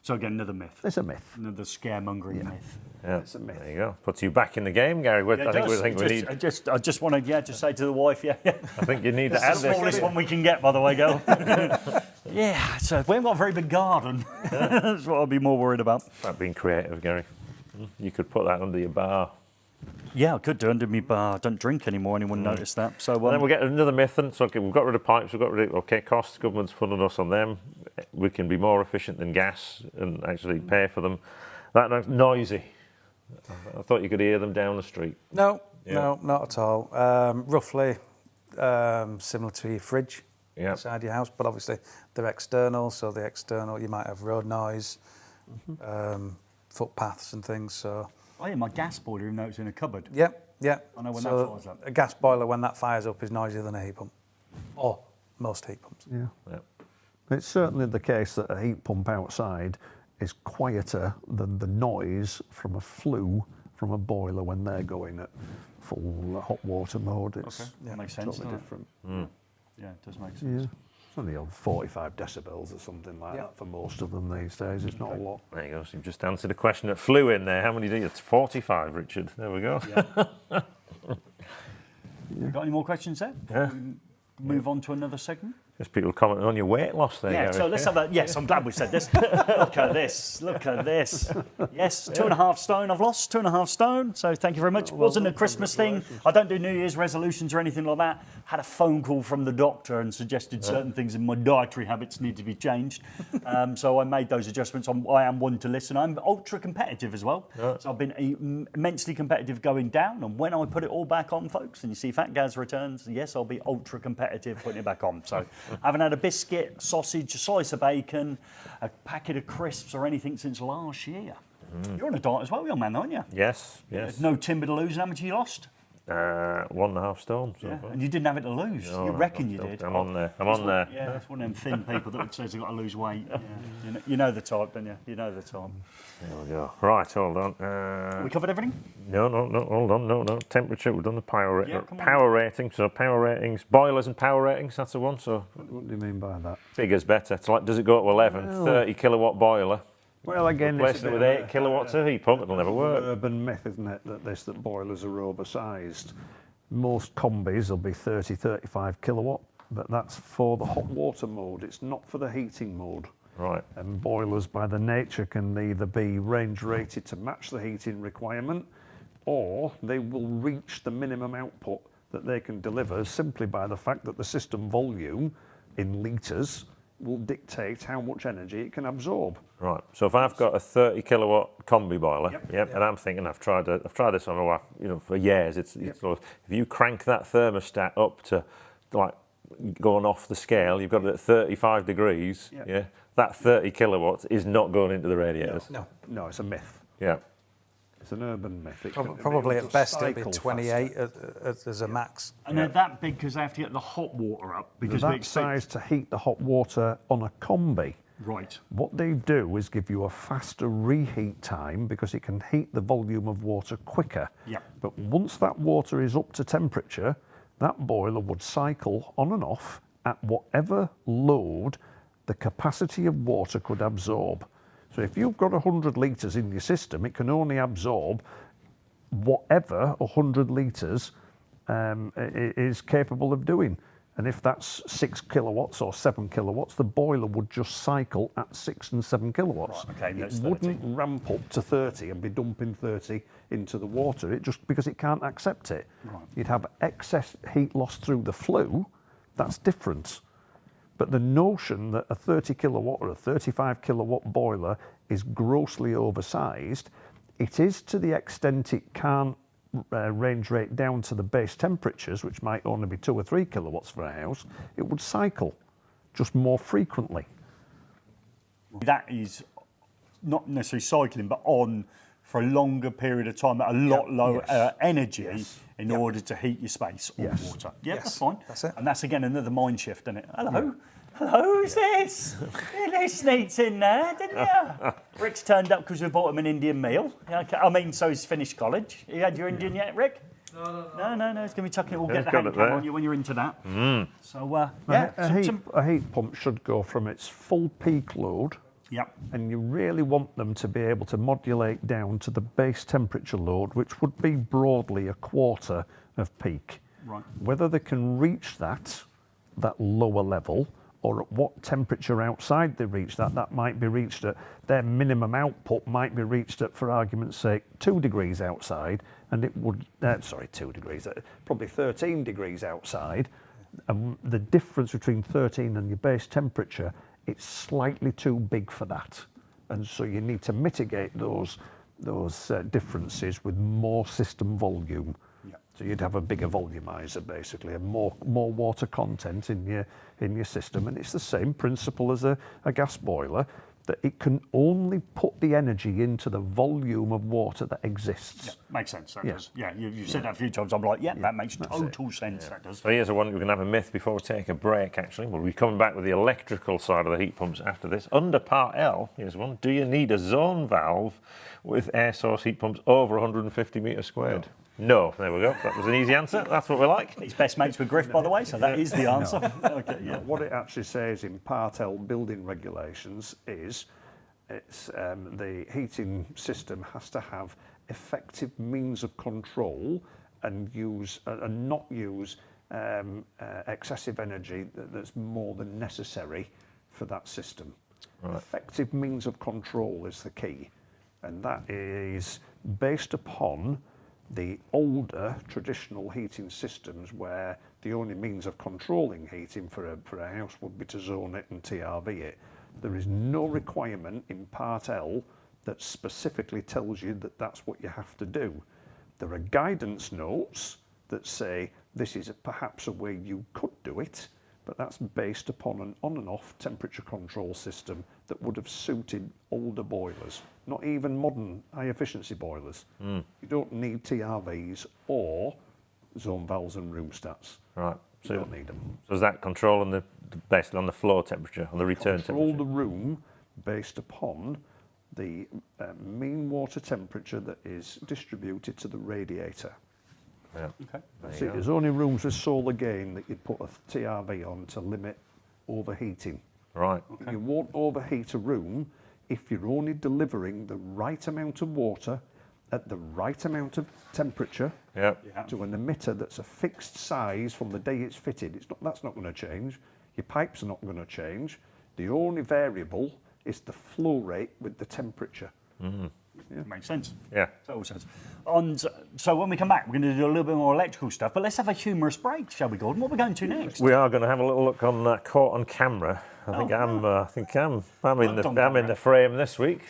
So again, another myth. It's a myth. Another scaremongering myth. Yeah, It's a myth. there you go. Puts you back in the game, Gary. Yeah, I think we need. I just want to just say to the wife, I think you need to add That's the this. smallest one we can get, by the way, girl. Yeah, so we haven't got a very big garden. That's what I'll be more worried about. About being creative, Gary. You could put that under your bar. Yeah, I could do under my bar. I don't drink anymore. Anyone notice that? So And then we'll get another myth. And so we've got rid of pipes. We've got rid of costs. Government's funding us on them. We can be more efficient than gas and actually pay for them. That's noisy. I thought you could hear them down the street. No, Yeah. no, not at all. Roughly similar to your fridge. inside your house, but obviously they're external, so the external, you might have road noise, footpaths and things, so... Oh yeah, my gas boiler, even though it's in a cupboard. Yep, yep. I know when so that fires up. A gas boiler, when that fires up, is noisier than a heat pump. Or most heat pumps. Yeah. Yep. It's certainly the case that a heat pump outside is quieter than the noise from a flue from a boiler when they're going at full hot water mode. It's That makes sense. totally different. Yeah, it does make sense. Yeah. It's only on 45 decibels or something like that for most of them these days. It's not a lot. There you go. So you've just answered a question that flew in there. How many do you? It's 45, Richard. There we go. You got any more questions there? Yeah. Move on to another segment. Just people commenting on your weight loss there. Yeah, Gary. so let's have that. Yes, I'm glad we said this. Look at this. Look at this. Yes, 2.5 stone I've lost, 2.5 stone. So thank you very much. Wasn't a Christmas thing. I don't do New Year's resolutions or anything like that. Had a phone call from the doctor and suggested certain things in my dietary habits need to be changed. So I made those adjustments. I am one to listen. I'm ultra competitive as well. So I've been immensely competitive going down. And when I put it all back on, folks, and you see Fat Gaz returns, yes, I'll be ultra competitive putting it back on. So I haven't had a biscuit, sausage, a slice of bacon, a packet of crisps or anything since last year. You're on a diet as well, young man, aren't you? Yes, yes. No timber to lose. And how much have you lost? 1.5 stone. So Yeah. far. And you didn't have it to lose. No, You no, reckon I'm you still- did. I'm on there. I'm on there. Yeah, that's one of them thin people that says they've got to lose weight. Yeah. You know the type, don't you? You know the type. There we go. Right, hold on. We covered everything? No, hold on. No. Temperature, we've done the power rating. Yeah, come on. Power rating, so power ratings, boilers and power ratings, that's the one. So What do you mean by that? bigger's better. It's like, does it go to 11? 30 kilowatt boiler. Well, again, Replace it with 8 kilowatts of heat pump, it'll never work. Urban myth, isn't it, that boilers are oversized. Most combis will be 30, 35 kilowatt, but that's for the hot water mode. It's not for the heating mode. Right. And boilers, by their nature, can either be range rated to match the heating requirement, or they will reach the minimum output that they can deliver simply by the fact that the system volume in litres will dictate how much energy it can absorb. Right. So if I've got a 30 kilowatt combi boiler, and I'm thinking I've tried this on my wife, for years. It's sort of, if you crank that thermostat up to like going off the scale, you've got it at 35 degrees. Yeah. That 30 kilowatts is not going into the radiators. No, it's a myth. Yeah. It's an urban myth. It can be Probably able at to best it'll be cycle 28 as a max. And they're that big because they have to get the hot water up. Because They're we that expect... size to heat the hot water on a combi. Right. What they do is give you a faster reheat time because it can heat the volume of water quicker. Yeah. But once that water is up to temperature, that boiler would cycle on and off at whatever load the capacity of water could absorb. So if you've got 100 litres in your system, it can only absorb whatever 100 litres is capable of doing. And if that's 6 kilowatts or 7 kilowatts, the boiler would just cycle at 6 and 7 kilowatts. Right, okay, it that's wouldn't ramp up to 30 and be dumping 30 into the water. It just because it can't accept it. Right. You'd have excess heat loss through the flue. That's different. But the notion that a 30 kilowatt or a 35 kilowatt boiler is grossly oversized, it is to the extent it can't range rate down to the base temperatures, which might only be 2 or 3 kilowatts for a house, it would cycle just more frequently. That is not necessarily cycling, but on for a longer period of time at a lot lower energy in order to heat your space or water. Yeah, that's fine. That's it. And that's again another mind shift, isn't it? Hello. Hello, who's this? You little sneaks in there, didn't you? Rick's turned up because we bought him an Indian meal. Okay. I mean, so he's finished college. You had your Indian yet, Rick? No. It's going to be tucking it. We'll get the hand cam on you when you're into that. So, A heat pump should go from its full peak load, and you really want them to be able to modulate down to the base temperature load, which would be broadly a quarter of peak. Right. Whether they can reach that lower level, or at what temperature outside they reach that might be reached at, their minimum output might be reached at, for argument's sake, 2 degrees outside, and it would, 2 degrees, probably 13 degrees outside, and the difference between 13 and your base temperature, it's slightly too big for that. And so you need to mitigate those differences with more system volume. So you'd have a bigger volumizer, basically, and more water content in your system. And it's the same principle as a gas boiler, that it can only put the energy into the volume of water that exists. Yeah, makes sense. That does. Yeah, you've said that a few times. I'm like, that makes total sense. Yeah. That does. So here's one we're going to have a myth before we take a break. Actually, we'll be coming back with the electrical side of the heat pumps after this. Under Part L, here's one. Do you need a zone valve with air source heat pumps over 150 metres squared? No. There we go. That was an easy answer. That's what we like. He's best mates with Griff, by the way, so that is the answer. Okay, yeah. What it actually says in Part L building regulations is the heating system has to have effective means of control and not use excessive energy that's more than necessary for that system. Right. Effective means of control is the key, and that is based upon the older traditional heating systems, where the only means of controlling heating for a house would be to zone it and TRV it. There is no requirement in Part L that specifically tells you that that's what you have to do. There are guidance notes that say this is perhaps a way you could do it, but that's based upon an on and off temperature control system that would have suited older boilers, not even modern high efficiency boilers. You don't need TRVs or zone valves and room stats. Right. So you don't need them. So is that controlling basically on the floor temperature, on the return Control temperature? the room based upon the mean water temperature that is distributed to the radiator. Yeah. Okay. See, there's only rooms with solar gain that you'd put a TRV on to limit overheating. Right. Okay. You won't overheat a room if you're only delivering the right amount of water at the right amount of temperature to an emitter that's a fixed size from the day it's fitted. That's not going to change. Your pipes are not going to change. The only variable is the flow rate with the temperature. Yeah. Makes sense. Yeah. Total sense. So when we come back, we're going to do a little bit more electrical stuff, but let's have a humorous break, shall we, Gordon? What are we going to next? We are going to have a little look on caught on camera. I think I'm in the frame this week.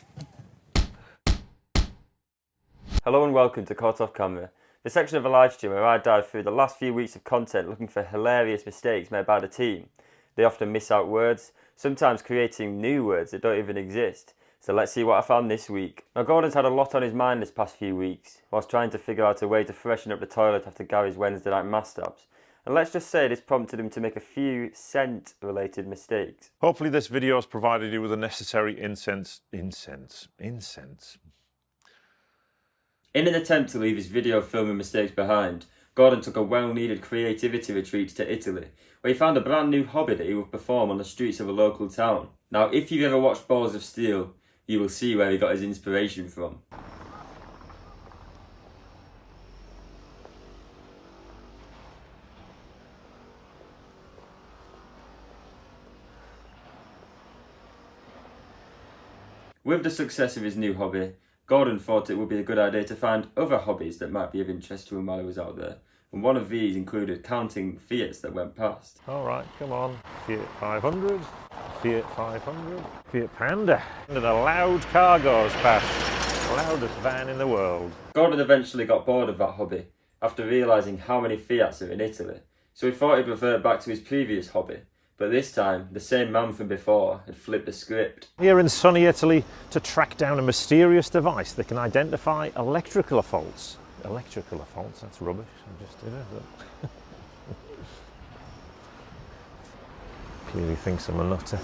Hello and welcome to Caught Off Camera, the section of a live stream where I dive through the last few weeks of content looking for hilarious mistakes made by the team. They often miss out words, sometimes creating new words that don't even exist. So let's see what I found this week. Now Gordon's had a lot on his mind this past few weeks, whilst trying to figure out a way to freshen up the toilet after Gary's Wednesday night mass stabs. And let's just say this prompted him to make a few scent-related mistakes. Hopefully this video has provided you with the necessary incense. In an attempt to leave his video filming mistakes behind, Gordon took a well-needed creativity retreat to Italy, where he found a brand new hobby that he would perform on the streets of a local town. Now, if you've ever watched Balls of Steel, you will see where he got his inspiration from. With the success of his new hobby, Gordon thought it would be a good idea to find other hobbies that might be of interest to him while he was out there. And one of these included counting Fiats that went past. All right, come on. Fiat 500, Fiat 500, Fiat Panda. And a loud car goes past. The loudest van in the world. Gordon eventually got bored of that hobby after realising how many Fiats are in Italy. So he thought he'd revert back to his previous hobby. But this time, the same man from before had flipped the script. Here in sunny Italy to track down a mysterious device that can identify electrical faults. Electrical faults, that's rubbish. I just did it. Clearly thinks I'm a nutter.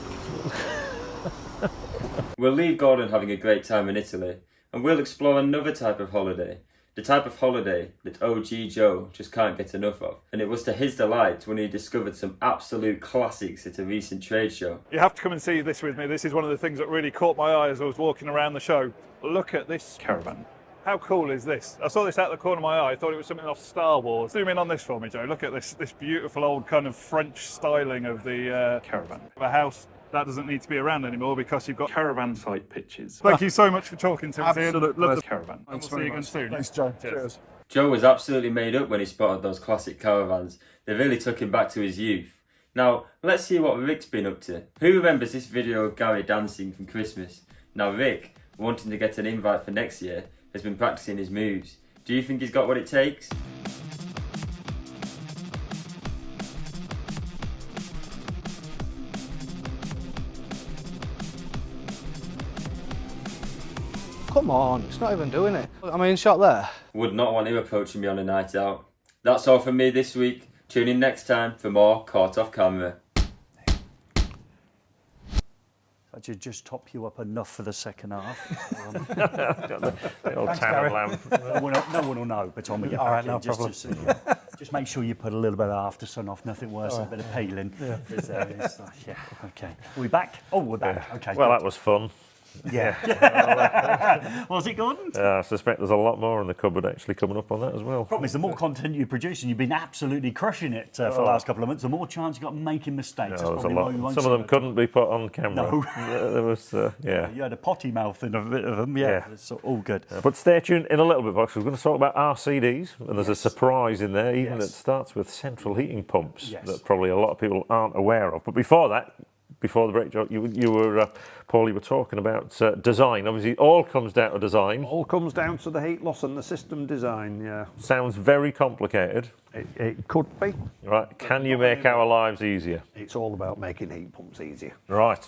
We'll leave Gordon having a great time in Italy, and we'll explore another type of holiday. The type of holiday that OG Joe just can't get enough of. And it was to his delight when he discovered some absolute classics at a recent trade show. You have to come and see this with me. This is one of the things that really caught my eye as I was walking around the show. Look at this caravan. How cool is this? I saw this out the corner of my eye. I thought it was something off Star Wars. Zoom in on this for me, Joe. Look at this beautiful old kind of French styling of the caravan. A house that doesn't need to be around anymore because you've got caravan site pitches. Thank you so much for talking to us. Love the caravan. We'll see you again soon. Thanks, Joe. Cheers. Joe was absolutely made up when he spotted those classic caravans. They really took him back to his youth. Now, let's see what Rick's been up to. Who remembers this video of Gary dancing from Christmas? Now Rick, wanting to get an invite for next year, has been practicing his moves. Do you think he's got what it takes? Come on, it's not even doing it. Am I in shot there? Would not want him approaching me on a night out. That's all from me this week. Tune in next time for more Caught Off Camera. That should just top you up enough for the second half. The old town of lamp. No one will know, but Tom will get All back right, no in. problem. Just make sure you put a little bit of after sun off. Nothing worse than a bit of peeling. Yeah. Yeah. Okay. Are we back? Oh, we're back. Yeah. Okay. Well, good. that was fun. Yeah. Was it, Gordon? I suspect there's a lot more in the cupboard actually coming up on that as well. Problem is, the more content you produce, and you've been absolutely crushing it for the last couple of months, the more chance you've got making mistakes. No, there's a lot. Some of them couldn't be put on camera. No. There was, yeah. You had a potty mouth in a bit of them, yeah. It's all good. But stay tuned in a little bit, folks. We're going to talk about RCDs, and there's a surprise in there, even that starts with central heating pumps that probably a lot of people aren't aware of. But before that, before the break, Joe, you were, Paul, you were talking about design. Obviously, all comes down to design. All comes down to the heat loss and the system design, yeah. Sounds very complicated. It could be. Right, can you make our lives easier? It's all about making heat pumps easier. Right,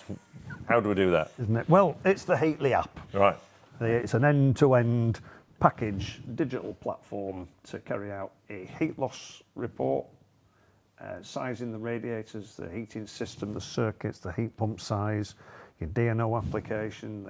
how do we do that? Isn't it? Well, it's the Heatly app. Right. It's an end-to-end package, digital platform to carry out a heat loss report, sizing the radiators, the heating system, the circuits, the heat pump size, your DNO application,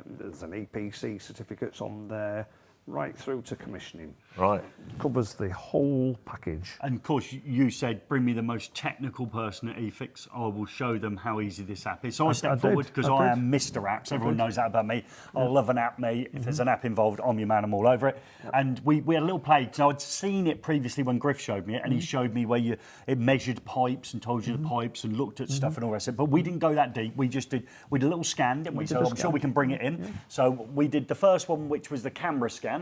there's an EPC certificates on there, right through to commissioning. Right. Covers the whole package. And of course, you said, bring me the most technical person at eFIXX. I will show them how easy this app is. So I stepped forward because I am Mr. Apps. Everyone knows that about me. I love an app, mate. If there's an app involved, I'm your man. I'm all over it. And we had a little play. So I'd seen it previously when Griff showed me it, and he showed me where it measured pipes and told you the pipes and looked at stuff and all the rest of it. But we didn't go that deep. We did a little scan, didn't we? So I'm sure we can bring it in. So we did the first one, which was the camera scan.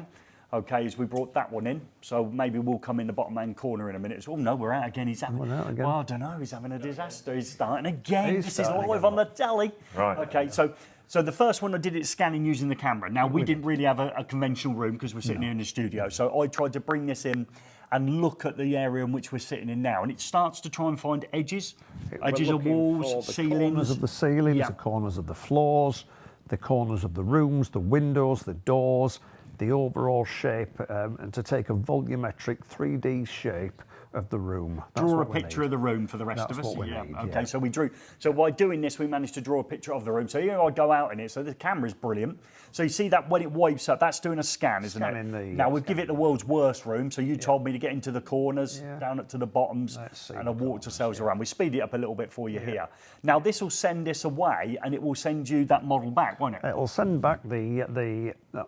Okay, as we brought that one in, so maybe we'll come in the bottom hand corner in a minute. Oh no, we're out again. He's having. Well, I don't know. He's having a disaster. He's starting again. This is live on the telly. Right. Okay, so the first one I did it scanning using the camera. Now we didn't really have a conventional room because we're sitting here in the studio. So I tried to bring this in and look at the area in which we're sitting in now, and it starts to try and find edges of walls, ceilings, corners of the ceilings, the corners of the floors, the corners of the rooms, the windows, the doors, the overall shape, and to take a volumetric 3D shape of the room. Draw a picture of the room for the rest of us. What we need, okay, so we drew. So by doing this, we managed to draw a picture of the room. So here I go out in it. So the camera's brilliant. So you see that when it wipes up, that's doing a scan, isn't it? Now we give it the world's worst room. So you told me to get into the corners, down up to the bottoms, and a water cells around. We speed it up a little bit for you here. Now this will send this away, and it will send you that model back, won't it? It will send back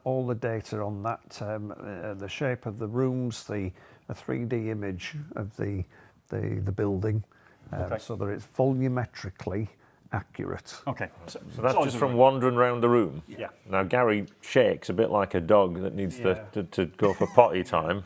all the data on that, the shape of the rooms, a 3D image of the building, so that it's volumetrically accurate. Okay. So that's just from wandering around the room? Yeah. Now, Gary shakes a bit like a dog that needs to go for potty time.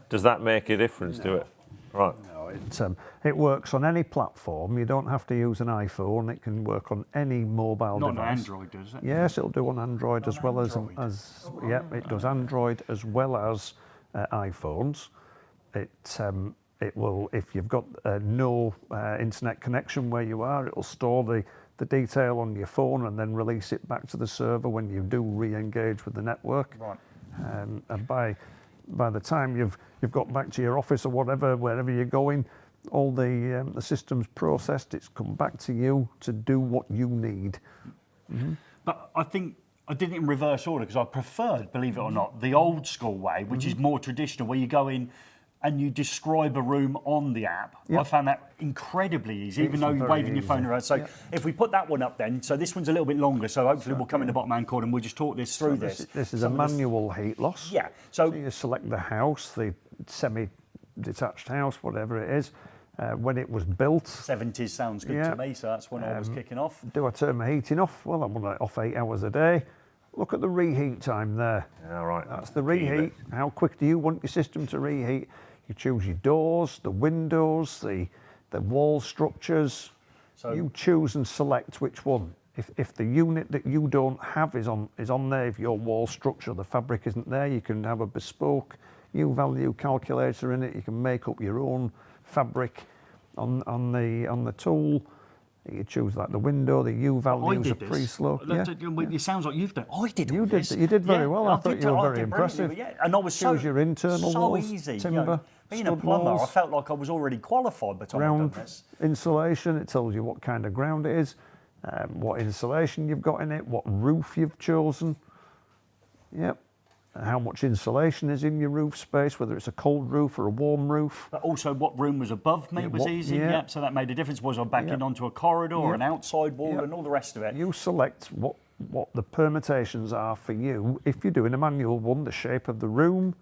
Does that make a difference to it? Right. No, it works on any platform. You don't have to use an iPhone. It can work on any mobile device. Not on Android, does it? Yes, it'll do on Android as well as it does Android as well as iPhones. It will, if you've got no internet connection where you are, it will store the detail on your phone and then release it back to the server when you do re-engage with the network. Right. And by the time you've got back to your office or whatever, wherever you're going, all the system's processed. It's come back to you to do what you need. But I think I did it in reverse order because I preferred, believe it or not, the old school way, which is more traditional, where you go in and you describe a room on the app. I found that incredibly easy, even though you're waving your phone around. So if we put that one up then, so this one's a little bit longer, so hopefully we'll come in the bottom hand corner and we'll just talk this through. This is a manual heat loss. Yeah. So you select the house, the semi-detached house, whatever it is, when it was built. 70s sounds good to me, so that's when I was kicking off. Do I turn my heating off? Well, I want it off 8 hours a day. Look at the reheat time there. Yeah, right. That's the reheat. How quick do you want your system to reheat? You choose your doors, the windows, the wall structures. So you choose and select which one. If the unit that you don't have is on there, if your wall structure, the fabric isn't there, you can have a bespoke U-value calculator in it. You can make up your own fabric on the tool. You choose like the window, the U values, the pre-slope. Yeah. It sounds like you've done. I did all this. You did very well. I thought you were very did impressive. Yeah. And I was choose your internal so walls, easy. timber, You know, being a plumber, walls, I felt like I was already qualified by the time I'd done this. Insulation, it tells you what kind of ground it is, what insulation you've got in it, what roof you've chosen. Yep. How much insulation is in your roof space, whether it's a cold roof or a warm roof. But also what room was above me was easy. Yeah. Yep. So that made a difference. Was I backing onto a corridor or an outside wall and all the rest of it? You select what the permutations are for you. If you're doing a manual one, the shape of the room,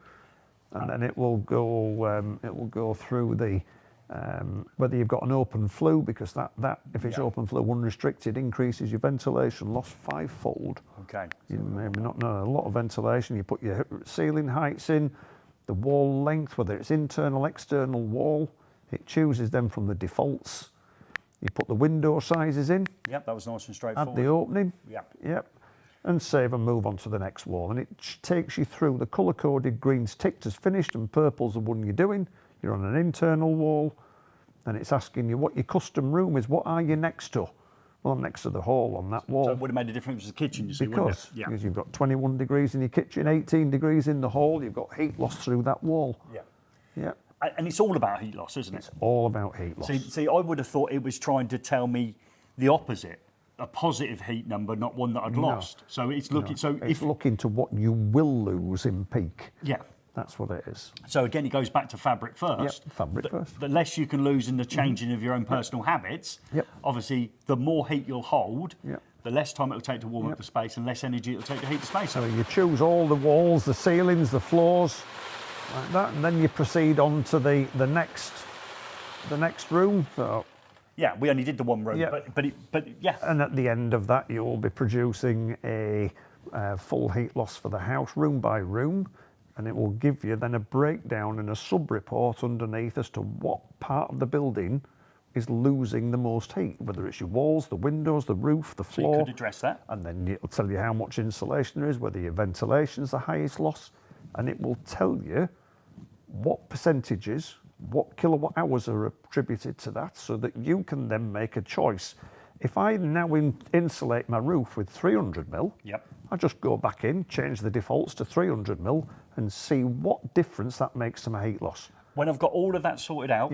and then it will go through the whether you've got an open flue, because that if it's open flue unrestricted increases your ventilation loss 5-fold. Okay. You maybe not know a lot of ventilation. You put your ceiling heights in, the wall length, whether it's internal, external wall. It chooses them from the defaults. You put the window sizes in. Yep, that was nice and straightforward. Add the opening. Yep. Yep. And save and move on to the next wall. And it takes you through the colour-coded greens ticked as finished and purple's the one you're doing. You're on an internal wall, and it's asking you what your custom room is. What are you next to? Well, I'm next to the hall on that wall. So it would have made a difference with the kitchen, you see, because you've got 21 degrees in your kitchen, 18 degrees in the hall. You've got heat loss through that wall. Yeah. Yeah. And it's all about heat loss, isn't it? It's all about heat loss. See, I would have thought it was trying to tell me the opposite. A positive heat number, not one that I'd lost. So it's looking. So it's looking to what you will lose in peak. Yeah. That's what it is. So again, it goes back to fabric first. Yep, fabric first. The less you can lose in the changing of your own personal habits, obviously, the more heat you'll hold, the less time it'll take to warm up the space, and less energy it'll take to heat the space. So you choose all the walls, the ceilings, the floors, like that, and then you proceed on to the next room. So yeah, we only did the one room, but yeah. And at the end of that, you'll be producing a full heat loss for the house, room by room. And it will give you then a breakdown and a sub-report underneath as to what part of the building is losing the most heat, whether it's your walls, the windows, the roof, the floor. So you could address that. And then it'll tell you how much insulation there is, whether your ventilation's the highest loss, and it will tell you what percentages, what kilowatt hours are attributed to that, so that you can then make a choice. If I now insulate my roof with 300 mil, I just go back in, change the defaults to 300 mil, and see what difference that makes to my heat loss. When I've got all of that sorted out,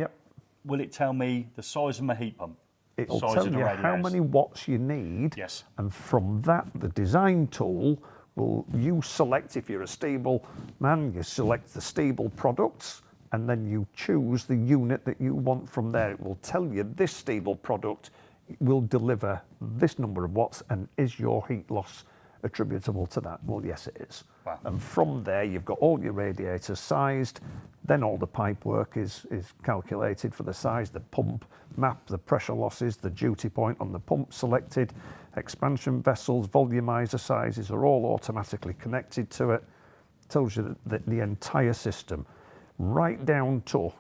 will it tell me the size of my heat pump? It'll tell you how many watts you need. Yes. And from that, the design tool you select, if you're a Stiebel man, you select the Stiebel products, and then you choose the unit that you want from there. It will tell you this Stiebel product will deliver this number of watts, and is your heat loss attributable to that? Well, yes, it is. Wow. And from there, you've got all your radiators sized, then all the pipe work is calculated for the size, the pump map, the pressure losses, the duty point on the pump selected, expansion vessels, volumizer sizes are all automatically connected to it. Tells you that the entire system, right down to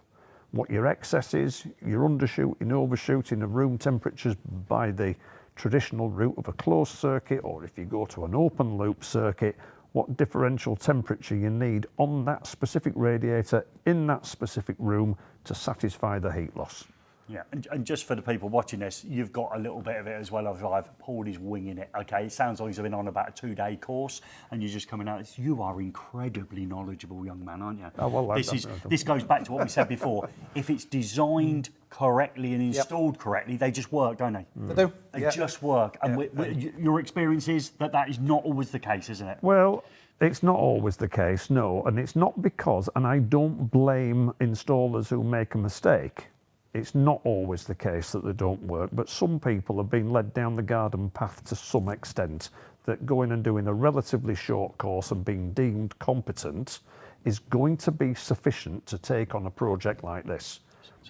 what your excess is, your undershooting, overshooting of room temperatures by the traditional route of a closed circuit, or if you go to an open loop circuit, what differential temperature you need on that specific radiator in that specific room to satisfy the heat loss. Yeah, and just for the people watching this, you've got a little bit of it as well. Paul is winging it, okay? It sounds like he's been on about a 2-day course, and you're just coming out. You are incredibly knowledgeable, young man, aren't you? Oh, well, this goes back to what we said before. If it's designed correctly and installed correctly, they just work, don't they? They do. They just work. And your experience is that is not always the case, isn't it? Well, it's not always the case, no. And it's not because, and I don't blame installers who make a mistake. It's not always the case that they don't work, but some people have been led down the garden path to some extent, that going and doing a relatively short course and being deemed competent is going to be sufficient to take on a project like this.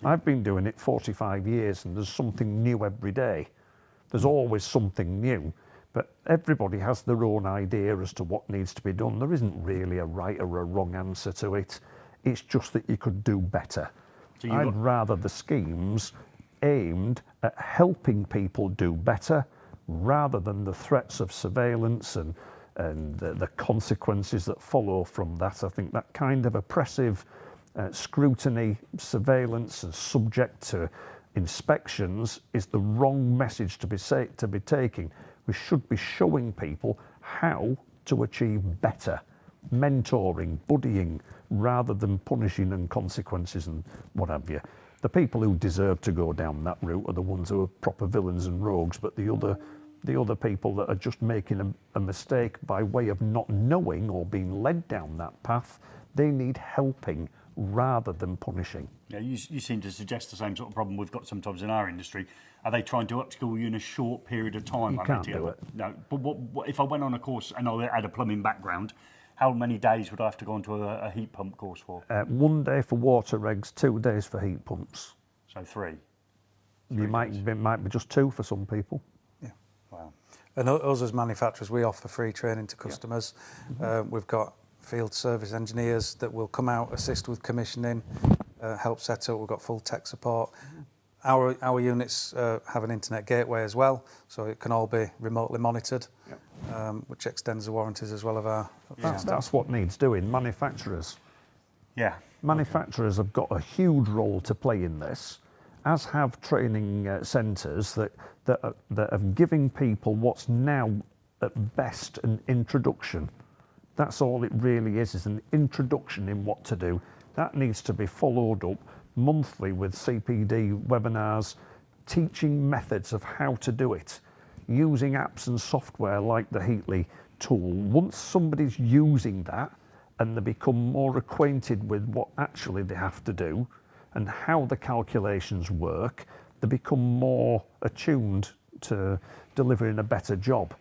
I've been doing it 45 years and there's something new every day. There's always something new, but everybody has their own idea as to what needs to be done. There isn't really a right or a wrong answer to it. It's just that you could do better. So I'd rather the schemes aimed at helping people do better rather than the threats of surveillance and the consequences that follow from that. I think that kind of oppressive scrutiny, surveillance and subject to inspections is the wrong message to be taking. We should be showing people how to achieve better, mentoring, buddying, rather than punishing and consequences and what have you. The people who deserve to go down that route are the ones who are proper villains and rogues, but the other people that are just making a mistake by way of not knowing or being led down that path, they need helping rather than punishing. Yeah, you seem to suggest the same sort of problem we've got sometimes in our industry. Are they trying to upskill you in a short period of time? You can't do it. No, but what if I went on a course and I had a plumbing background, how many days would I have to go onto a heat pump course for? 1 day for water regs, 2 days for heat pumps. So three. It might be just 2 for some people. Yeah. Wow. And us as manufacturers, we offer free training to customers. We've got field service engineers that will come out, assist with commissioning, help set up. We've got full tech support. Our units have an internet gateway as well, so it can all be remotely monitored, which extends the warranties as well of our... That's what needs doing. Manufacturers. Yeah. Manufacturers have got a huge role to play in this, as have training centres that are giving people what's now at best an introduction. That's all it really is an introduction in what to do. That needs to be followed up monthly with CPD webinars, teaching methods of how to do it, using apps and software like the Heatley tool. Once somebody's using that and they become more acquainted with what actually they have to do and how the calculations work, they become more attuned to delivering a better job.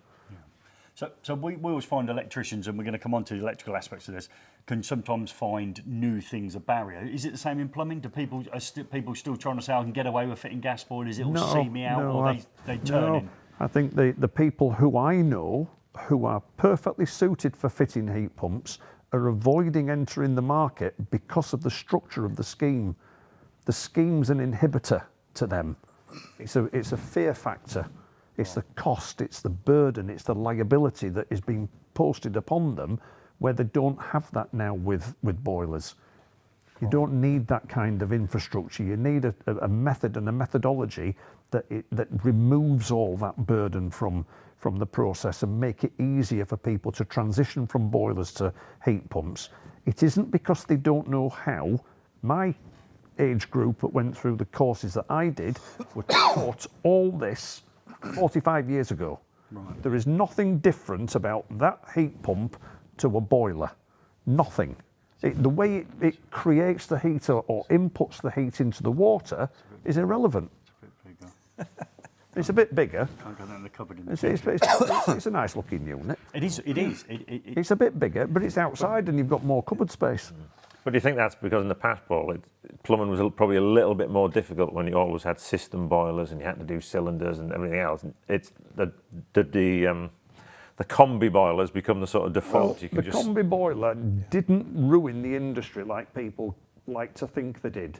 So we always find electricians, and we're going to come on to the electrical aspects of this, can sometimes find new things a barrier. Is it the same in plumbing? Do people still trying to say I can get away with fitting gas boilers? It'll see me out, or they turn in? I think the people who I know who are perfectly suited for fitting heat pumps are avoiding entering the market because of the structure of the scheme. The scheme's an inhibitor to them. It's a fear factor. It's the cost, it's the burden, it's the liability that is being posted upon them, where they don't have that now with boilers. You don't need that kind of infrastructure. You need a method and a methodology that removes all that burden from the process and make it easier for people to transition from boilers to heat pumps. It isn't because they don't know how. My age group that went through the courses that I did were taught all this 45 years ago. Right. There is nothing different about that heat pump to a boiler. Nothing. The way it creates the heat or inputs the heat into the water is irrelevant. It's a bit bigger. Can't go down the cupboard. It's a nice looking unit. It is. It's a bit bigger, but it's outside and you've got more cupboard space. But do you think that's because in the past, Paul, plumbing was probably a little bit more difficult when you always had system boilers and you had to do cylinders and everything else? It's the combi boilers become the sort of default. Well, combi boiler didn't ruin the industry like people like to think they did.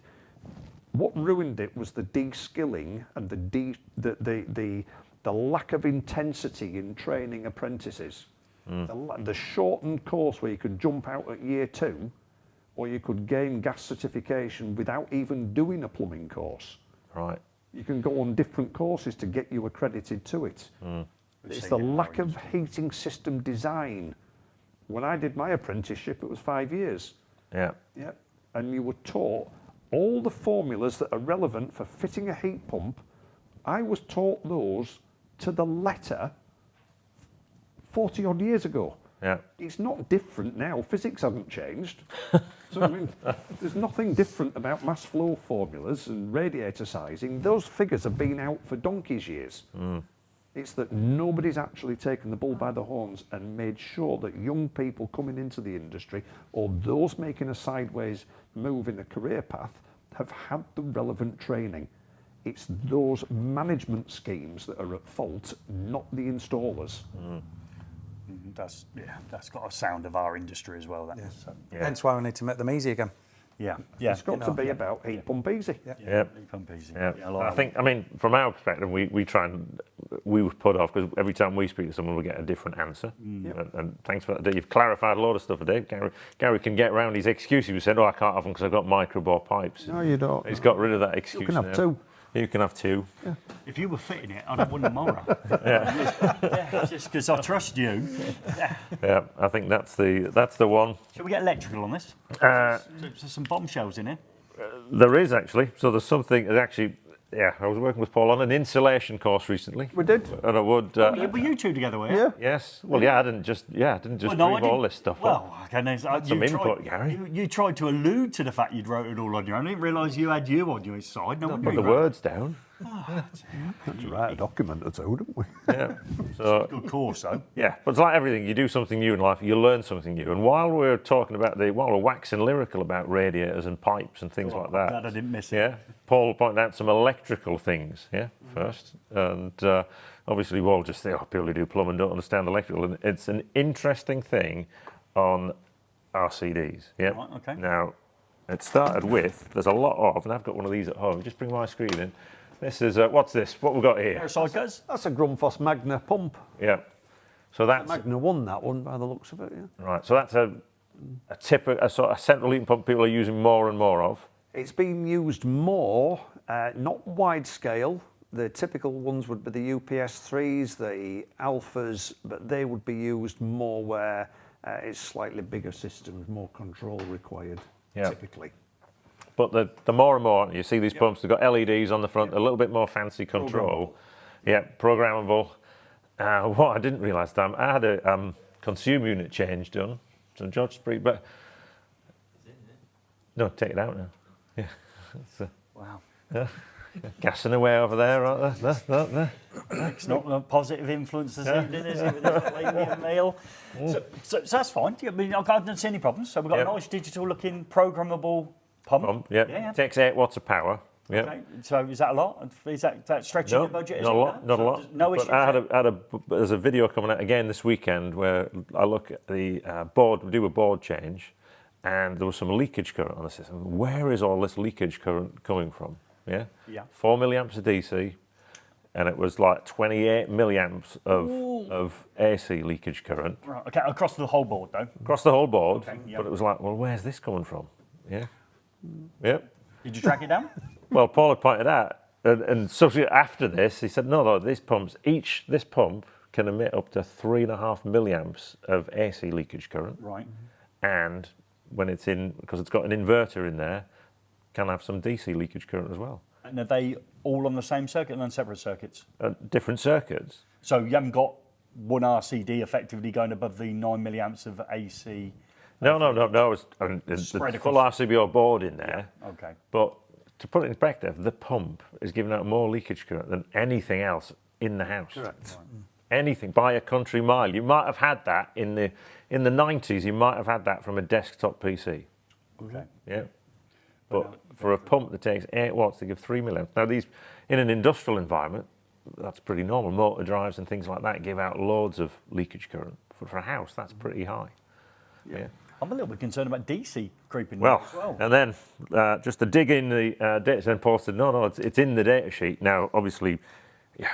What ruined it was the de-skilling and the lack of intensity in training apprentices. The shortened course where you could jump out at year 2, or you could gain gas certification without even doing a plumbing course. Right. You can go on different courses to get you accredited to it. It's the lack of heating system design. When I did my apprenticeship, it was 5 years. Yeah. Yeah. And you were taught all the formulas that are relevant for fitting a heat pump. I was taught those to the letter 40 odd years ago. Yeah. It's not different now. Physics hasn't changed. So I mean, there's nothing different about mass flow formulas and radiator sizing. Those figures have been out for donkey's years. It's that nobody's actually taken the bull by the horns and made sure that young people coming into the industry, or those making a sideways move in a career path, have had the relevant training. It's those management schemes that are at fault, not the installers. That's got a sound of our industry as well. Hence why we need to make them easy again. It's got to be about heat pump easy. Heat pump easy. I mean, from our perspective, we try and we would put off because every time we speak to someone, we get a different answer. And thanks for that. You've clarified a lot of stuff today. Gary can get around his excuses. He said, "Oh, I can't have them because I've got microbore pipes." No, you don't. He's got rid of that excuse. You can have 2. You can have 2. If you were fitting it, I'd have one tomorrow. Yeah, just because I trust you. Yeah, I think that's the one. Shall we get electrical on this? There's some bombshells in here. There is actually. So there's something actually. Yeah, I was working with Paul on an insulation course recently. We did. And I would. Were you two together, were you? Yeah. Yes. Well, yeah, I didn't just dream all this stuff up. Well, okay, Some input, Gary. You tried to allude to the fact you'd wrote it all on your own. I didn't realise you had you on your side. No wonder Put the you wrote words down. Had to write a document or two, didn't we? Yeah. So good course, though. yeah, but it's like everything. You do something new in life, you learn something new. And while we're talking about while we're waxing lyrical about radiators and pipes and things like that, Glad I didn't miss it. yeah, Paul pointed out some electrical things, first. And obviously we all just say, people who do plumbing don't understand electrical. And it's an interesting thing on RCDs, yeah? Right, okay. Now, it started with, there's a lot of, and I've got one of these at home, just bring my screen in. This is, what's this? What we've got here? Aerocycles? That's a Grundfos Magna pump. Yeah. So that's, Magna won that one by the looks of it, yeah. right, so that's a sort of central heating pump people are using more and more of. It's been used more, not wide scale. The typical ones would be the UPS3s, the Alphas, but they would be used more where it's slightly bigger systems, more control required, typically. But the more and more, you see these pumps, they've got LEDs on the front, a little bit more fancy control. Yeah, programmable. What I didn't realise, Dan, I had a consume unit change done. So George Street, but no, take it out now. Yeah. Wow. Gassing away over there, aren't there? It's not a positive influence this evening, is it, with this lady meal? So that's fine. I mean, I don't see any problems. So we've got a nice digital-looking programmable pump. Yeah. Takes 8 watts of power. Yeah. Okay. So is that a lot? Is that stretching your budget? Not a lot. Not a lot. No but issues. There's a video coming out again this weekend where I look at the board, do a board change, and there was some leakage current on the system. Where is all this leakage current coming from? Yeah. 4 milliamps of DC, and it was like 28 milliamps of AC leakage current. Right, okay, across the whole board though. Across the whole board. Okay, But it was like, well, where's this coming from? Yeah. Yep. Did you track it down? Well, Paul had pointed out, and subsequently after this, he said, no, this pump can emit up to 3.5 milliamps of AC leakage current. Right. And when it's in, because it's got an inverter in there, can have some DC leakage current as well. And are they all on the same circuit and on separate circuits? Different circuits. So you haven't got one RCD effectively going above the 9 milliamps of AC? No. There's the full RCBO board in there. Yeah. Okay. But to put it in perspective, the pump is giving out more leakage current than anything else in the house. Correct. Anything by a country mile. You might have had that in the 90s. You might have had that from a desktop PC. Okay. Yeah. But for a pump that takes 8 watts to give 3 milliamps. Now these, in an industrial environment, that's pretty normal. Motor drives and things like that give out loads of leakage current. For a house, that's pretty high. Yeah. I'm a little bit concerned about DC creeping Well, as well. and then just to dig in the data sheet, posted, no, it's in the data sheet. Now, obviously,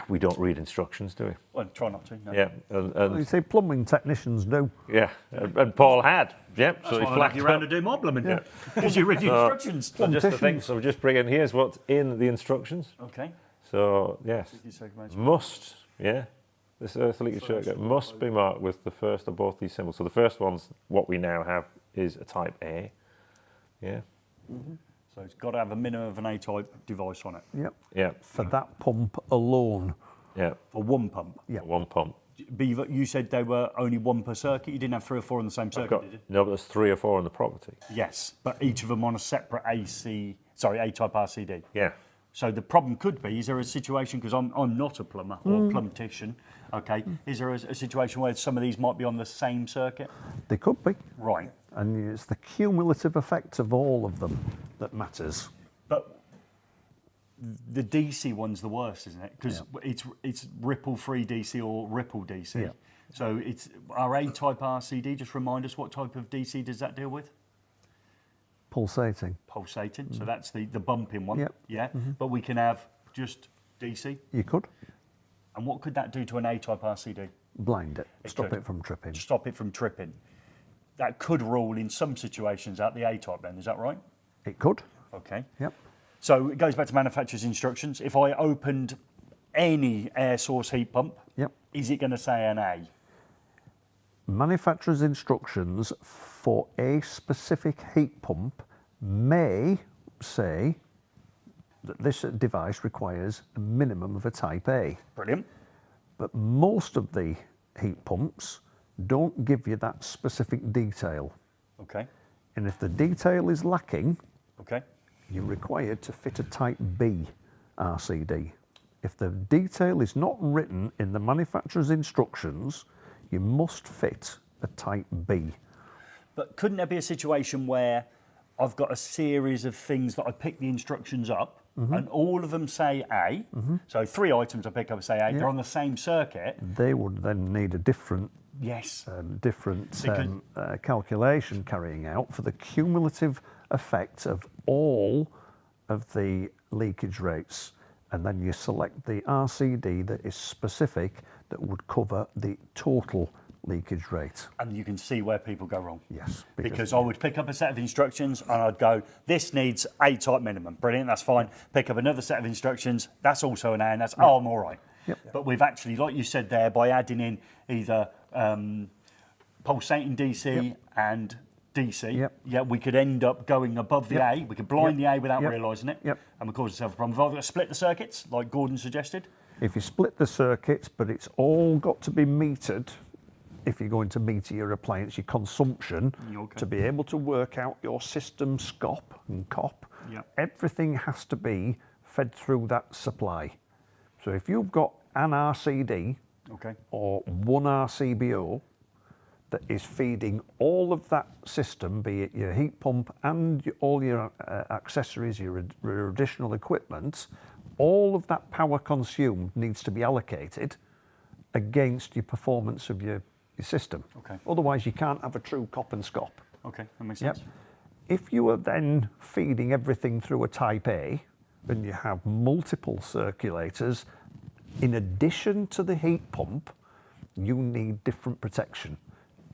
we don't read instructions, do we? Well, try not to. No. Yeah. Well, you say plumbing technicians do. Yeah, and Paul had. Yep. That's so he why I flagged you around to up. do my plumbing. Because you read the instructions. So just the thing, so just bring in, here's what's in the instructions. Okay. So, yes, must, this earth leakage circuit must be marked with the first of both these symbols. So the first one's what we now have is a type A. Yeah. Mm-hmm. So it's got to have a minimum of an A-type device on it. Yep. Yeah. For that pump alone. Yeah. For one pump. Yeah. One pump. Beaver, you said they were only one per circuit. You didn't have 3 or 4 on the same circuit, did you? No, but there's 3 or 4 on the property. Yes, but each of them on a separate A-type RCD. Yeah. So the problem could be, is there a situation, because I'm not a plumber or plumbtician, okay, is there a situation where some of these might be on the same circuit? They could be. Right. And it's the cumulative effect of all of them that matters. But the DC one's the worst, isn't it? Because it's ripple-free DC or ripple DC. Yeah. So it's our A-type RCD, just remind us what type of DC does that deal with? Pulsating. Pulsating, so that's the bumping one. Yep. Yeah, but we can have just DC. You could. And what could that do to an A-type RCD? Blind it. Stop could. it from tripping. Stop it from tripping. That could rule in some situations out the A-type then, is that right? It could. Okay. Yep. So it goes back to manufacturer's instructions. If I opened any air source heat pump, is it going to say an A? Manufacturer's instructions for a specific heat pump may say that this device requires a minimum of a type A. Brilliant. But most of the heat pumps don't give you that specific detail. Okay. And if the detail is lacking, okay, you're required to fit a type B RCD. If the detail is not written in the manufacturer's instructions, you must fit a type B. But couldn't there be a situation where I've got a series of things that I pick the instructions up and all of them say A, so 3 items I pick up say A, they're on the same circuit. They would then need a different different calculation carrying out for the cumulative effect of all of the leakage rates. And then you select the RCD that is specific that would cover the total leakage rate. And you can see where people go wrong. Yes. Because I would pick up a set of instructions and I'd go, this needs A type minimum. Brilliant, that's fine. Pick up another set of instructions, that's also an A, and that's, oh, I'm all right. Yep. But we've actually, like you said there, by adding in either pulsating DC and DC, we could end up going above the A. We could blind the A without realising it, and we cause ourselves a problem. We've either got to split the circuits, like Gordon suggested. If you split the circuits, but it's all got to be metered, if you're going to meter your appliance, your consumption, to be able to work out your system SCOP and COP, everything has to be fed through that supply. So if you've got an RCD or one RCBO that is feeding all of that system, be it your heat pump and all your accessories, your additional equipment, all of that power consumed needs to be allocated against your performance of your system. Otherwise, you can't have a true COP and SCOP. Okay, that makes sense. If you are then feeding everything through a type A, then you have multiple circulators, in addition to the heat pump, you need different protection.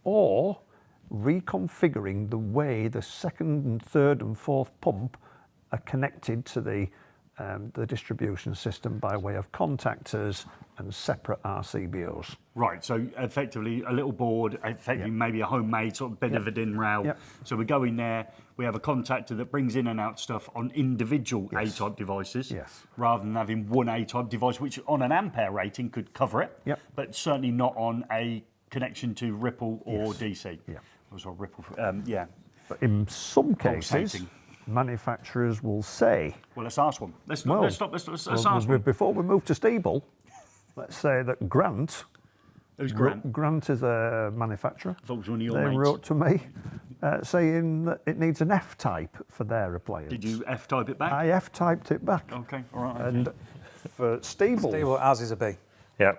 Or reconfiguring the way the second and third and fourth pump are connected to the distribution system by way of contactors and separate RCBOs. Right, so effectively a little board, effectively maybe a homemade sort of bit of a DIN rail. So we go in there, we have a contactor that brings in and out stuff on individual A-type devices, rather than having one A-type device, which on an ampere rating could cover it, but certainly not on a connection to Ripple or DC. Or Ripple, But in some cases, manufacturers will say... Well, let's ask one. Let's ask one. Before we move to Stiebel, let's say that Grant... Who's Grant? Grant is a manufacturer. I thought it was one of your They mates. wrote to me saying that it needs an F-type for their appliance. Did you F-type it back? I F-typed it back. Okay, all right. And for Stiebel... ours is a B.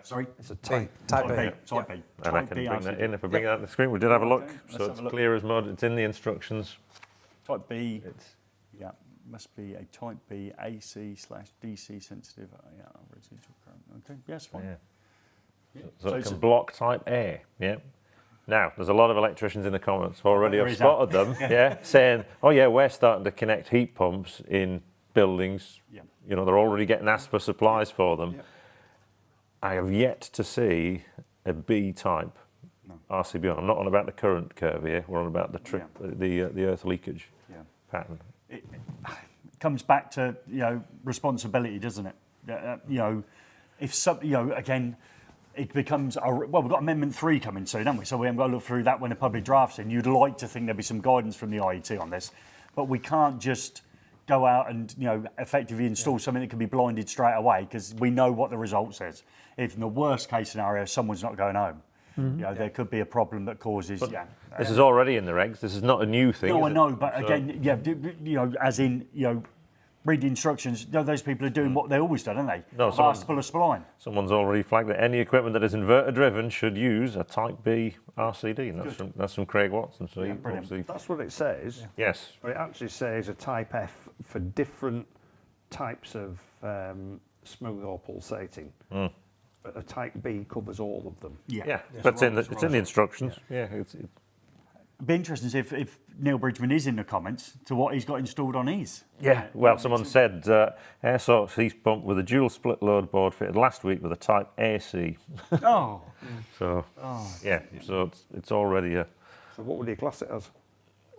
Sorry? It's a type B. Type B. And I can bring that in if I bring it out on the screen. We did have a look, so it's clear as mud. It's in the instructions. Type B, must be a Type B AC/DC sensitive. Residual current. Okay, yes, fine. So it can block Type A. Now, there's a lot of electricians in the comments already. I've spotted them. Saying, "Oh yeah, we're starting to connect heat pumps in buildings. You know, they're already getting asked for supplies for them." I have yet to see a B-type RCBO. I'm not on about the current curve here. We're on about the earth leakage pattern. It comes back to responsibility, doesn't it? If something again, it becomes we've got Amendment 3 coming soon, haven't we? So we haven't got to look through that when a public draft's in. You'd like to think there'd be some guidance from the IET on this, but we can't just go out and effectively install something that can be blinded straight away because we know what the result says. If in the worst case scenario someone's not going home, there could be a problem that causes. This is already in the regs. This is not a new thing. No, I know, but again, as in read the instructions. Those people are doing what they always do, don't they? No, fast full of spline. Someone's already flagged that any equipment that is inverter driven should use a Type B RCD, and that's from Craig Watson. So that's what it says. Yes. But it actually says a Type F for different types of smooth or pulsating. But a Type B covers all of them. But it's in the instructions. It'd be interesting to see if Neil Bridgman is in the comments to what he's got installed on his. Yeah, well, someone said air source heat pump with a dual split load board fitted last week with a Type AC. Oh. So, yeah, so it's already a... So what would you class it as?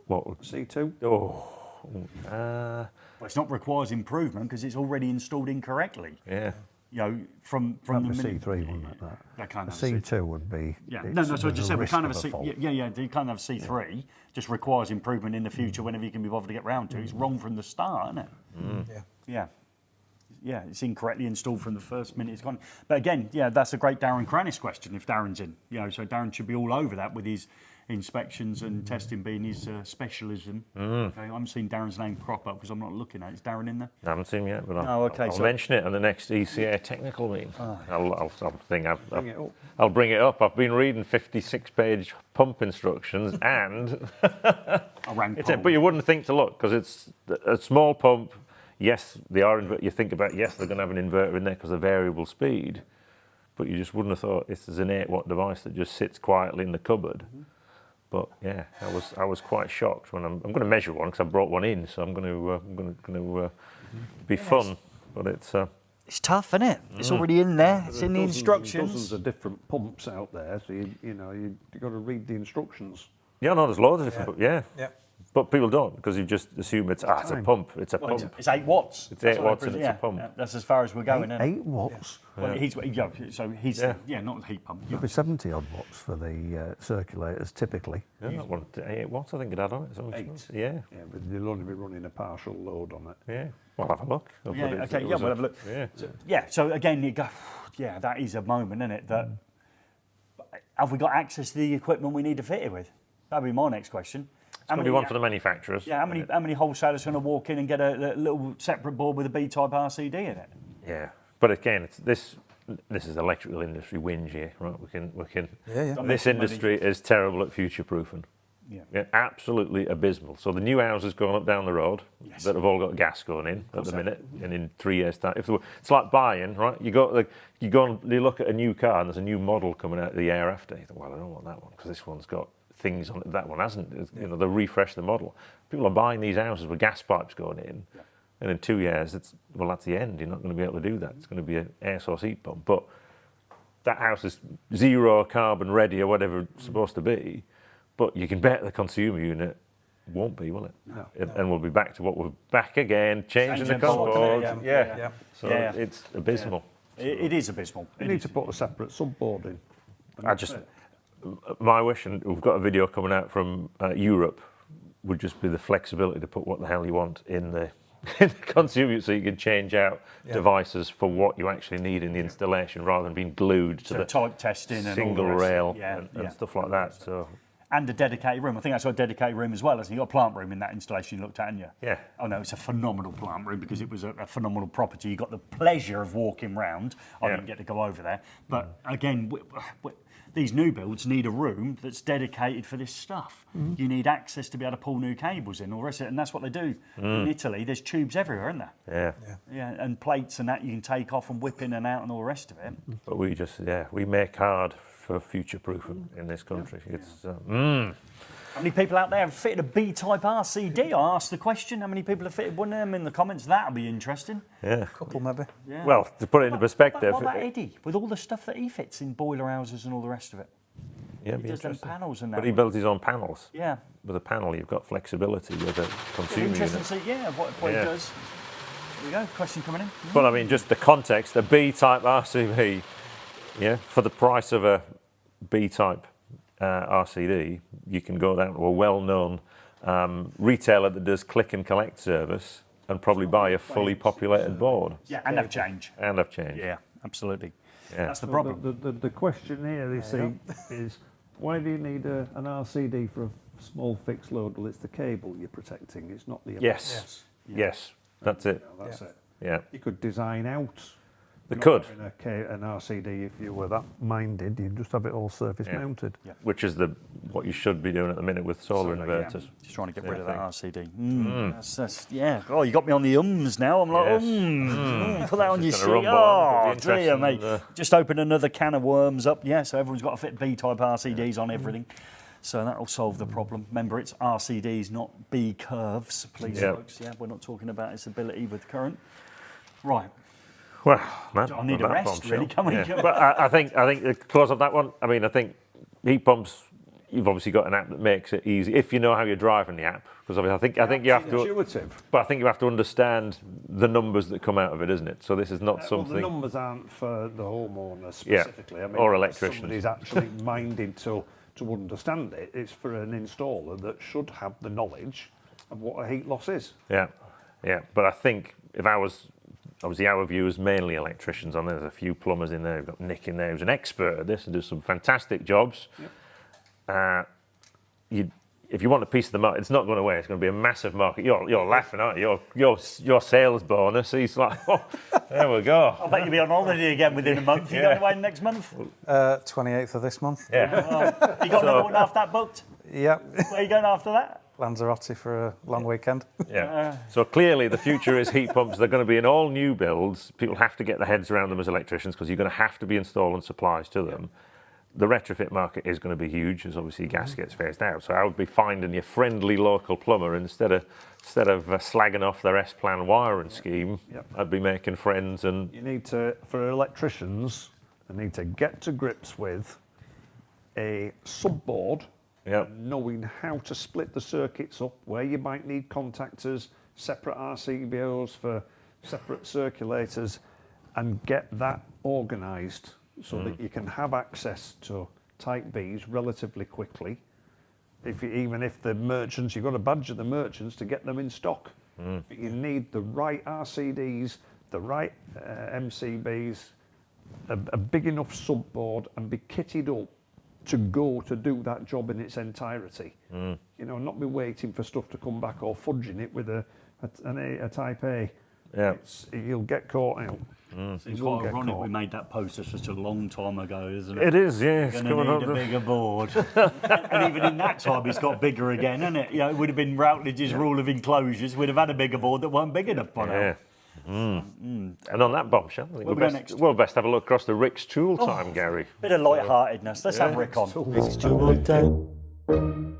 What? C2? Oh. Well, it's not requires improvement because it's already installed incorrectly. Yeah. You know, from the C3, wouldn't it? That can't have C2 would be. Yeah. No, so I just said we can't have a C. Yeah, you can't have C3. Yeah. Just requires improvement in the future whenever you can be bothered to get round to. It's wrong from the start, isn't it? Yeah. Yeah. Yeah, it's incorrectly installed from the first minute it's gone. But again, yeah, that's a great Darren Cranis question if Darren's in. You know, so Darren should be all over that with his inspections and testing being his specialism. Okay, I haven't seen Darren's name crop up because I'm not looking at it. Is Darren in there? I haven't seen him yet, but I'll so mention it on the next ECA technical meeting. I'll bring it up. I've been reading 56-page pump instructions and... but you wouldn't think to look because it's a small pump. Yes, they are. You think about they're going to have an inverter in there because of variable speed, but you just wouldn't have thought this is an 8-watt device that just sits quietly in the cupboard. But yeah, I was quite shocked when I'm going to measure one because I brought one in, so I'm going to be fun. But it's tough, isn't it? It's already in there. It's in the instructions. Dozens of different pumps out there, so you got to read the instructions. Yeah, no, there's loads of different. Yeah. But people don't because you just assume it's a pump. It's a pump. It's 8 watts. It's 8 watts and it's a pump. Yeah, that's as far as we're going. 8 watts. Yeah. Well, not a heat pump. It'll be 70 odd watts for the circulators typically. Yeah, that one 8 watts. I think it had on it. 8. Yeah. Yeah, but you'll only be running a partial load on it. Yeah. Well, have a look. We'll have a look. Yeah. So again, you go. Yeah, that is a moment, isn't it? That have we got access to the equipment we need to fit it with? That'd be my next question. It's going to be one for the manufacturers. Yeah, how many wholesalers are going to walk in and get a little separate board with a B-type RCD in it? Yeah, but again, this is electrical industry whinge here, right? We can. This industry is terrible at future-proofing. Yeah, absolutely abysmal. So the new houses going up down the road that have all got gas going in at the minute, and in 3 years' time, it's like buying, right? You look at a new car and there's a new model coming out of the year after. You think, well, I don't want that one because this one's got things on it that one hasn't. They refresh the model. People are buying these houses with gas pipes going in, and in 2 years, that's the end. You're not going to be able to do that. It's going to be an air source heat pump. But that house is 0 carbon ready or whatever it's supposed to be. But you can bet the consumer unit won't be, will it? No. And we'll be back to what we're back again, changing the board. So it's abysmal. It is abysmal. You need to put a separate subboard in. My wish, and we've got a video coming out from Europe, would just be the flexibility to put what the hell you want in the consumer, so you can change out devices for what you actually need in the installation, rather than being glued to the type testing single and rail and stuff like that. So. And a dedicated room. I think that's a dedicated room as well, hasn't it? You've got a plant room in that installation you looked at, haven't you? Yeah. Oh no, it's a phenomenal plant room because it was a phenomenal property. You got the pleasure of walking round. I didn't get to go over there. But again, these new builds need a room that's dedicated for this stuff. You need access to be able to pull new cables in, all the rest of it, and that's what they do. In Italy, there's tubes everywhere, isn't there? Yeah, and plates and that you can take off and whip in and out and all the rest of it. But we make hard for future-proofing in this country. It's How many people out there have fitted a B-type RCD? I asked the question. How many people have fitted one of them in the comments? That'll be interesting. Yeah. A couple maybe. Yeah. Well, to put it into perspective... What about Eddie, with all the stuff that he fits in boiler houses and all the rest of it? Yeah, he does them panels and that. But he builds his own panels. Yeah. With a panel, you've got flexibility with a consumer interesting unit. to see, what he does. There we go, question coming in. But I mean, just the context, a B-type RCD, for the price of a B-type RCD, you can go down to a well-known retailer that does click and collect service and probably buy a fully populated board. Yeah, and have change. Yeah, absolutely. Yeah. That's the problem. The question here, you see, is why do you need an RCD for a small fixed load? Well, it's the cable you're protecting. It's not the... Yes, that's it. That's it. Yeah. You could design out... They could. An RCD, if you were that minded, you'd just have it all surface mounted. Yeah. Which is what you should be doing at the minute with solar inverters. Yeah. Just trying to get rid of that RCD. That's, Oh, you got me on the ums now. I'm like, put that on your sheet. Oh, dear mate. Just open another can of worms up. Yeah, so everyone's got to fit B-type RCDs on everything. So that'll solve the problem. Remember, it's RCDs, not B curves, please, folks. Yeah, we're not talking about its ability with current. Right. Well, I need a rest, really. Can we? Yeah. But I think the close of that one. I mean, I think heat pumps. You've obviously got an app that makes it easy if you know how you're driving the app. Because I think you have to. Intuitive. But I think you have to understand the numbers that come out of it, isn't it? So this is not something. Well, the numbers aren't for the homeowner specifically. Yeah. I mean, or electricians. Somebody's actually minded to understand it. It's for an installer that should have the knowledge of what a heat loss is. Yeah, yeah. But I think if I was. Obviously, our view is mainly electricians on there. There's a few plumbers in there. We've got Nick in there who's an expert at this and does some fantastic jobs. Yep. If you want a piece of the market, it's not going away. It's going to be a massive market. You're laughing, aren't you? Your sales bonus. He's like, oh, there we go. I bet you'll be on holiday again within a month. You going away next month? 28th of this month. Yeah. You got another one after that booked? Yep. Where are you going after that? Lanzarote for a long weekend. Yeah. So clearly the future is heat pumps. They're going to be in all new builds. People have to get their heads around them as electricians because you're going to have to be installing supplies to them. The retrofit market is going to be huge as obviously gas gets phased out. So I would be finding your friendly local plumber instead of slagging off their S-plan wiring scheme. Yep. I'd be making friends and. You need to, for electricians, they need to get to grips with a subboard. Yep. Knowing how to split the circuits up, where you might need contactors, separate RCBOs for separate circulators, and get that organised so that you can have access to type Bs relatively quickly. Even if the merchants, you've got to badger the merchants to get them in stock. But you need the right RCDs, the right MCBs, a big enough subboard, and be kitted up to go to do that job in its entirety. You know, not be waiting for stuff to come back or fudging it with a type A. Yeah. You'll get caught out. It's quite ironic we made that poster such a long time ago, isn't it? It is, yeah. It's going to need a bigger board. And even in that time, it's got bigger again, hasn't it? You know, it would have been Routledge's rule of enclosures. We'd have had a bigger board that weren't big enough by now. And on that bombshell, I think we'll best have a look across the Rick's tool time, Gary. Bit of light-heartedness. Let's have Rick on. Rick's tool time.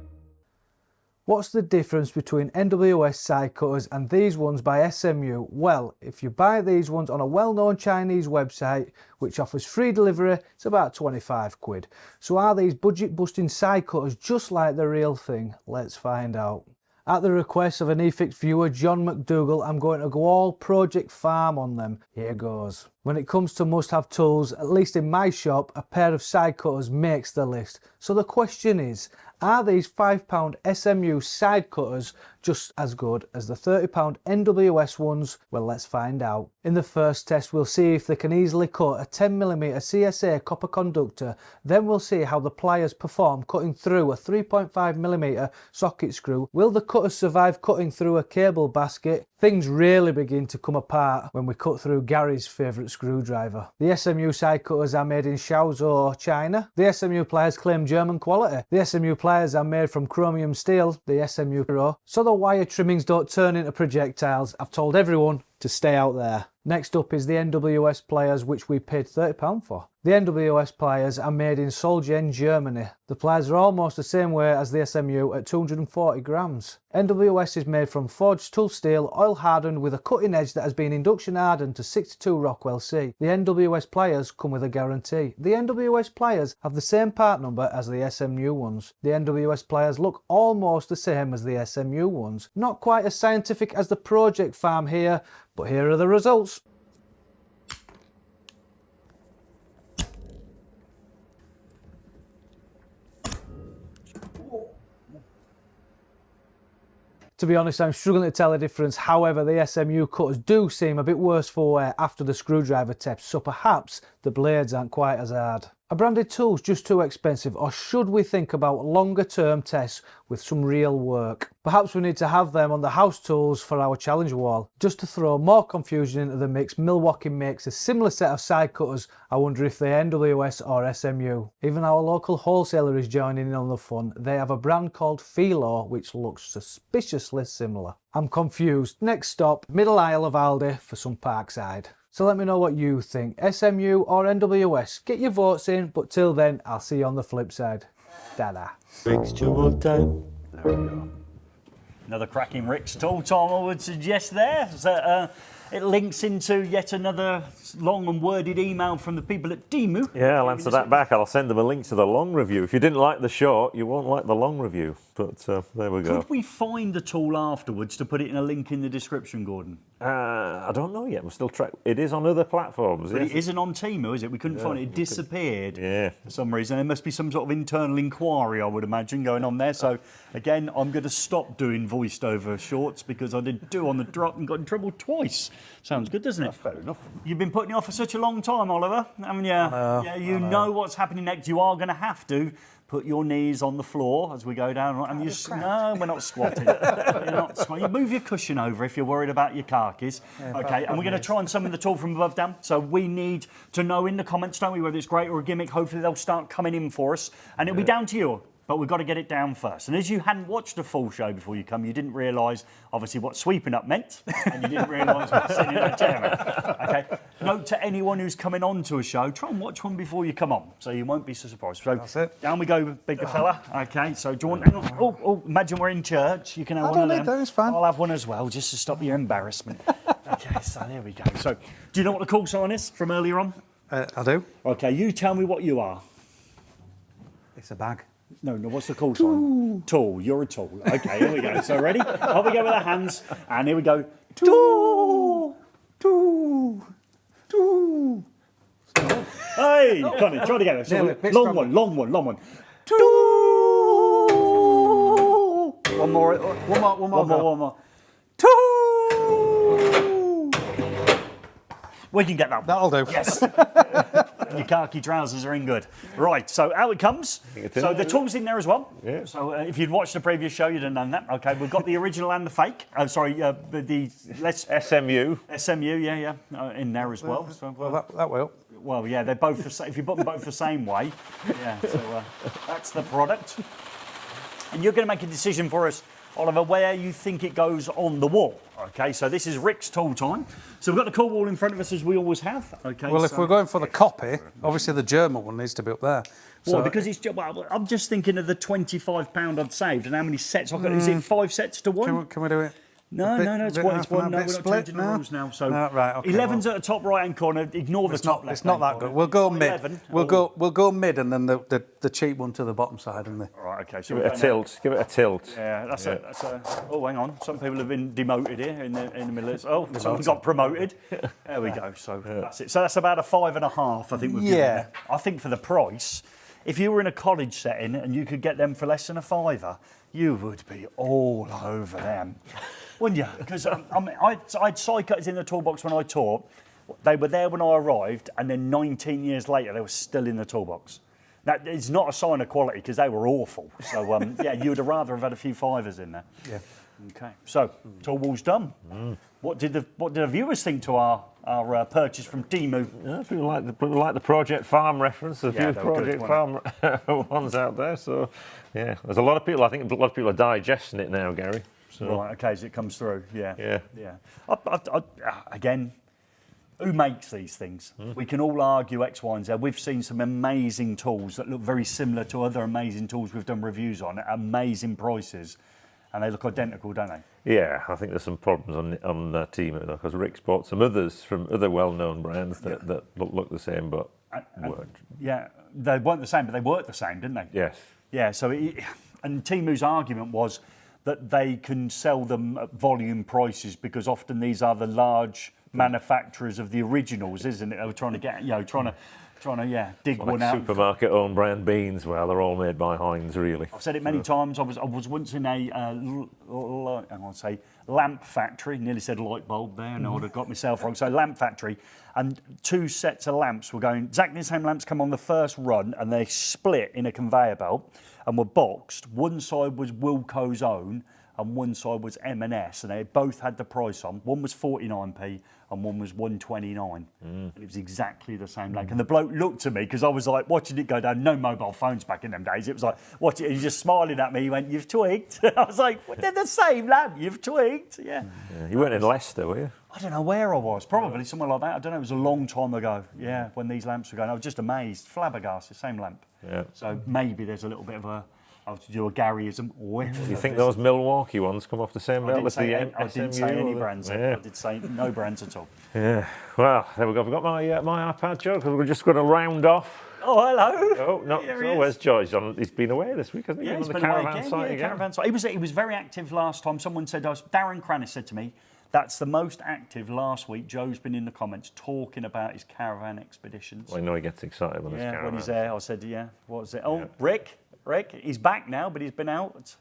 What's the difference between NWS side cutters and these ones by SMU? Well, if you buy these ones on a well-known Chinese website which offers free delivery, it's about 25 quid. So are these budget-busting side cutters just like the real thing? Let's find out. At the request of an eFIXX viewer, John McDougall, I'm going to go all Project Farm on them. Here goes. When it comes to must-have tools, at least in my shop, a pair of side cutters makes the list. So the question is, are these £5 SMU side cutters just as good as the £30 NWS ones? Well, let's find out. In the first test, we'll see if they can easily cut a 10mm CSA copper conductor. Then we'll see how the pliers perform cutting through a 3.5mm socket screw. Will the cutters survive cutting through a cable basket? Things really begin to come apart when we cut through Gary's favourite screwdriver. The SMU side cutters are made in Chaozhou, China. The SMU pliers claim German quality. The SMU pliers are made from chromium steel, the SMU Pro, so the wire trimmings don't turn into projectiles. I've told everyone to stay out there. Next up is the NWS pliers, which we paid £30 for. The NWS pliers are made in Solgen, Germany. The pliers are almost the same weight as the SMU at 240 grams. NWS is made from forged tool steel, oil hardened with a cutting edge that has been induction hardened to 62 Rockwell C. The NWS pliers come with a guarantee. The NWS pliers have the same part number as the SMU ones. The NWS pliers look almost the same as the SMU ones. Not quite as scientific as the Project Farm here, but here are the results. To be honest, I'm struggling to tell the difference. However, the SMU cutters do seem a bit worse for wear after the screwdriver test, so perhaps the blades aren't quite as hard. Are branded tools just too expensive, or should we think about longer term tests with some real work? Perhaps we need to have them on the house tools for our challenge wall. Just to throw more confusion into the mix, Milwaukee makes a similar set of side cutters. I wonder if they're NWS or SMU. Even our local wholesaler is joining in on the fun. They have a brand called Philo, which looks suspiciously similar. I'm confused. Next stop, middle aisle of Aldi for some Parkside. So let me know what you think, SMU or NWS. Get your votes in, but till then, I'll see you on the flip side. Ta-da. Rick's tool time. There we go. Another cracking Rick's tool time, I would suggest there. So, it links into yet another long and worded email from the people at Temu. Yeah, I'll answer that back. I'll send them a link to the long review. If you didn't like the short, you won't like the long review. But there we go. Could we find the tool afterwards to put it in a link in the description, Gordon? I don't know yet. We're still trying. It is on other platforms. But Yes. it isn't on Temu, is it? We couldn't find it. It disappeared for some reason. There must be some sort of internal inquiry, I would imagine, going on there. So, again, I'm going to stop doing voiced over shorts because I did do on the drop and got in trouble twice. Sounds good, doesn't it? That's fair enough. You've been putting it off for such a long time, Oliver, haven't you? Yeah, you know what's happening next. You are going to have to put your knees on the floor as we go down. And no, we're not squatting. You're not squatting. You move your cushion over if you're worried about your carcass. Okay, and we're going to try and summon the tool from above down. So we need to know in the comments, don't we, whether it's great or a gimmick. Hopefully they'll start coming in for us. And it'll be down to you. But we've got to get it down first. And as you hadn't watched a full show before you come, you didn't realise, obviously, what sweeping up meant, and you didn't realise what sitting in a chair meant. Okay? Note to anyone who's coming on to a show, try and watch one before you come on, so you won't be so surprised. So That's it. down we go, bigger fella. Okay, so do you want... Oh, imagine we're in church. You can have I one don't of need them. those, fine. I'll have one as well, just to stop your embarrassment. Okay, so there we go. So, do you know what the call sign is from earlier on? I do. Okay, you tell me what you are. It's a bag. No, what's the call sign? Tool. You're a tool. Okay, here we go. So ready? Up we go with our hands, and here we go. Tool. Tool. Tool. Hey, come on, try it again. So Yeah, bit long stronger. one. Tool. One more. One more. Tool. We can get that one. That'll do. Yes. Your khaki trousers are in good. Right, so out it comes. So the tool's in there as well. Yeah. So if you'd watched the previous show, you'd have known that. Okay, we've got the original and the fake. The SMU. SMU, yeah, in there as well. So, Well, that will. well, yeah, they're both the same. If you put them both the same way, yeah. So that's the product. And you're going to make a decision for us, Oliver, where you think it goes on the wall. Okay, so this is Rick's tool time. So we've got the core wall in front of us as we always have. Okay. Well, if we're going for the copy, obviously the German one needs to be up there. Well, because it's well, I'm just thinking of the £25 I've saved and how many sets I've got. Is it 5 sets to 1? Can we do it? No, it's one. No, we're not changing the rules now. So No, right, okay, 11's at the top right-hand corner. Ignore the top left. It's not that good. We'll go mid. 11. We'll go mid, and then the cheap one to the bottom side, and the. Right, okay. So Give it a tilt. Give it a tilt. Yeah, that's a. Oh, hang on. Some people have been demoted here in the middle. Someone got promoted. There we go. So that's it. So that's about a 5.5. I think we've given there. I think for the price, if you were in a college setting and you could get them for less than a £5, you would be all over them. Wouldn't you? Because I had side cutters in the toolbox when I taught. They were there when I arrived, and then 19 years later, they were still in the toolbox. That is not a sign of quality because they were awful. So yeah, you would have rather have had a few fivers in there. Yeah. Okay. So tool wall's done. What did the viewers think to our purchase from Temu? Yeah, people like the Project Farm reference. There's a Yeah, few they were Project good, Farm ones out there. So yeah, there's a lot of people. I think a lot of people are digesting it now, Gary. So. Right, okay, as it comes through, yeah. Yeah. Again, who makes these things? We can all argue X, Y, and Z. We've seen some amazing tools that look very similar to other amazing tools we've done reviews on at amazing prices, and they look identical, don't they? Yeah, I think there's some problems on Temu because Rick's bought some others from other well-known brands that look the same, but weren't. Yeah, they weren't the same, but they worked the same, didn't they? Yes. Yeah, so and Temu's argument was that they can sell them at volume prices because often these are the large manufacturers of the originals, isn't it? They were trying to get, trying to dig Like one out. supermarket own brand beans. Well, they're all made by Heinz, really. I've said it many times. I was once in a lamp factory. Nearly said light bulb there, and I would have got myself wrong. So lamp factory, and 2 sets of lamps were going. Exactly the same lamps come on the first run, and they split in a conveyor belt and were boxed. One side was Wilco's own, and one side was M&S, and they both had the price on. One was 49p and one was 129. And it was exactly the same lamp. And the bloke looked at me because I was like watching it go down. No mobile phones back in them days. It was like watching it. He's just smiling at me. He went, "You've twigged." I was like, well, "They're the same lamp. You've twigged." Yeah. You weren't in Leicester, were you? I don't know where I was. Probably somewhere like that. I don't know. It was a long time ago. Yeah, when these lamps were going. I was just amazed, flabbergasted. Same lamp. Yeah. So maybe there's a little bit of a, I have to do a Garyism. Do you think those Milwaukee ones come off the same belt as the I didn't say any brands. Yeah. I did say no brands at all. Yeah. Well, there we go. I've got my iPad, Joe, because we're just going to round off. Oh, hello. Oh, no. So where's Joe? He's been away this week, hasn't he? Yeah, He's he's on the been away caravan site again. Caravan site. He was very active last time. Someone said, Darren Crannis said to me, that's the most active last week. Joe's been in the comments talking about his caravan expeditions. Well, I know he gets excited when there's caravan. When he's there, I said, what was it? Oh, Rick, he's back now, but he's been out.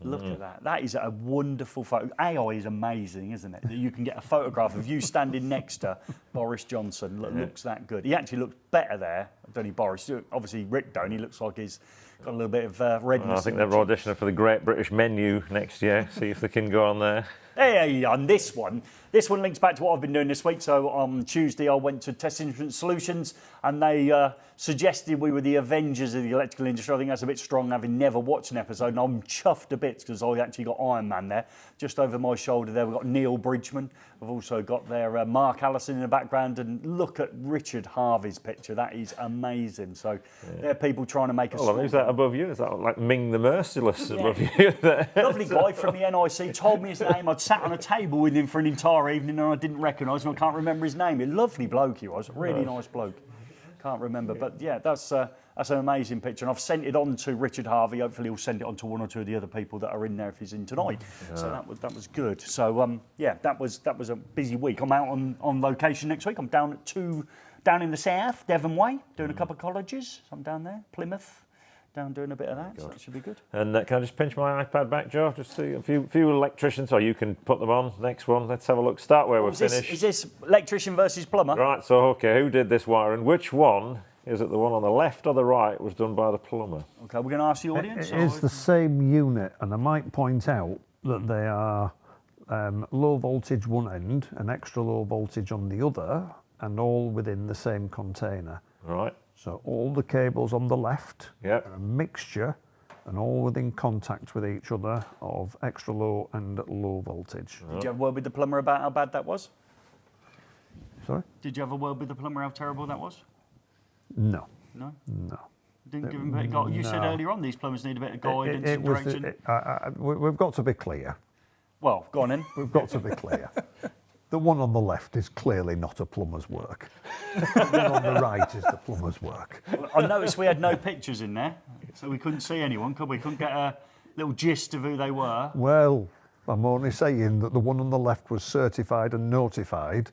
Look at that. That is a wonderful photo. AI is amazing, isn't it? That you can get a photograph of you standing next to Boris Johnson. Looks that good. He actually looks better there, don't he, Boris? Obviously, Rick don't. He looks like he's got a little bit of redness. Well, I think they're auditioning for the Great British Menu next year. See if they can go on there. Hey, on this one links back to what I've been doing this week. So on Tuesday, I went to Test Instrument Solutions, and they suggested we were the Avengers of the electrical industry. I think that's a bit strong, having never watched an episode, and I'm chuffed to bits because I actually got Iron Man there. Just over my shoulder there, we've got Neil Bridgman. I've also got there Mark Allison in the background, and look at Richard Harvey's picture. That is amazing. So they're people trying to make a... Oh, who's that above you? Is that like Ming the Merciless above you there? Lovely guy from the NIC, told me his name. I'd sat on a table with him for an entire evening and I didn't recognise him. I can't remember his name. A lovely bloke he was, really nice bloke. Can't remember, but yeah, that's an amazing picture. And I've sent it on to Richard Harvey. Hopefully he'll send it on to one or two of the other people that are in there if he's in tonight. So that was good. So that was a busy week. I'm out on location next week. I'm down in the south, Devon Way, doing a couple of colleges. I'm down there, Plymouth. Down doing a bit of that, so that should be good. And can I just pinch my iPad back, Joe? Just see a few electricians, or you can put them on. Next one, let's have a look. Start where we're finished. Is this electrician versus plumber? Right, so okay, who did this wiring? Which one? Is it the one on the left or the right was done by the plumber? Okay, we're going to ask the audience. It is the same unit, and I might point out that they are low voltage one end and extra low voltage on the other, and all within the same container. Right. So all the cables on the left are a mixture and all within contact with each other of extra low and low voltage. Did you have a word with the plumber about how bad that was? Sorry? Did you have a word with the plumber how terrible that was? No. No? No. Didn't give him a bit of guidance. You said earlier on these plumbers need a bit of guidance and direction. We've got to be clear. Well, go on then. We've got to be clear. The one on the left is clearly not a plumber's work. The one on the right is the plumber's work. I noticed we had no pictures in there, so we couldn't see anyone, could we? Couldn't get a little gist of who they were. Well, I'm only saying that the one on the left was certified and notified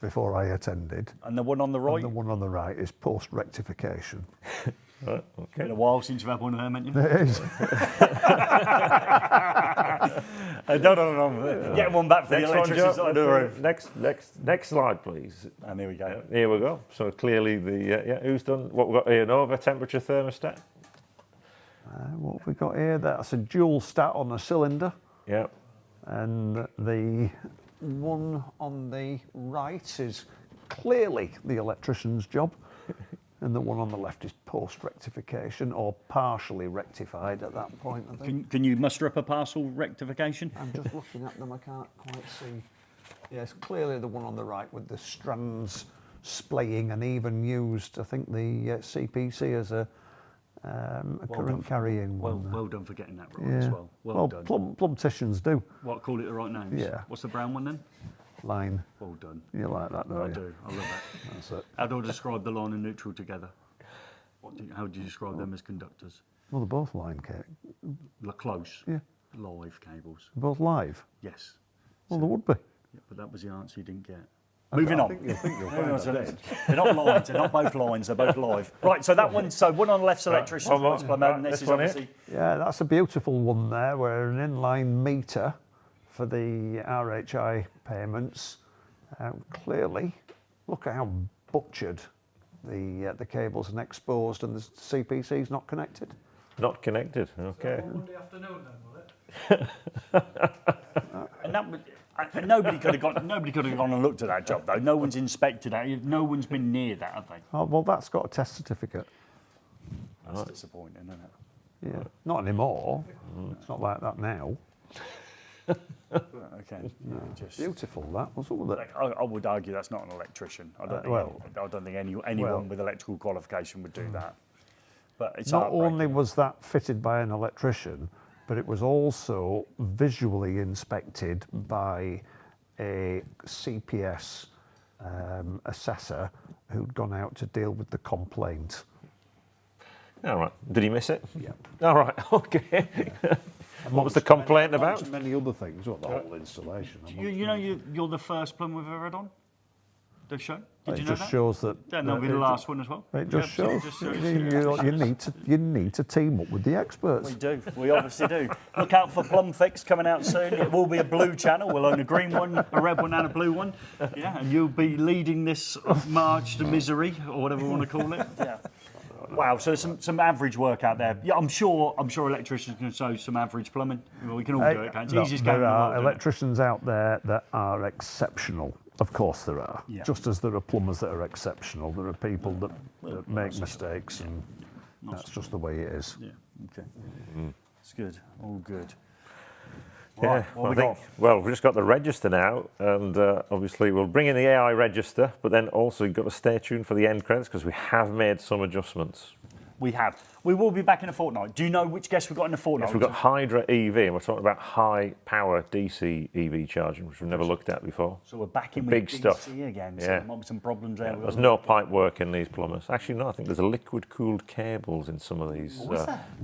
before I attended. And the one on the right? And the one on the right is post-rectification. Right, okay. Been a while since you've had one of them, haven't you? It is. No. Get one back for the electricians on the roof. Next slide, please. And here we go. Here we go. So clearly who's done what we've got here? Nova temperature thermostat. What have we got here? That's a dual stat on a cylinder. Yeah. And the one on the right is clearly the electrician's job. And the one on the left is post-rectification or partially rectified at that point, I think. Can you muster up a partial rectification? I'm just looking at them, I can't quite see. Yes, clearly the one on the right with the strands splaying and even used, I think, the CPC as a current carrying one. Well done for getting that right as well. Well done. Plumbticians do. What, call it the right names? Yeah. What's the brown one then? Line. Well done. You like that, don't you? I do. I love that. That's it. How do I describe the line and neutral together? How do you describe them as conductors? Well, they're both line cables. Close. Yeah. Live cables. They're both live? Yes. Well, there would be. Yeah, but that was the answer you didn't get. Moving on. I think you'll find that. They're not lines. They're not both lines. They're both live. Right. So that one. So one on the left's electrician. And this is obviously. Yeah, that's a beautiful one there. Where an inline meter for the RHI payments. Clearly, look at how butchered the cables and exposed, and the CPC's not connected. Not connected. Okay. Monday afternoon then, will it? And nobody could have gone and looked at that job though. No one's inspected it. No one's been near that, have they? Oh, well, that's got a test certificate. That's disappointing, isn't it? Yeah, not anymore. It's not like that now. Okay. Beautiful, that was all that. I would argue that's not an electrician. I don't think anyone with electrical qualification would do that. But it's not only was that fitted by an electrician, but it was also visually inspected by a CPS assessor who'd gone out to deal with the complaint. All right. Did he miss it? Yeah. All right. Okay. What was the complaint about? Many other things, what the whole installation. You know, you're the first plumber we've ever had on the show. Did you know that? It just shows that. Yeah, and that'll be the last one as well. It just shows you need to team up with the experts. We do. We obviously do. Look out for PlumFix coming out soon. It will be a blue channel. We'll own a green one, a red one, and a blue one. Yeah, and you'll be leading this march to misery, or whatever we want to call it. Yeah. Wow, so some average work out there. Yeah, I'm sure electricians can show some average plumbing. Well, we can all do it, can't it? Easiest game in the there world, are electricians out there that are exceptional. Of course there are. Yeah. Just as there are plumbers that are exceptional, there are people that make mistakes, and that's just the way it is. Yeah, okay. It's good, all good. Yeah, Right, what we got? Well, we've just got the register now, and obviously we'll bring in the AI register, but then also you've got to stay tuned for the end credits because we have made some adjustments. We have. We will be back in a fortnight. Do you know which guest we've got in a fortnight? Yes, we've got Hydra EV, and we're talking about high power DC EV charging, which we've never looked at before. So we're back in with big DC stuff again. So Yeah. there might be some problems there. There's no pipe work in these plumbers. Actually, no, I think there's a liquid cooled cables in some of these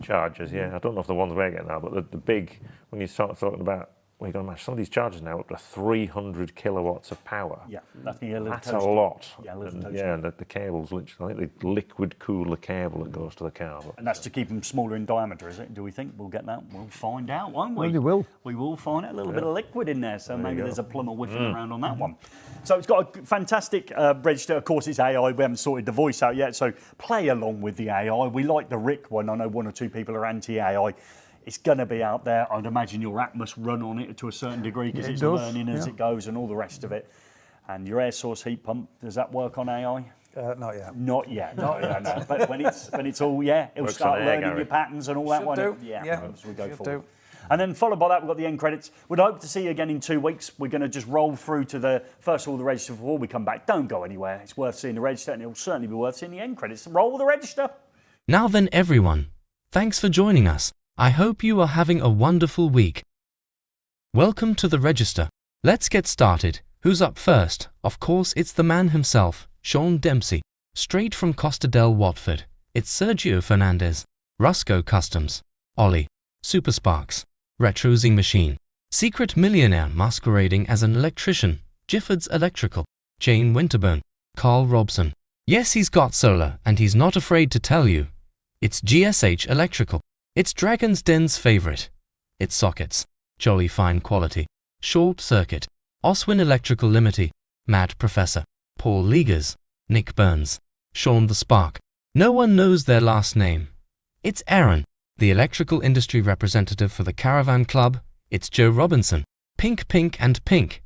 chargers. Yeah, I don't know if the ones we're getting now, but the big, when you start talking about, well, you got to imagine some of these chargers now up to 300 kilowatts of power. Yeah, that's a little That's toaster. a lot. Yeah, a little And, toaster. yeah, and the cable's literally, I think they liquid cool the cable that goes to the car. But And that's to keep them smaller in diameter, is it? Do we think we'll get that? We'll find out, won't we? Well, you will. We will find out a little bit of liquid in there, so maybe go. there's a plumber whiffing around on that one. So it's got a fantastic register. Of course, it's AI. We haven't sorted the voice out yet, so play along with the AI. We like the Rick one. I know one or two people are anti-AI. It's going to be out there. I'd imagine your app must run on it to a certain degree because it's learning as it goes and all the rest of it. And your air source heat pump, does that work on AI? Not yet. Not yet. Not yet. No. But when it's all it'll Works start on air, learning Gary. your patterns and all that Should one. do. Yeah. As we go Should forward. do. And then followed by that, we've got the end credits. We'd hope to see you again in 2 weeks. We're going to just roll through to the first of all the register before we come back. Don't go anywhere. It's worth seeing the register, and it'll certainly be worth seeing the end credits. Roll the register. Now then, everyone, thanks for joining us. I hope you are having a wonderful week. Welcome to the register. Let's get started. Who's up first? Of course, it's the man himself, Sean Dempsey. Straight from Costa del Watford, it's Sergio Fernandez. Rusco Customs. Ollie. Super Sparks. Retrosing Machine. Secret millionaire masquerading as an electrician. Gifford's Electrical. Jane Winterbone. Carl Robson. Yes, he's got solar, and he's not afraid to tell you. It's GSH Electrical. It's Dragon's Den's favorite. It's Sockets. Jolly fine quality. Short Circuit. Oswin Electrical Limited. Mad Professor. Paul Leagers. Nick Burns. Sean the Spark. No one knows their last name. It's Aaron, the electrical industry representative for the Caravan Club. It's Joe Robinson. Pink, Pink and Pink.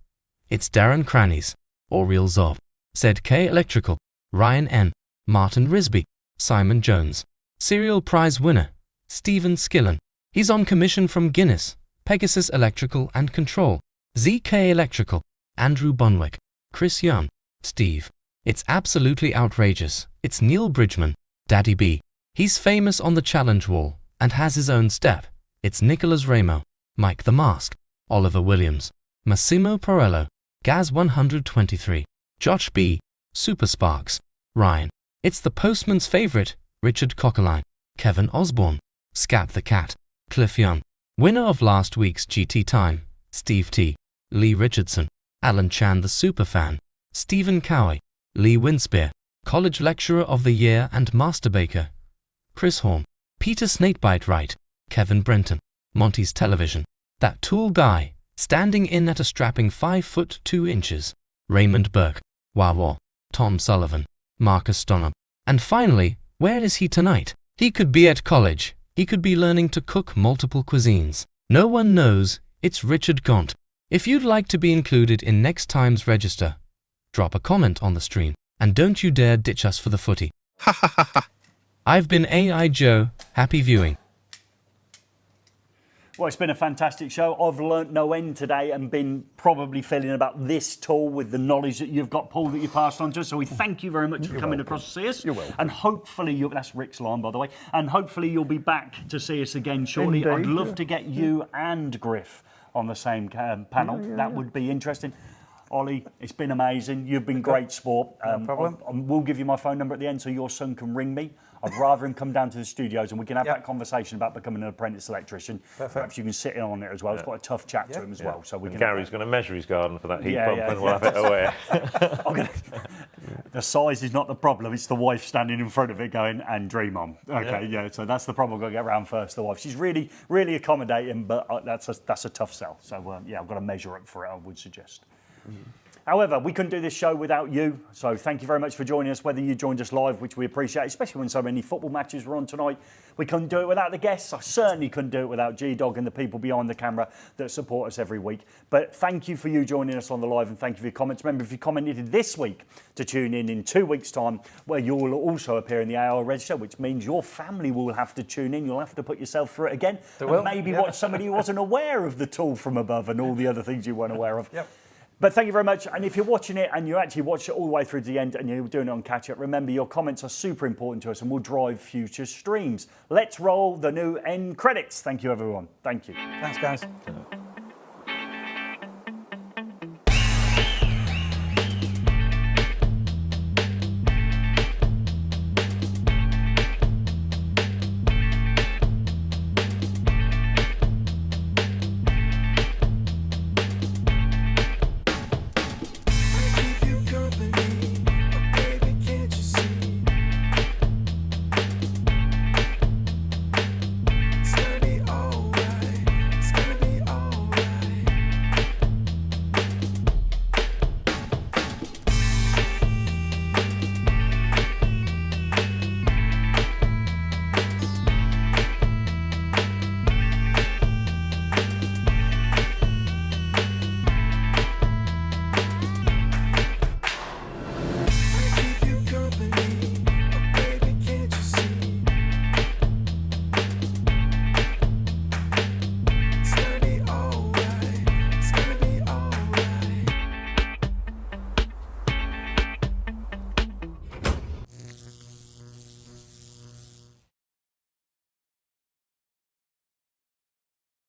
It's Darren Crannies. Oriel Zob. ZK Electrical. Ryan N. Martin Risby. Simon Jones. Serial prize winner. Stephen Skillen. He's on commission from Guinness. Pegasus Electrical and Control. ZK Electrical. Andrew Bunwick. Chris Young. Steve. It's absolutely outrageous. It's Neil Bridgman. Daddy B. He's famous on the challenge wall and has his own step. It's Nicholas Ramo. Mike the Mask. Oliver Williams. Massimo Porello. Gaz 123. Josh B. Super Sparks. Ryan. It's the postman's favorite. Richard Cockerline. Kevin Osborne. Scap the Cat. Cliff Young. Winner of last week's GT Time. Steve T. Lee Richardson. Alan Chan the Superfan. Stephen Cowie. Lee Winspear. College Lecturer of the Year and Master Baker. Chris Horn. Peter Snakebite Wright. Kevin Brenton. Monty's Television. That Tool Guy. Standing in at a strapping 5 foot 2 inches. Raymond Burke. Wawa. Tom Sullivan. Marcus Stonham. And finally, where is he tonight? He could be at college. He could be learning to cook multiple cuisines. No one knows. It's Richard Gaunt. If you'd like to be included in next time's register, drop a comment on the stream. And don't you dare ditch us for the footy. Ha ha ha ha. I've been AI Joe. Happy viewing. Well, it's been a fantastic show. I've learnt no end today and been probably feeling about this tool with the knowledge that you've got, Paul, that you passed on to us. So we thank you very much for coming across to see us. You're welcome. And hopefully, that's Rick's line, by the way, and hopefully you'll be back to see us again shortly. Indeed, I'd love to get you and Griff on the same panel. That would be interesting. Ollie, it's been amazing. You've been great sport. No problem. We'll give you my phone number at the end so your son can ring me. I'd rather him come down to the studios and we can have that conversation about becoming an apprentice electrician. Perfect. Perhaps you can sit in on it as well. It's quite a tough chat to him as well. So we can. Gary's going to measure his garden for that heat pump and we'll have it away. The size is not the problem. It's the wife standing in front of it going, and dream on. Okay, so that's the problem. I've got to get around first, the wife. She's really, really accommodating, but that's a tough sell. So, I've got to measure up for it, I would suggest. However, we couldn't do this show without you, so thank you very much for joining us, whether you joined us live, which we appreciate, especially when so many football matches were on tonight. We couldn't do it without the guests. I certainly couldn't do it without G-Dog and the people behind the camera that support us every week. But thank you for you joining us on the live, and thank you for your comments. Remember, if you commented this week, to tune in 2 weeks' time, where you will also appear in the AR Register, which means your family will have to tune in. You'll have to put yourself through it again. And maybe watch somebody who wasn't aware of the tool from above and all the other things you weren't aware of. But thank you very much. And if you're watching it and you actually watch it all the way through to the end and you're doing it on catch up, remember your comments are super important to us and will drive future streams. Let's roll the new end credits. Thank you, everyone. Thank you. Thanks, guys.